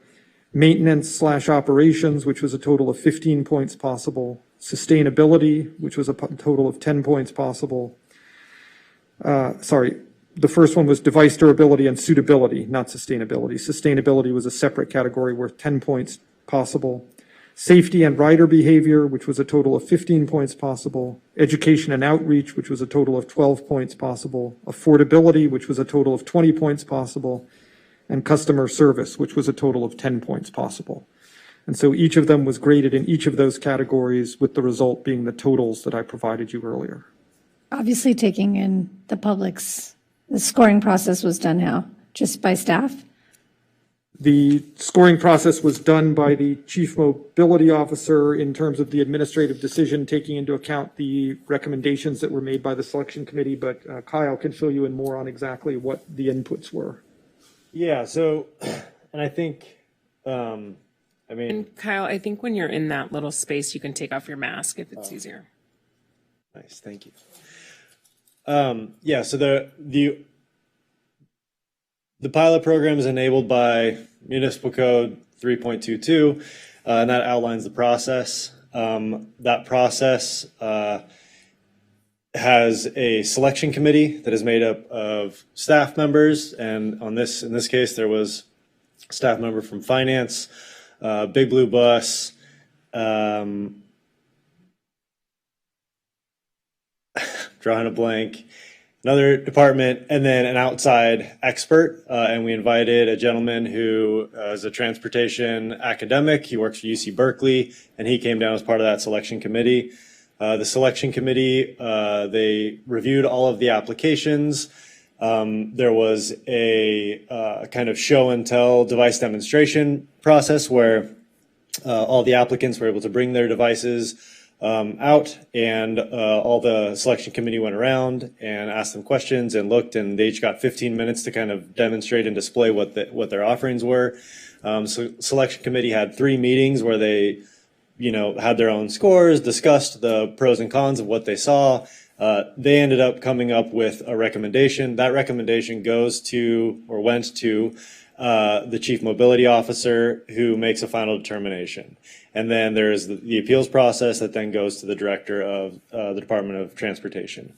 maintenance/operations, which was a total of 15 points possible, sustainability, which was a total of 10 points possible. The first one was device durability and suitability, not sustainability. Sustainability was a separate category worth 10 points possible. Safety and rider behavior, which was a total of 15 points possible. Education and outreach, which was a total of 12 points possible. Affordability, which was a total of 20 points possible. And customer service, which was a total of 10 points possible. And so each of them was graded in each of those categories, with the result being the totals that I provided you earlier. Obviously taking in the scoring process was done how? Just by staff? The scoring process was done by the chief mobility officer in terms of the administrative decision, taking into account the recommendations that were made by the selection committee, but Kyle can fill you in more on exactly what the inputs were. Yeah, so, and I think, And Kyle, I think when you're in that little space, you can take off your mask if it's easier. Nice, thank you. So the pilot program is enabled by Municipal Code 3.22, and that outlines the process. That process has a selection committee that is made up of staff members, and in this case, there was a staff member from finance, Big Blue Bus, drawing a blank, another department, and then an outside expert. And we invited a gentleman who is a transportation academic. He works for UC Berkeley, and he came down as part of that selection committee. The selection committee, they reviewed all of the applications. There was a kind of show and tell device demonstration process where all the applicants were able to bring their devices out, and all the selection committee went around and asked them questions and looked, and they each got 15 minutes to kind of demonstrate and display what their offerings were. So selection committee had 3 meetings where they had their own scores, discussed the pros and cons of what they saw. They ended up coming up with a recommendation. That recommendation went to the chief mobility officer, who makes a final determination. And then there's the appeals process that then goes to the director of the Department of Transportation.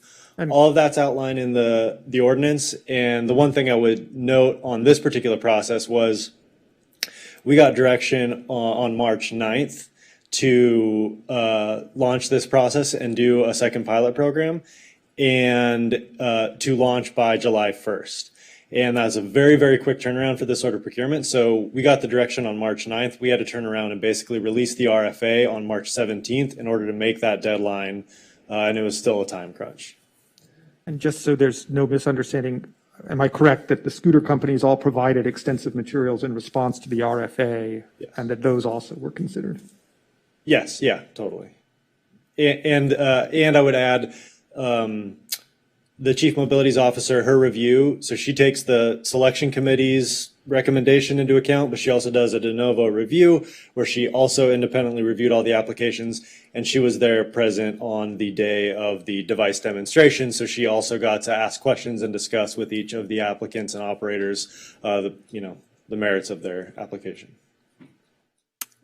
All of that's outlined in the ordinance. And the one thing I would note on this particular process was we got direction on March 9th to launch this process and do a second pilot program, and to launch by July 1st. And that's a very, very quick turnaround for this sort of procurement. So we got the direction on March 9th. We had to turn around and basically release the RFA on March 17th in order to make that deadline, and it was still a time crunch. And just so there's no misunderstanding, am I correct that the scooter companies all provided extensive materials in response to the RFA, yes, and that those also were considered? Yes, yeah, totally. And I would add, the chief mobilities officer, her review, so she takes the selection committee's recommendation into account, but she also does a de novo review where she also independently reviewed all the applications, and she was there present on the day of the device demonstration. So she also got to ask questions and discuss with each of the applicants and operators, the merits of their application.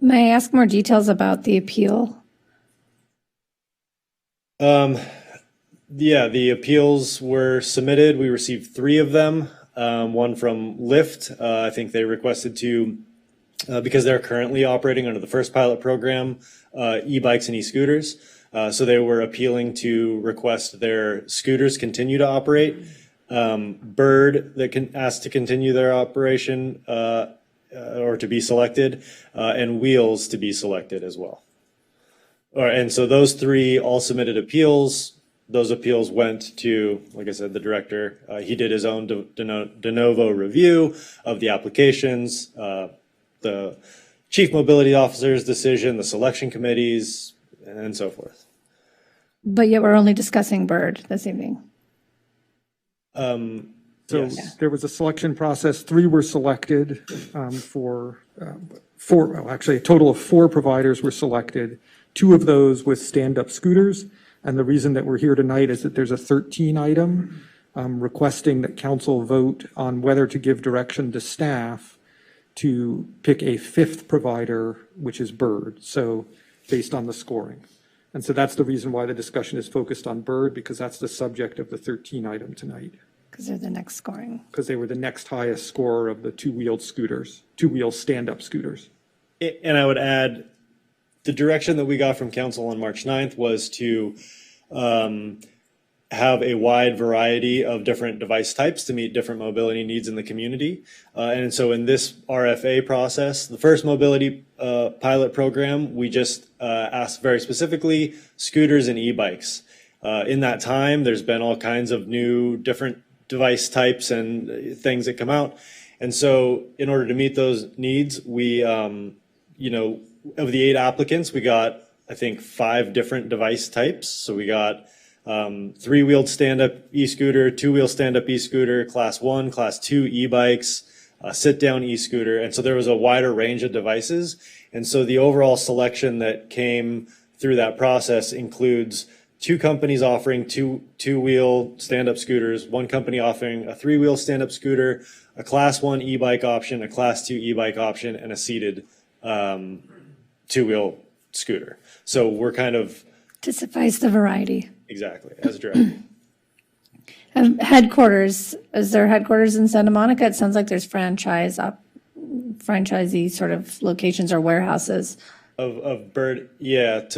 May I ask more details about the appeal? Yeah, the appeals were submitted. We received 3 of them. One from Lyft. I think they requested to, because they're currently operating under the first pilot program, e-bikes and e-scooters. So they were appealing to request their scooters continue to operate. Bird that asked to continue their operation or to be selected, and Wheels to be selected as well. And so those 3 all submitted appeals. Those appeals went to, like I said, the director. He did his own de novo review of the applications, the chief mobility officer's decision, the selection committees, and so forth. But yet we're only discussing Bird this evening. So yes. There was a selection process. 3 were selected actually a total of 4 providers were selected. 2 of those with stand-up scooters. And the reason that we're here tonight is that there's a 13 item requesting that council vote on whether to give direction to staff to pick a 5th provider, which is Bird, so based on the scoring. And so that's the reason why the discussion is focused on Bird, because that's the subject of the 13 item tonight. Because they're the next scoring. Because they were the next highest scorer of the 2-wheeled scooters, 2-wheel stand-up scooters. And I would add, the direction that we got from council on March 9th was to have a wide variety of different device types to meet different mobility needs in the community. And so in this RFA process, the first mobility pilot program, we just asked very specifically scooters and e-bikes. In that time, there's been all kinds of new different device types and things that come out. And so in order to meet those needs, we, of the 8 applicants, we got, I think, 5 different device types. So we got 3-wheeled stand-up e-scooter, 2-wheel stand-up e-scooter, class 1, class 2 e-bikes, sit-down e-scooter. And so there was a wider range of devices. And so the overall selection that came through that process includes 2 companies offering two-wheel stand-up scooters, 1 company offering a 3-wheel stand-up scooter, a class 1 e-bike option, a class 2 e-bike option, and a seated 2-wheel scooter. So we're kind of... To suffice the variety. Exactly, as directed. Headquarters, is there headquarters in Santa Monica? It sounds like there's franchisee sort of locations or warehouses. Of Bird, yeah.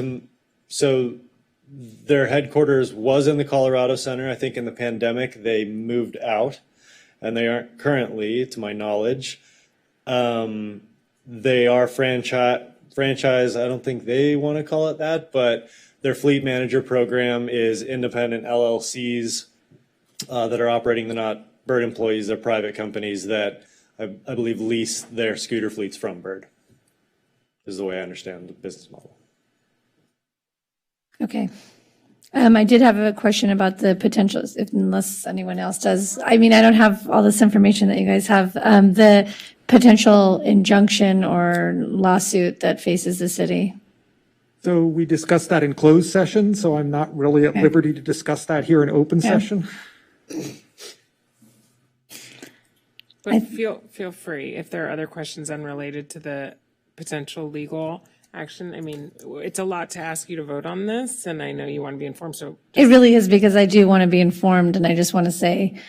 So their headquarters was in the Colorado Center. I think in the pandemic they moved out, and they aren't currently, to my knowledge. They are franchise. I don't think they want to call it that, but their fleet manager program is independent LLCs that are operating. They're not Bird employees. They're private companies that I believe lease their scooter fleets from Bird. Is the way I understand the business model. Okay. I did have a question about the potentials, unless anyone else does. I mean, I don't have all this information that you guys have. The potential injunction or lawsuit that faces the city. So we discussed that in closed session, so I'm not really at liberty to discuss that here in open session. But feel free if there are other questions unrelated to the potential legal action. I mean, it's a lot to ask you to vote on this, and I know you want to be informed. So it really is, because I do want to be informed, and I just want to say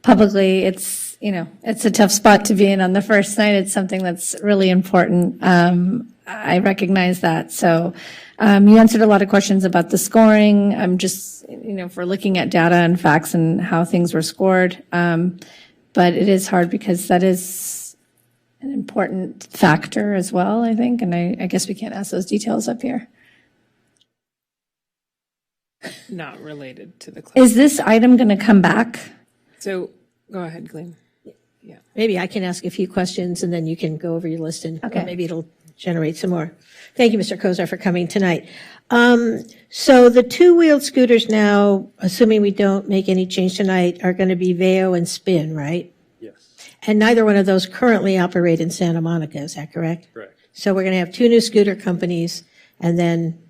publicly, it's a tough spot to be in on the first night. It's something that's really important. I recognize that. So you answered a lot of questions about the scoring. I'm just, for looking at data and facts and how things were scored. But it is hard because that is an important factor as well, I think. And I guess we can't ask those details up here. not related to the class. Is this item going to come back? So go ahead, Glenn. Yeah. Maybe I can ask a few questions and then you can go over your list and maybe it'll generate some more. Thank you, Mr. Kozar, for coming tonight. So the two-wheeled scooters now, assuming we don't make any change tonight, are going to be Veo and Spin, right? Yes. And neither one of those currently operate in Santa Monica, is that correct? Correct. So we're going to have two new scooter companies, and then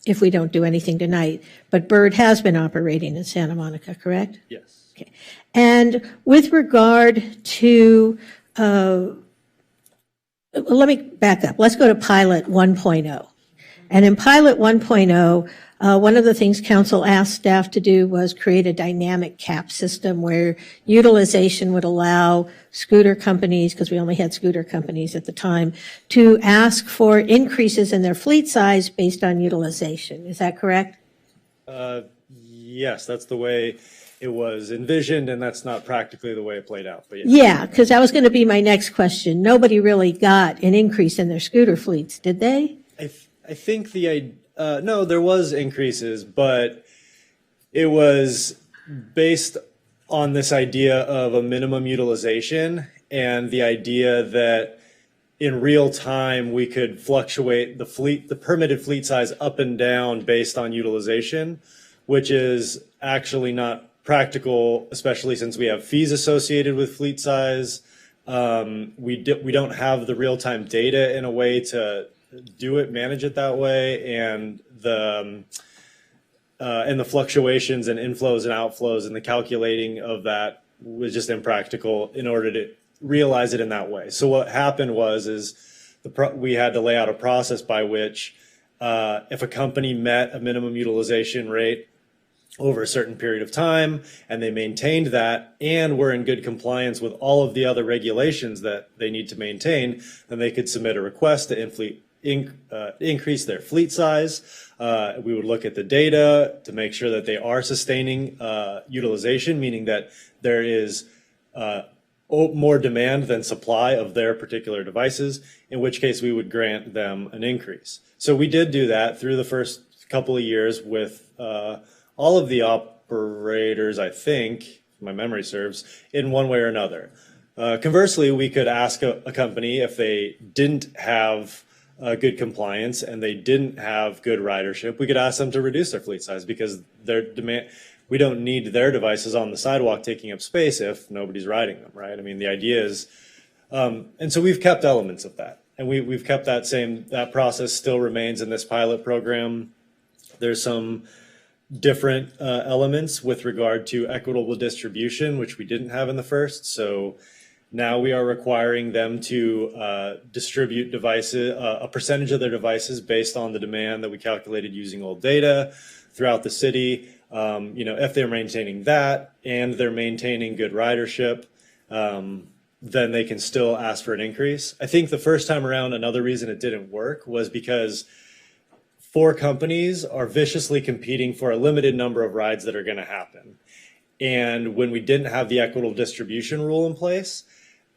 if we don't do anything tonight, but Bird has been operating in Santa Monica, correct? Yes. Okay. And with regard to, let me back up. Let's go to Pilot 1.0. And in Pilot 1.0, one of the things council asked staff to do was create a dynamic cap system where utilization would allow scooter companies, because we only had scooter companies at the time, to ask for increases in their fleet size based on utilization. Is that correct? Yes, that's the way it was envisioned, and that's not practically the way it played out. But yeah, because that was going to be my next question. Nobody really got an increase in their scooter fleets, did they? I think no, there was increases, but it was based on this idea of a minimum utilization and the idea that in real time we could fluctuate the permitted fleet size up and down based on utilization, which is actually not practical, especially since we have fees associated with fleet size. We don't have the real-time data in a way to manage it that way, and the fluctuations and inflows and outflows and the calculating of that was just impractical in order to realize it in that way. So what happened is we had to lay out a process by which if a company met a minimum utilization rate over a certain period of time and they maintained that and were in good compliance with all of the other regulations that they need to maintain, then they could submit a request to increase their fleet size. We would look at the data to make sure that they are sustaining utilization, meaning that there is more demand than supply of their particular devices, in which case we would grant them an increase. So we did do that through the first couple of years with all of the operators, I think, if my memory serves, in one way or another. Conversely, we could ask a company if they didn't have good compliance and they didn't have good ridership, we could ask them to reduce their fleet size because we don't need their devices on the sidewalk taking up space if nobody's riding them, right? I mean, the idea is, and so we've kept elements of that, and we've kept that process still remains in this pilot program. There's some different elements with regard to equitable distribution, which we didn't have in the first. So now we are requiring them to distribute devices, a percentage of their devices based on the demand that we calculated using old data throughout the city. If they're maintaining that and they're maintaining good ridership, then they can still ask for an increase. I think the first time around, another reason it didn't work was because 4 companies are viciously competing for a limited number of rides that are going to happen. And when we didn't have the equitable distribution rule in place,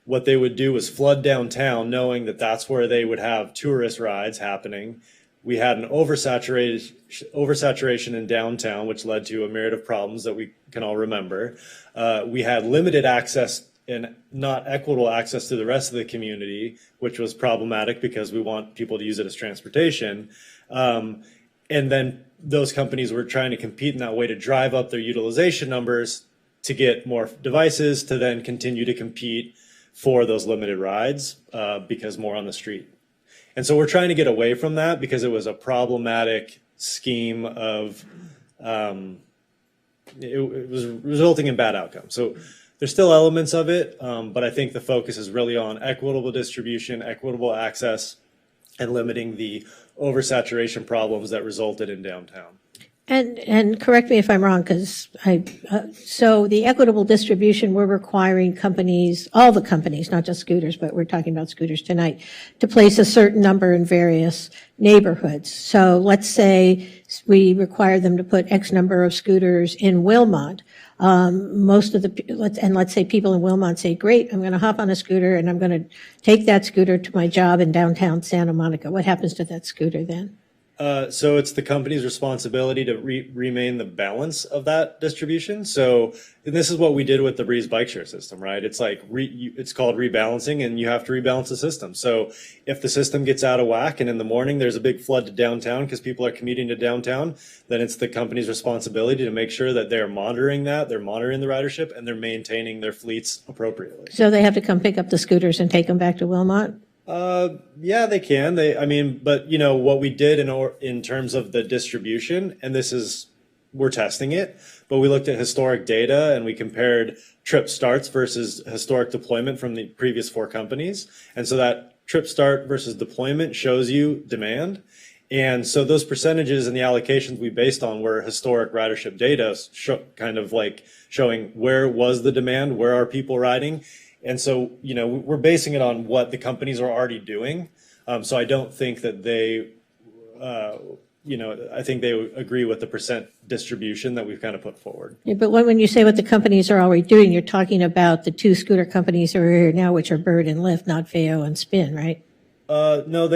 what they would do was flood downtown, knowing that that's where they would have tourist rides happening. We had an oversaturation in downtown, which led to a myriad of problems that we can all remember. We had limited access and not equitable access to the rest of the community, which was problematic because we want people to use it as transportation. And then those companies were trying to compete in that way to drive up their utilization numbers to get more devices to then continue to compete for those limited rides because more on the street. And so we're trying to get away from that because it was a problematic scheme of, it was resulting in bad outcomes. So there's still elements of it, but I think the focus is really on equitable distribution, equitable access, and limiting the oversaturation problems that resulted in downtown. And correct me if I'm wrong, because so the equitable distribution, we're requiring companies, all the companies, not just scooters, but we're talking about scooters tonight, to place a certain number in various neighborhoods. So let's say we require them to put X number of scooters in Wilmot. Let's say people in Wilmot say, great, I'm going to hop on a scooter and I'm going to take that scooter to my job in downtown Santa Monica. What happens to that scooter then? So it's the company's responsibility to remain the balance of that distribution. So and this is what we did with the Breeze bike share system, right? It's like it's called rebalancing, and you have to rebalance the system. So if the system gets out of whack and in the morning there's a big flood to downtown because people are commuting to downtown, then it's the company's responsibility to make sure that they're monitoring that, they're monitoring the ridership, and they're maintaining their fleets appropriately. So they have to come pick up the scooters and take them back to Wilmot? Yeah, they can. But what we did in terms of the distribution, and we're testing it, but we looked at historic data and we compared trip starts versus historic deployment from the previous 4 companies. And so that trip start versus deployment shows you demand. And so those percentages and the allocations we based on were historic ridership data, kind of like showing where was the demand, where are people riding. And so, we're basing it on what the companies are already doing. So I don't think that they, I think they agree with the percent distribution that we've kind of put forward. Yeah, but when you say what the companies are already doing, you're talking about the 2 scooter companies that are here now, which are Bird and Lyft, not Veo and Spin, right? No,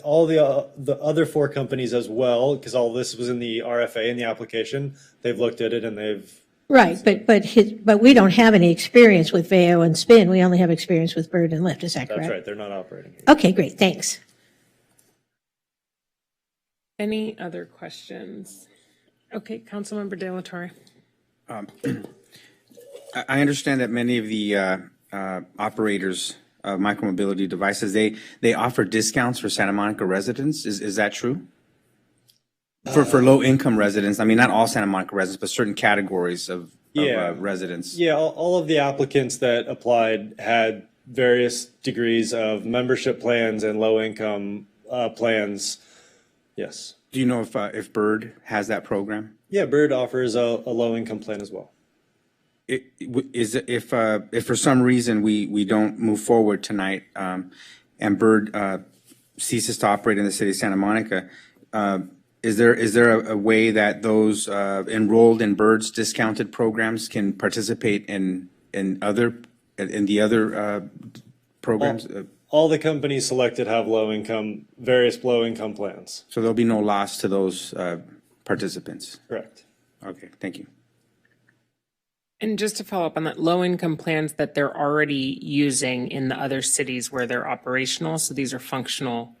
all the other 4 companies as well, because all this was in the RFA in the application. They've looked at it and they've. Right, but we don't have any experience with Veo and Spin. We only have experience with Bird and Lyft. Is that correct? That's right. They're not operating here. Okay, great. Thanks. Any other questions? Okay, Councilmember De La Torre. I understand that many of the operators of micromobility devices, they offer discounts for Santa Monica residents. Is that true? For low-income residents, I mean, not all Santa Monica residents, but certain categories of residents. Yeah, all of the applicants that applied had various degrees of membership plans and low-income plans. Yes. Do you know if Bird has that program? Yeah, Bird offers a low-income plan as well. If for some reason we don't move forward tonight and Bird ceases to operate in the city of Santa Monica, is there a way that those enrolled in Bird's discounted programs can participate in the other programs? All the companies selected have various low-income plans. So there'll be no loss to those participants? Correct. Okay, thank you. And just to follow up on that, low-income plans that they're already using in the other cities where they're operational. So these are functional,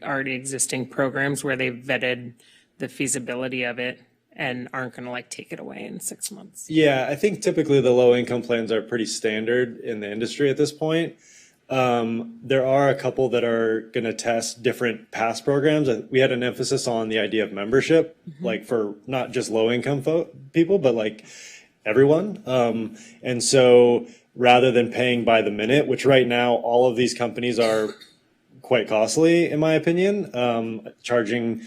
already existing programs where they've vetted the feasibility of it and aren't going to take it away in 6 months. Yeah, I think typically the low-income plans are pretty standard in the industry at this point. There are a couple that are going to test different pass programs. We had an emphasis on the idea of membership, for not just low-income people, but everyone. And so rather than paying by the minute, which right now all of these companies are quite costly, in my opinion, charging,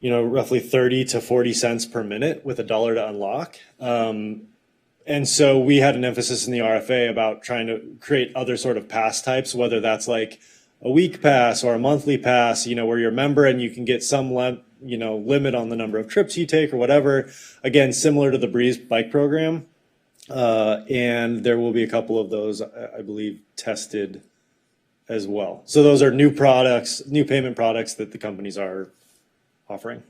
roughly 30 to 40 cents per minute with $1 to unlock. And so we had an emphasis in the RFA about trying to create other sort of pass types, whether that's like a week pass or a monthly pass, where you're a member and you can get some limit on the number of trips you take or whatever. Again, similar to the Breeze bike program. And there will be a couple of those, I believe, tested as well. So those are new products, new payment products that the companies are offering,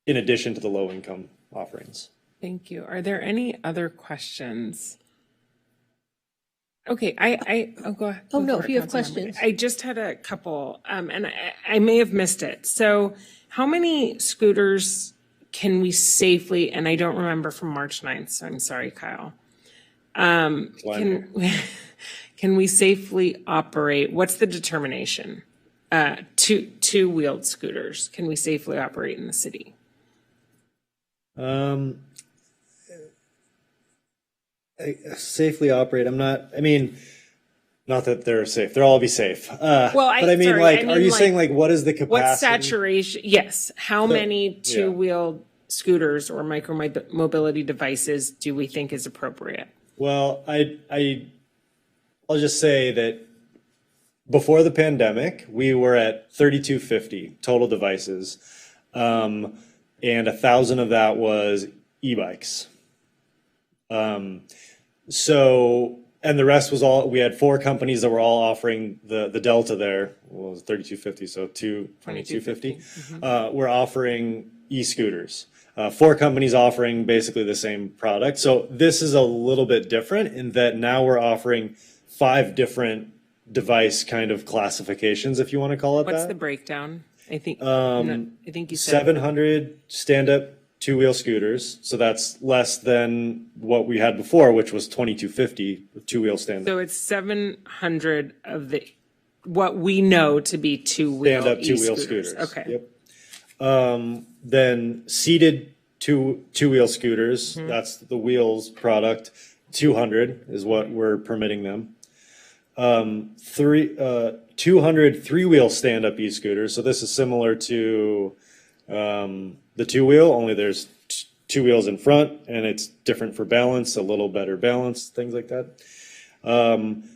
in addition to the low income offerings. Thank you. Are there any other questions? Okay, go ahead. Oh, no, for if it, you have Councilmember. questions. I just had a couple, and I may have missed it. So how many scooters can we safely, and I don't remember from March 9th, so I'm sorry, Kyle. Can we safely operate, what's the determination? Two-wheeled scooters, can we safely operate in the city? Safely operate. Not that they're safe. They'll all be safe. But are you saying what is the capacity? What saturation? Yes. How many two-wheeled scooters or micro-mobility devices do we think is appropriate? Well, I'll just say that before the pandemic, we were at 3,250 total devices, and 1,000 of that was e-bikes. And the rest was all, we had 4 companies that were all offering the delta there, well, it was 3,250, so 2,250, were offering e-scooters. 4 companies offering basically the same product. So this is a little bit different in that now we're offering 5 different device kind of classifications, if you want to call it that. What's the breakdown? I think you said 700 stand-up two-wheel scooters, so that's less than what we had before, which was 2,250 two-wheel stand-up. So it's 700 of what we know to be two-wheel stand-up two-wheel scooters. Okay. Yep. Then seated two-wheel scooters, that's the Wheels product. 200 is what we're permitting them. 200 three-wheel stand-up e-scooters. So this is similar to the two-wheel, only there's 2 wheels in front, and it's different for balance, a little better balance, things like that.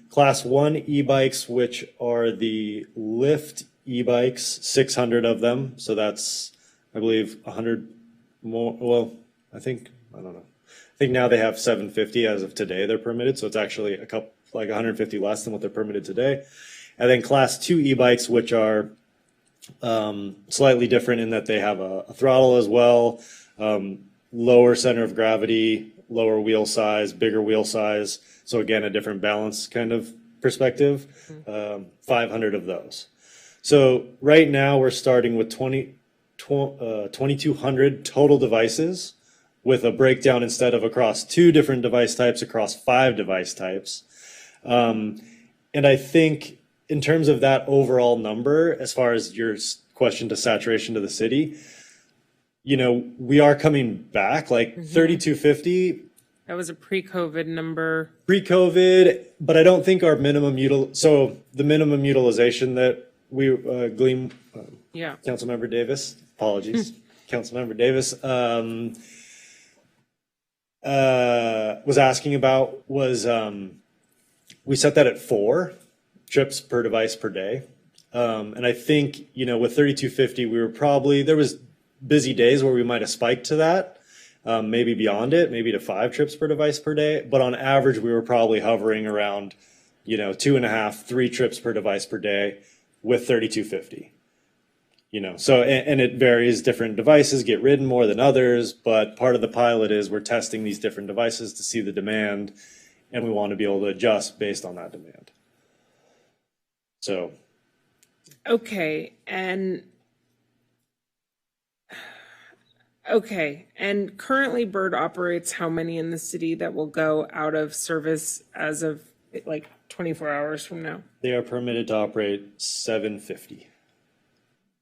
Class 1 e-bikes, which are the Lyft e-bikes, 600 of them. So that's, I believe, 100 more. Well, I don't know. I think now they have 750 as of today they're permitted. So it's actually a couple, like 150 less than what they're permitted today. And then Class 2 e-bikes, which are slightly different in that they have a throttle as well, lower center of gravity, lower wheel size, bigger wheel size. So again, a different balance kind of perspective, 500 of those. So right now we're starting with 2,200 total devices with a breakdown instead of across 2 different device types, across 5 device types. And I think in terms of that overall number, as far as your question to saturation to the city, we are coming back, like 3,250. That was a pre-COVID number. Pre-COVID, but I don't think our so the minimum utilization that we glean, Councilmember Davis, apologies, Councilmember Davis, was asking about was, we set that at 4 trips per device per day. And I think, with 3,250, there was busy days where we might have spiked to that, maybe beyond it, maybe to 5 trips per device per day. But on average, we were probably hovering around, 2.5, 3 trips per device per day with 3,250. So, and it varies, different devices get ridden more than others, but part of the pilot is we're testing these different devices to see the demand, and we want to be able to adjust based on that demand. So. Okay. And currently Bird operates how many in the city that will go out of service as of 24 hours from now? They are permitted to operate 750.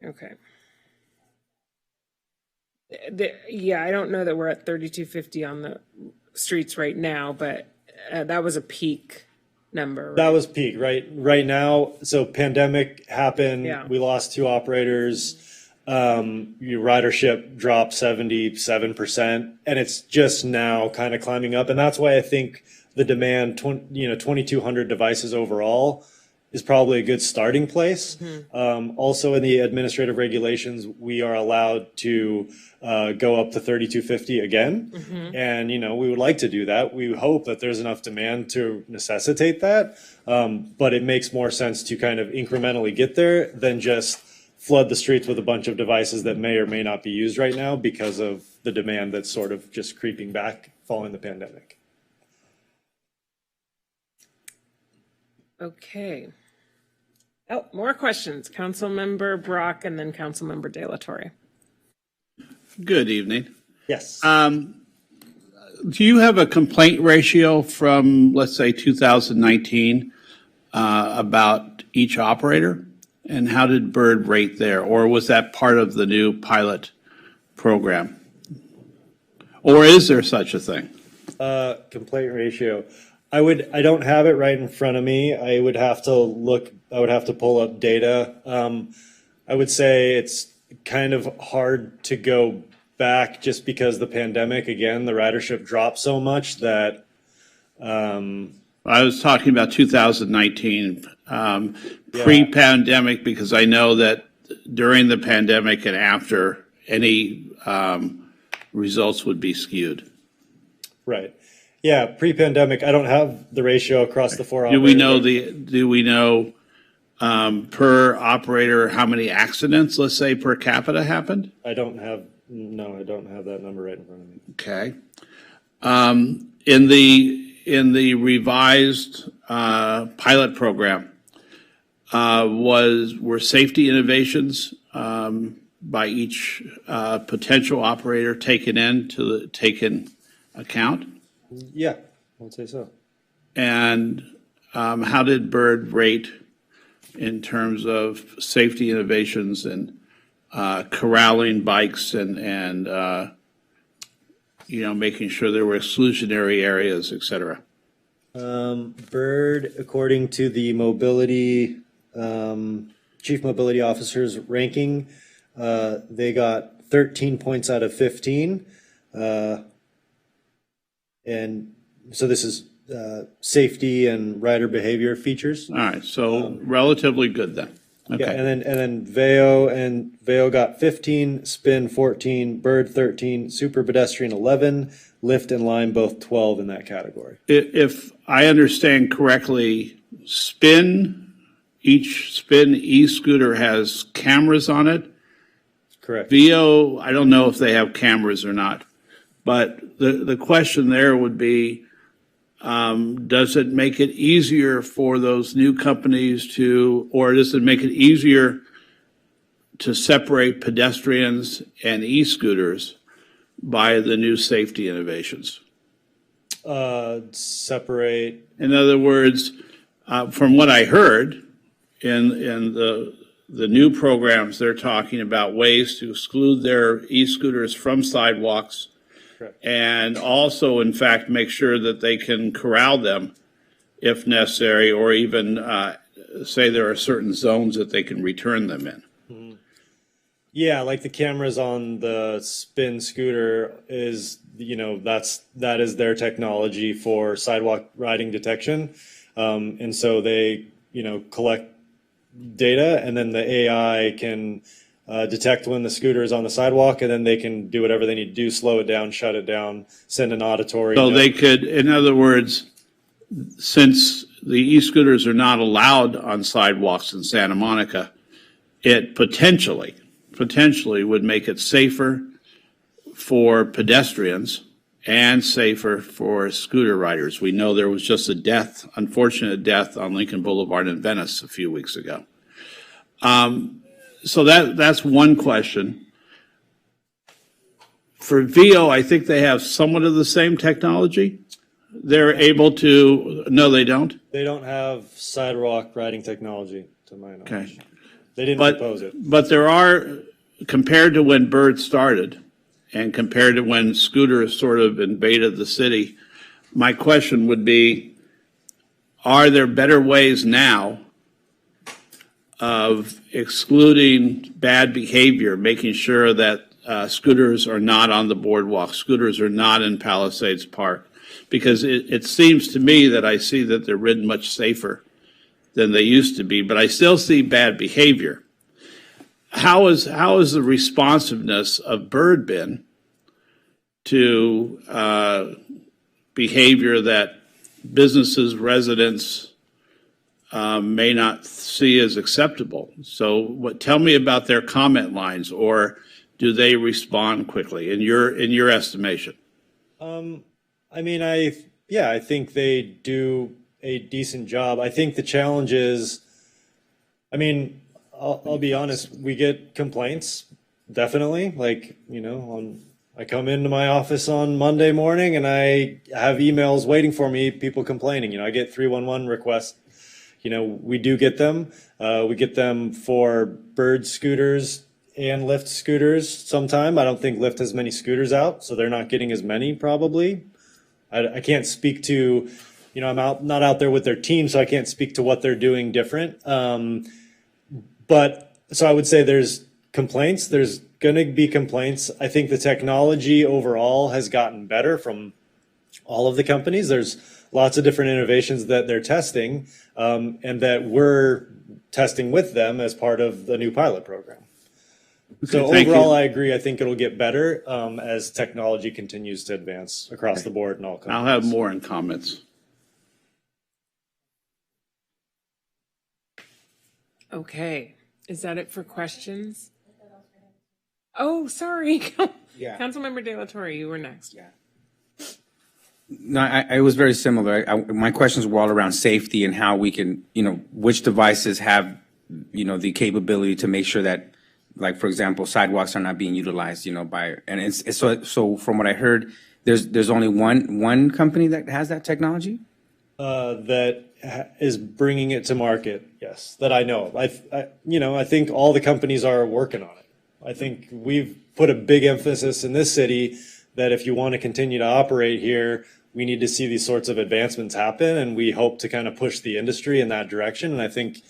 Okay. I don't know that we're at 3,250 on the streets right now, but that was a peak number. Right? That was peak, right? Right now, so pandemic happened. Yeah. We lost 2 operators. your ridership dropped 77%, and it's just now kind of climbing up. And that's why I think the demand, 2,200 devices overall is probably a good starting place. Also in the administrative regulations, we are allowed to go up to 3,250 again. And, we would like to do that. We hope that there's enough demand to necessitate that. But it makes more sense to kind of incrementally get there than just flood the streets with a bunch of devices that may or may not be used right now because of the demand that's sort of just creeping back following the pandemic. Okay. Oh, more questions. Councilmember Brock and then Councilmember De La Torre. Good evening. Yes. Do you have a complaint ratio from, let's say, 2019 about each operator? And how did Bird rate there? Or was that part of the new pilot program? Or is there such a thing? Complaint ratio. I don't have it right in front of me. I would have to pull up data. I would say it's kind of hard to go back just because the pandemic, again, the ridership dropped so much that. I was talking about 2019, pre-pandemic, because I know that during the pandemic and after, any results would be skewed. Right. Yeah, pre-pandemic, I don't have the ratio across the four Do operators. do we know per operator how many accidents, let's say, per capita happened? I don't have that number right in front of me. Okay. In the revised pilot program, were safety innovations by each potential operator taken account? Yeah, I would say so. And how did Bird rate in terms of safety innovations and corralling bikes and making sure there were exclusionary areas, et cetera? Bird, according to the mobility chief mobility officer's ranking, they got 13 points out of 15. And so this is safety and rider behavior features. All right, so relatively good then. Okay. Yeah, and then Veo got 15, Spin 14, Bird 13, Super Pedestrian 11, Lyft and Lime both 12 in that category. If I understand correctly, each Spin e-scooter has cameras on it. Correct. Veo, I don't know if they have cameras or not, but the question there would be, does it make it easier for those new companies or does it make it easier to separate pedestrians and e-scooters by the new safety innovations? Separate. In other words, from what I heard in the new programs, they're talking about ways to exclude their e-scooters from sidewalks. Correct. And also, in fact, make sure that they can corral them if necessary, or even say there are certain zones that they can return them in. Mm-hmm. Yeah, like the cameras on the Spin scooter that is their technology for sidewalk riding detection. And so they, collect data, and then the AI can detect when the scooter is on the sidewalk, and then they can do whatever they need to do, slow it down, shut it down, send an auditory So note. they could, in other words, since the e-scooters are not allowed on sidewalks in Santa Monica, it potentially would make it safer for pedestrians and safer for scooter riders. We know there was just unfortunate death on Lincoln Boulevard in Venice a few weeks ago. So that's one question. For Veo, I think they have somewhat of the same technology. They're able to, no, they don't? They don't have sidewalk riding technology, to my knowledge. Okay. They didn't propose it. But there are, compared to when Bird started and compared to when scooters sort of invaded the city, my question would be, are there better ways now of excluding bad behavior, making sure that scooters are not on the boardwalk, scooters are not in Palisades Park, because it seems to me that I see that they're ridden much safer than they used to be, but I still see bad behavior. How is the responsiveness of Bird been to behavior that businesses, residents may not see as acceptable? So, tell me about their comment lines, or do they respond quickly in your estimation? I mean, I think they do a decent job. I think the challenge is, I mean, I'll be honest, we get complaints, definitely. Like, I come into my office on Monday morning and I have emails waiting for me, people complaining. I get 311 requests. We do get them. We get them for Bird scooters and Lyft scooters sometime. I don't think Lyft has many scooters out, so they're not getting as many probably. I can't speak to, I'm not out there with their team, so I can't speak to what they're doing different. But so I would say there's complaints. There's going to be complaints. I think the technology overall has gotten better from all of the companies. There's lots of different innovations that they're testing, and that we're testing with them as part of the new pilot program. So overall, I agree. I think it'll get better as technology continues to advance across the board in all companies. I'll have more in comments. Okay. Is that it for questions? Oh, sorry. Yeah. Councilmember De La Torre, you were next. Yeah. No, I was very similar. My questions were all around safety and how we can, which devices have, the capability to make sure that, like, for example, sidewalks are not being utilized, and it's so from what I heard, there's only one company that has that technology? That is bringing it to market, yes, that I know of. I think all the companies are working on it. I think we've put a big emphasis in this city that if you want to continue to operate here, we need to see these sorts of advancements happen, and we hope to kind of push the industry in that direction. And I think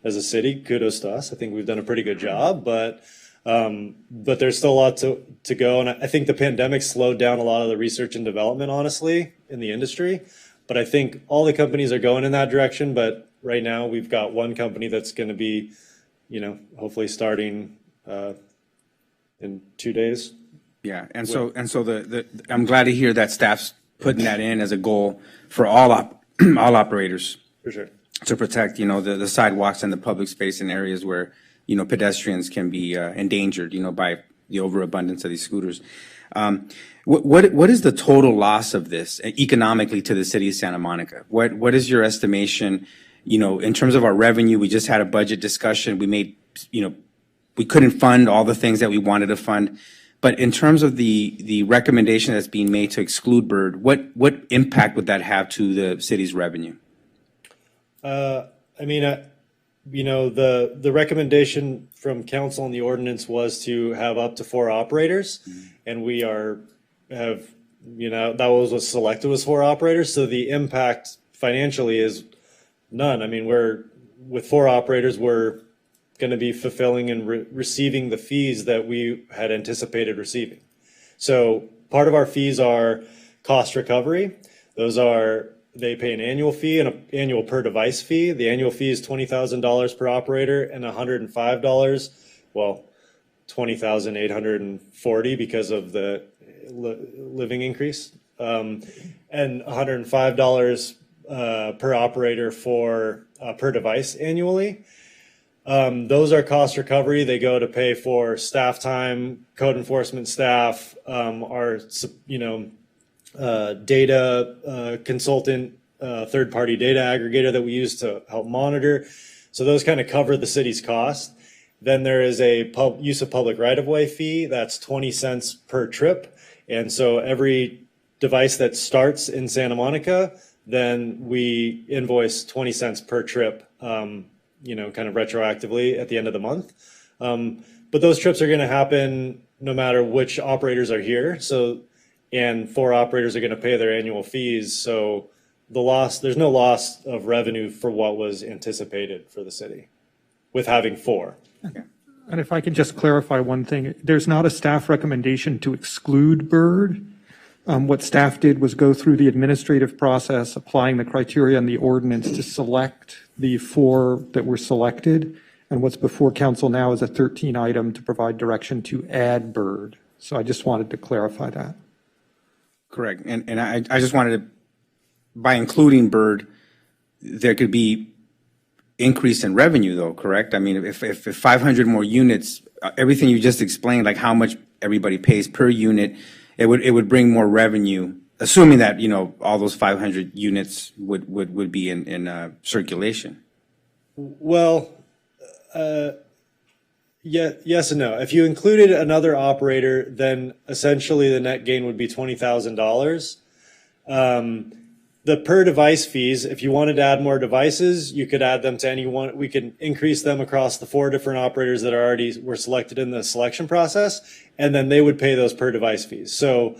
as a city, kudos to us. I think we've done a pretty good job, but there's still a lot to go. And I think the pandemic slowed down a lot of the research and development, honestly, in the industry. But I think all the companies are going in that direction. But right now, we've got one company that's going to be, hopefully starting in 2 days. Yeah, and so I'm glad to hear that staff's putting that in as a goal for all operators. For sure. To protect, the sidewalks and the public space in areas where, pedestrians can be endangered, by the overabundance of these scooters. What is the total loss of this economically to the city of Santa Monica? What is your estimation, in terms of our revenue? We just had a budget discussion. We made, we couldn't fund all the things that we wanted to fund. But in terms of the recommendation that's being made to exclude Bird, what impact would that have to the city's revenue? The recommendation from council and the ordinance was to have up to 4 operators, and we that was what's selected was 4 operators. So the impact financially is none. I mean, with 4 operators, we're going to be fulfilling and receiving the fees that we had anticipated receiving. So part of our fees are cost recovery. They pay an annual fee and an annual per device fee. The annual fee is $20,000 per operator and $105. Well, $20,840 because of the living increase, and $105 per operator for per device annually. Those are cost recovery. They go to pay for staff time, code enforcement staff, our data consultant, third-party data aggregator that we use to help monitor. So those kind of cover the city's cost. Then there is a use of public right-of-way fee. That's 20 cents per trip. And so every device that starts in Santa Monica, then we invoice 20 cents per trip, kind of retroactively at the end of the month. But those trips are going to happen no matter which operators are here. And 4 operators are going to pay their annual fees. So there's no loss of revenue for what was anticipated for the city. with having 4. And if I can just clarify one thing, there's not a staff recommendation to exclude Bird. What staff did was go through the administrative process, applying the criteria in the ordinance to select the 4 that were selected. And what's before council now is a 13 item to provide direction to add Bird. So I just wanted to clarify that. Correct. And I just wanted to, by including Bird, there could be increase in revenue though, correct? I mean, if 500 more units, everything you just explained, like how much everybody pays per unit, it would bring more revenue, assuming that, you know, all those 500 units would be in circulation. Well, yes and no. If you included another operator, then essentially the net gain would be $20,000. The per device fees, if you wanted to add more devices, you could add them to any one. We could increase them across the 4 different operators that already were selected in the selection process, and then they would pay those per device fees. So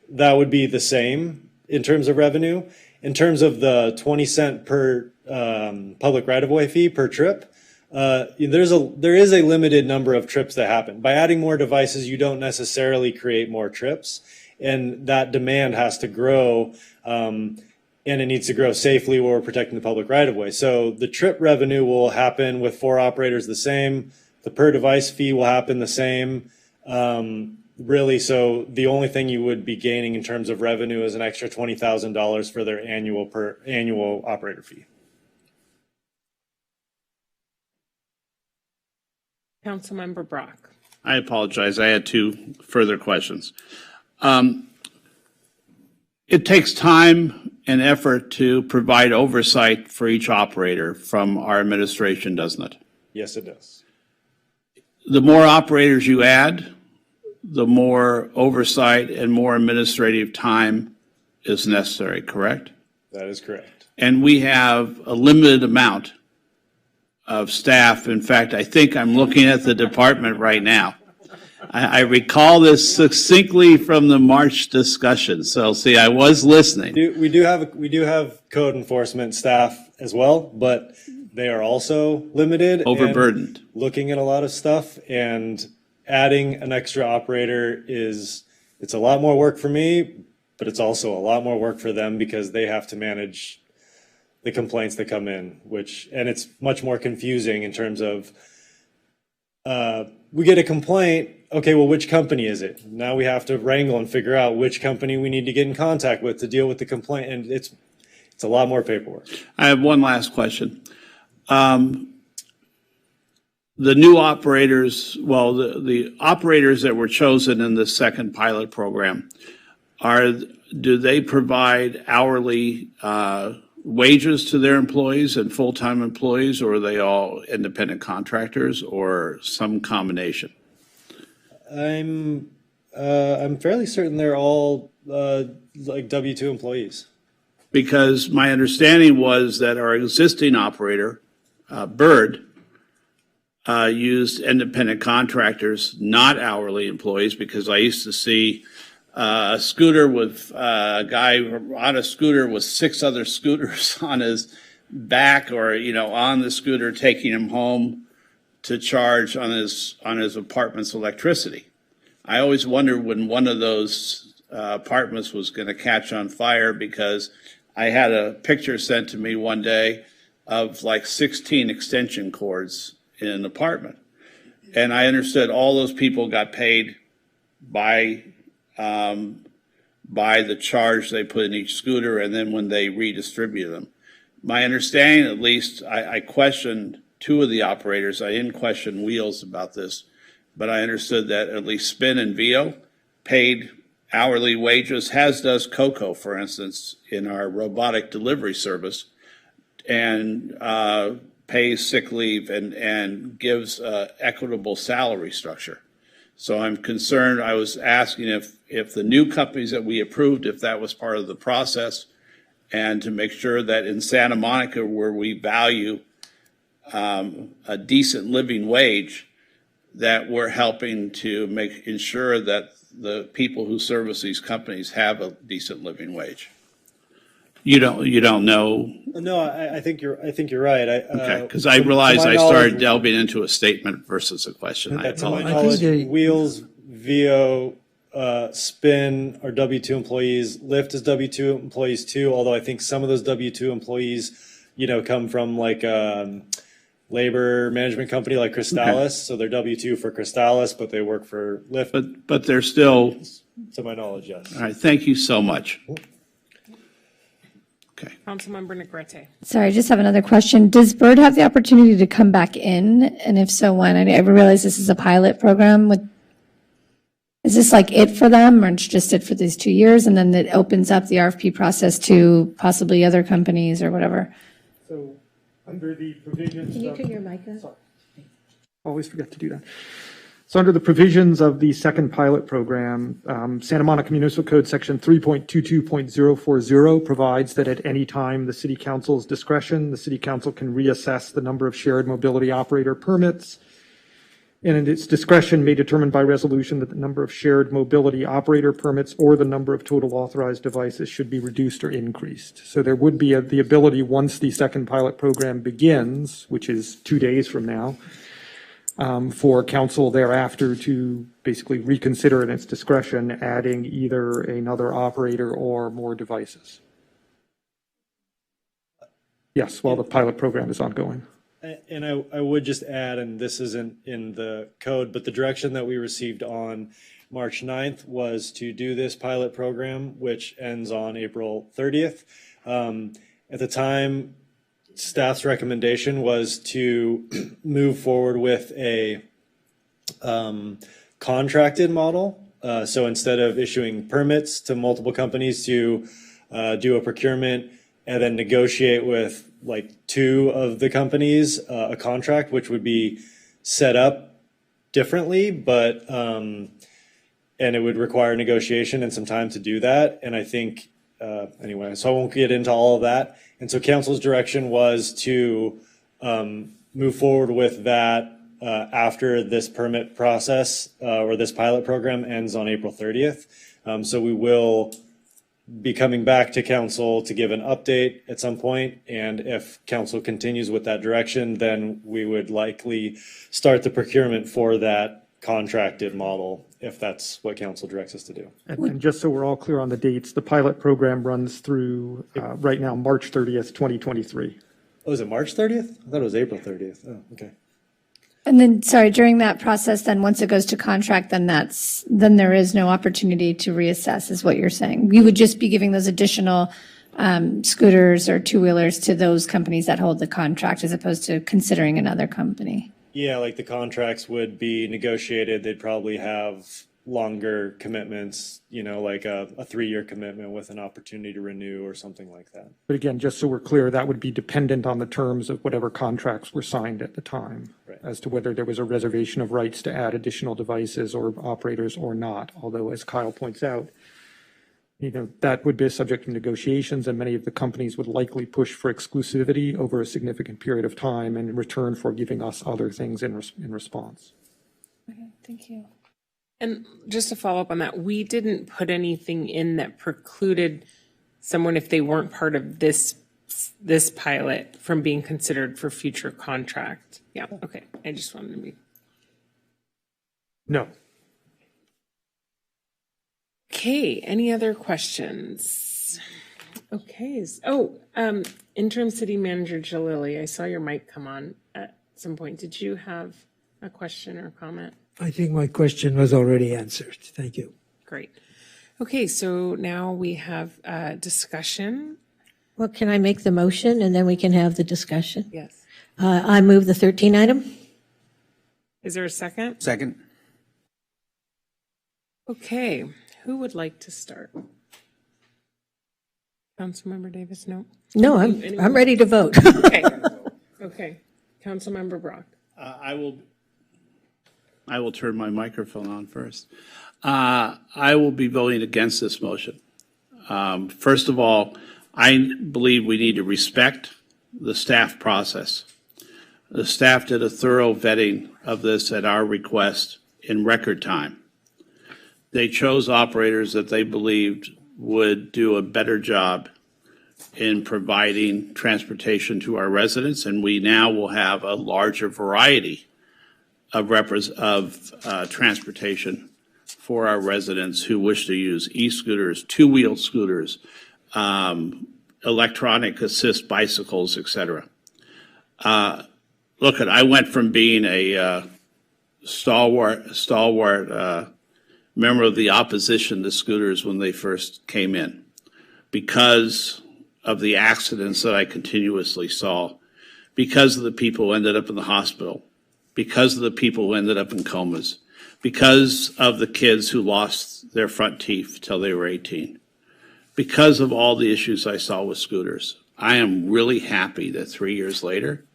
that would be the same in terms of revenue. In terms of the 20 cent per public right-of-way fee per trip, there is a limited number of trips that happen. By adding more devices, you don't necessarily create more trips, and that demand has to grow. And it needs to grow safely while we're protecting the public right-of-way. So the trip revenue will happen with 4 operators the same. The per device fee will happen the same. Really, so the only thing you would be gaining in terms of revenue is an extra $20,000 for their annual operator fee. Councilmember Brock. I apologize. I had 2 further questions. It takes time and effort to provide oversight for each operator from our administration, doesn't it? Yes, it does. The more operators you add, the more oversight and more administrative time is necessary, correct? That is correct. And we have a limited amount of staff. In fact, I think I'm looking at the department right now. I recall this succinctly from the March discussion. So, see, I was listening. We do have code enforcement staff as well, but they are also limited, overburdened, and looking at a lot of stuff. And adding an extra operator it's a lot more work for me, but it's also a lot more work for them because they have to manage the complaints that come in, and it's much more confusing in terms of we get a complaint. Okay, well, which company is it? Now we have to wrangle and figure out which company we need to get in contact with to deal with the complaint, and it's a lot more paperwork. I have one last question. The new operators, well, the operators that were chosen in the second pilot program, do they provide hourly wages to their employees and full-time employees, or are they all independent contractors, or some combination? I'm fairly certain they're all like W-2 employees. Because my understanding was that our existing operator, Bird, used independent contractors, not hourly employees, because I used to see a scooter with a guy on a scooter with 6 other scooters on his back, or, you know, on the scooter, taking him home to charge on his apartment's electricity. I always wondered when one of those apartments was going to catch on fire, because I had a picture sent to me one day of like 16 extension cords in an apartment. And I understood all those people got paid by the charge they put in each scooter, and then when they redistribute them. My understanding, at least, I questioned 2 of the operators. I didn't question Wheels about this, but I understood that at least Spin and Vio paid hourly wages, as does Coco, for instance, in our robotic delivery service, and pays sick leave and gives equitable salary structure. So I'm concerned. I was asking if the new companies that we approved, if that was part of the process, and to make sure that in Santa Monica, where we value a decent living wage, that we're helping to ensure that the people who service these companies have a decent living wage. You don't know? No, I think you're right. Okay, because I realized I started delving into a statement versus a question. I To my apologize. knowledge, Wheels, VO, Spin are W-2 employees. Lyft is W-2 employees too, although I think some of those W-2 employees, come from like labor management company like Cristalis. Okay. So they're W-2 for Cristalis, but they work for Lyft. But they're still. To my knowledge, yes. All right, thank you so much. Councilmember Negrete. Sorry, I just have another question. Does Bird have the opportunity to come back in? And if so, when? I realize this is a pilot program. Is this like it for them, or it's just it for these 2 years, and then it opens up the RFP process to possibly other companies or whatever? So under the provisions. Can you turn your mic on? Sorry. Always forget to do that. So under the provisions of the second pilot program, Santa Monica Municipal Code Section 3.22.040 provides that at any time, the City Council's discretion, the City Council can reassess the number of shared mobility operator permits, and in its discretion may determine by resolution that the number of shared mobility operator permits or the number of total authorized devices should be reduced or increased. So there would be the ability, once the second pilot program begins, which is 2 days from now, for council thereafter to basically reconsider in its discretion adding either another operator or more devices. Yes, while the pilot program is ongoing. And I would just add, and this isn't in the code, but the direction that we received on March 9th was to do this pilot program, which ends on April 30th. At the time, staff's recommendation was to move forward with a contracted model. So instead of issuing permits to multiple companies to do a procurement and then negotiate with like 2 of the companies a contract, which would be set up differently, but and it would require negotiation and some time to do that. And I think anyway, so I won't get into all of that. And so council's direction was to move forward with that after this permit process or this pilot program ends on April 30th. So we will be coming back to council to give an update at some point. And if council continues with that direction, then we would likely start the procurement for that contracted model, if that's what council directs us to do. And just so we're all clear on the dates, the pilot program runs through right now, March 30th, 2023. Oh, is it March 30th? I thought it was April 30th. Oh, okay. And then, sorry, during that process, then once it goes to contract, then there is no opportunity to reassess, is what you're saying. You would just be giving those additional scooters or two-wheelers to those companies that hold the contract, as opposed to considering another company. Yeah, like the contracts would be negotiated. They'd probably have longer commitments, like a 3-year commitment with an opportunity to renew or something like that. But again, just so we're clear, that would be dependent on the terms of whatever contracts were signed at the time, right, as to whether there was a reservation of rights to add additional devices or operators or not. Although, as Kyle points out, that would be subject to negotiations, and many of the companies would likely push for exclusivity over a significant period of time in return for giving us other things in response. Okay, thank you. And just to follow up on that, we didn't put anything in that precluded someone, if they weren't part of this pilot, from being considered for future contract. Yeah, okay. I just wanted to be. No. Okay, any other questions? Okay. Interim City Manager Jalili, I saw your mic come on at some point. Did you have a question or comment? I think my question was already answered. Thank you. Great. Okay, so now we have discussion. Well, can I make the motion and then we can have the discussion? Yes. I move the 13 item. Is there a second? Second. Okay, who would like to start? Councilmember Davis, no? No, I'm ready to vote. Okay. Councilmember Brock. I will turn my microphone on first. I will be voting against this motion. First of all, I believe we need to respect the staff process. The staff did a thorough vetting of this at our request in record time. They chose operators that they believed would do a better job in providing transportation to our residents, and we now will have a larger variety of transportation for our residents who wish to use e-scooters, two-wheeled scooters, electronic assist bicycles, etc. Look, I went from being a stalwart member of the opposition to scooters when they first came in, because of the accidents that I continuously saw, because of the people who ended up in the hospital, because of the people who ended up in comas, because of the kids who lost their front teeth till they were 18, because of all the issues I saw with scooters. I am really happy that 3 years later,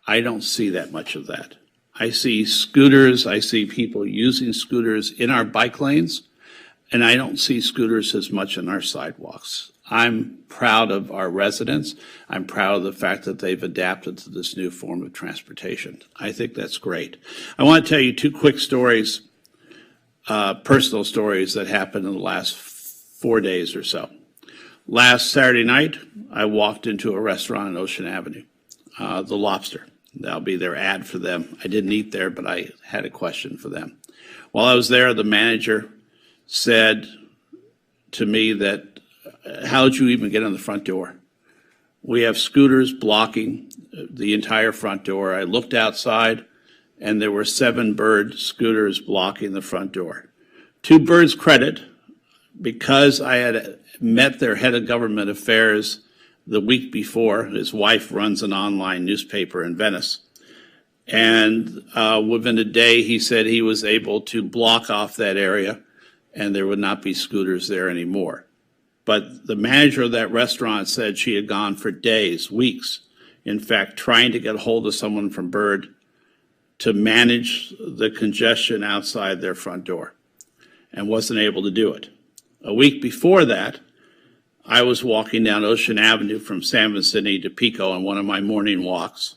I don't see that much of that. I see scooters, I see people using scooters in our bike lanes, and I don't see scooters as much in our sidewalks. I'm proud of our residents. I'm proud of the fact that they've adapted to this new form of transportation. I think that's great. I want to tell you two quick stories, personal stories that happened in the last 4 days or so. Last Saturday night, I walked into a restaurant on Ocean Avenue, The Lobster. That'll be their ad for them. I didn't eat there, but I had a question for them. While I was there, the manager said to me that, how did you even get in the front door? We have scooters blocking the entire front door. I looked outside, and there were 7 Bird scooters blocking the front door. To Bird's credit, because I had met their head of government affairs the week before, his wife runs an online newspaper in Venice, and within a day, he said he was able to block off that area, and there would not be scooters there anymore. But the manager of that restaurant said she had gone for days, weeks, in fact, trying to get a hold of someone from Bird to manage the congestion outside their front door, and wasn't able to do it. A week before that, I was walking down Ocean Avenue from San Vicente to Pico on one of my morning walks.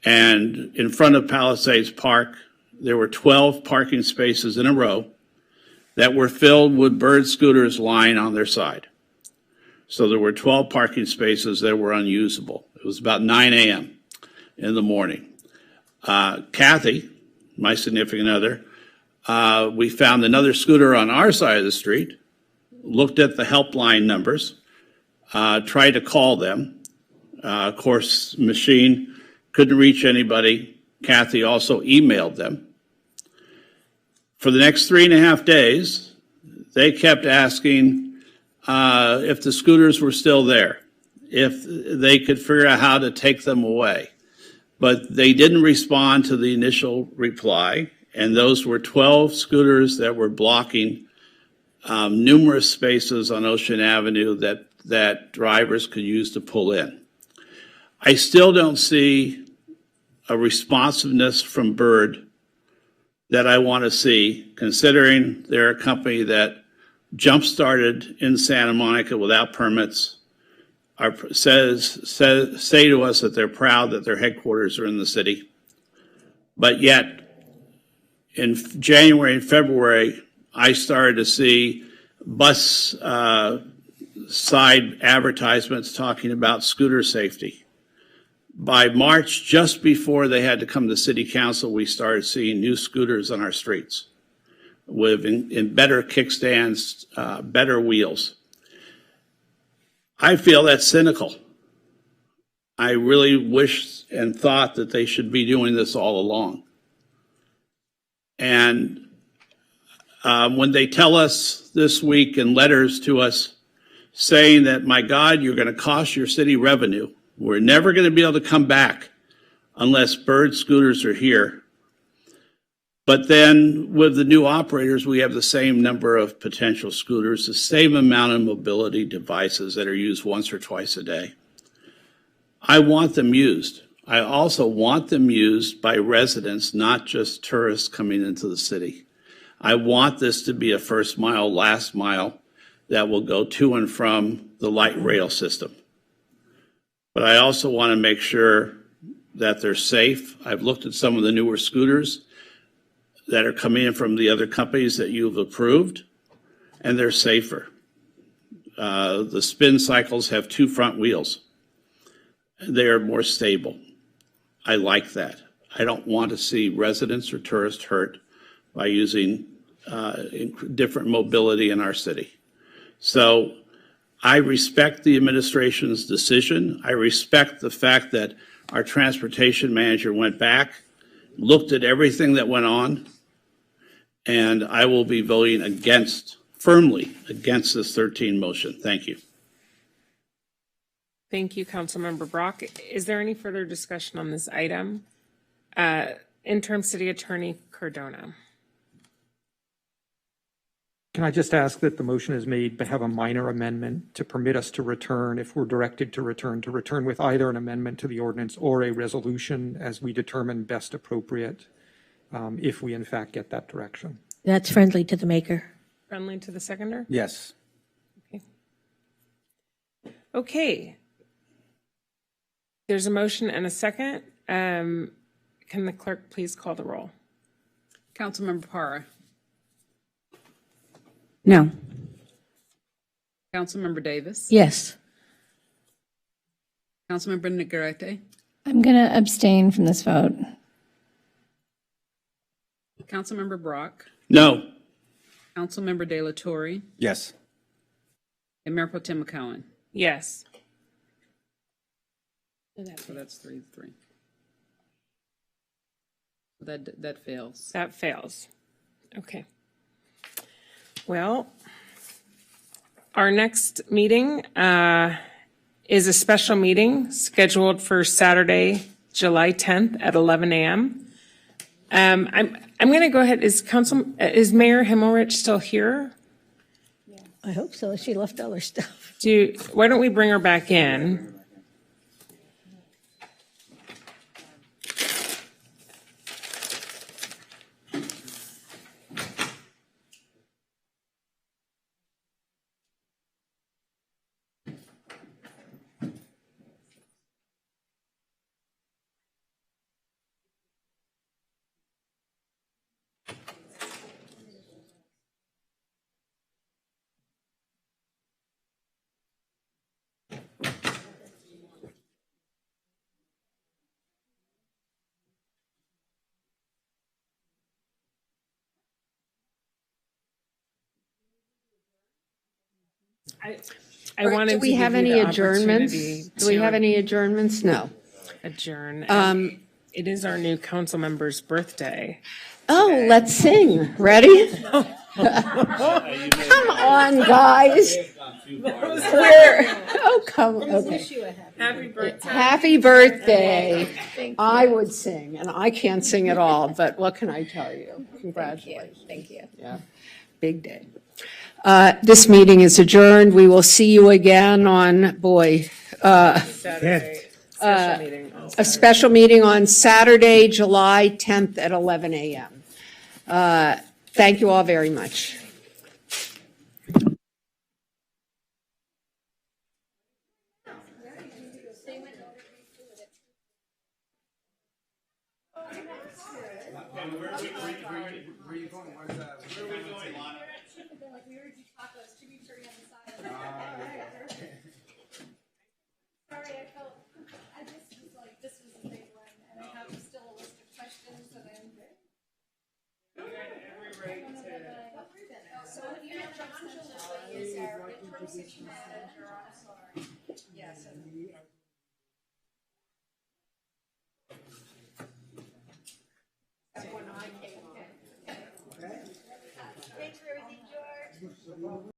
And in front of Palisades Park, there were 12 parking spaces in a row that were filled with Bird scooters lying on their side. So there were 12 parking spaces that were unusable. It was about 9 a.m. in the morning. Kathy, my significant other, we found another scooter on our side of the street, looked at the helpline numbers, tried to call them. Of course, machine couldn't reach anybody. Kathy also emailed them. For the next 3.5 days, they kept asking if the scooters were still there, if they could figure out how to take them away. But they didn't respond to the initial reply, and those were 12 scooters that were blocking numerous spaces on Ocean Avenue that drivers could use to pull in. I still don't see a responsiveness from Bird that I want to see, considering they're a company that jump-started in Santa Monica without permits, say to us that they're proud that their headquarters are in the city. But yet, in January and February, I started to see bus side advertisements talking about scooter safety. By March, just before they had to come to City Council, we started seeing new scooters on our streets with in better kickstands, better wheels. I feel that's cynical. I really wish and thought that they should be doing this all along. And when they tell us this week in letters to us saying that, my God, you're going to cost your city revenue, we're never going to be able to come back unless Bird scooters are here. But then with the new operators, we have the same number of potential scooters, the same amount of mobility devices that are used once or twice a day. I want them used. I also want them used by residents, not just tourists coming into the city. I want this to be a first mile, last mile that will go to and from the light rail system. But I also want to make sure that they're safe. I've looked at some of the newer scooters that are coming in from the other companies that you've approved, and they're safer. The spin cycles have 2 front wheels. They are more stable. I like that. I don't want to see residents or tourists hurt by using different mobility in our city. So I respect the administration's decision. I respect the fact that our transportation manager went back, looked at everything that went on, and I will be voting firmly against this 13 motion. Thank you. Thank you, Councilmember Brock. Is there any further discussion on this item? Interim City Attorney Cardona. Can I just ask that the motion is made but have a minor amendment to permit us to return, if we're directed to return with either an amendment to the ordinance or a resolution as we determine best appropriate, if we in fact get that direction. That's friendly to the maker. Friendly to the seconder? Yes. Okay. There's a motion and a second. Can the clerk please call the roll? Councilmember Parra. No. Councilmember Davis. Yes. Councilmember Negrete. I'm going to abstain from this vote. Councilmember Brock. No. Councilmember De La Torre. Yes. And Mayor Pro Tem McCowen. Yes. So that's 3-3. That fails. That fails. Okay. Well, our next meeting is a special meeting scheduled for Saturday, July 10th at 11 a.m. I'm going to go ahead. Is Mayor Himmelrich still here? I hope so. She left all her stuff. Why don't we bring her back in? Do we have any adjournments? Do we have any adjournments? No. Adjourn. It is our new council member's birthday. Oh, let's sing. Ready? Come on, guys. Okay. Happy birthday. Happy birthday. I would sing, and I can't sing at all, but what can I tell you? Congratulations. Thank you. Yeah, big day. This meeting is adjourned. We will see you again on, Saturday. Special meeting. a special meeting on Saturday, July 10th at 11 a.m. Thank you all very much.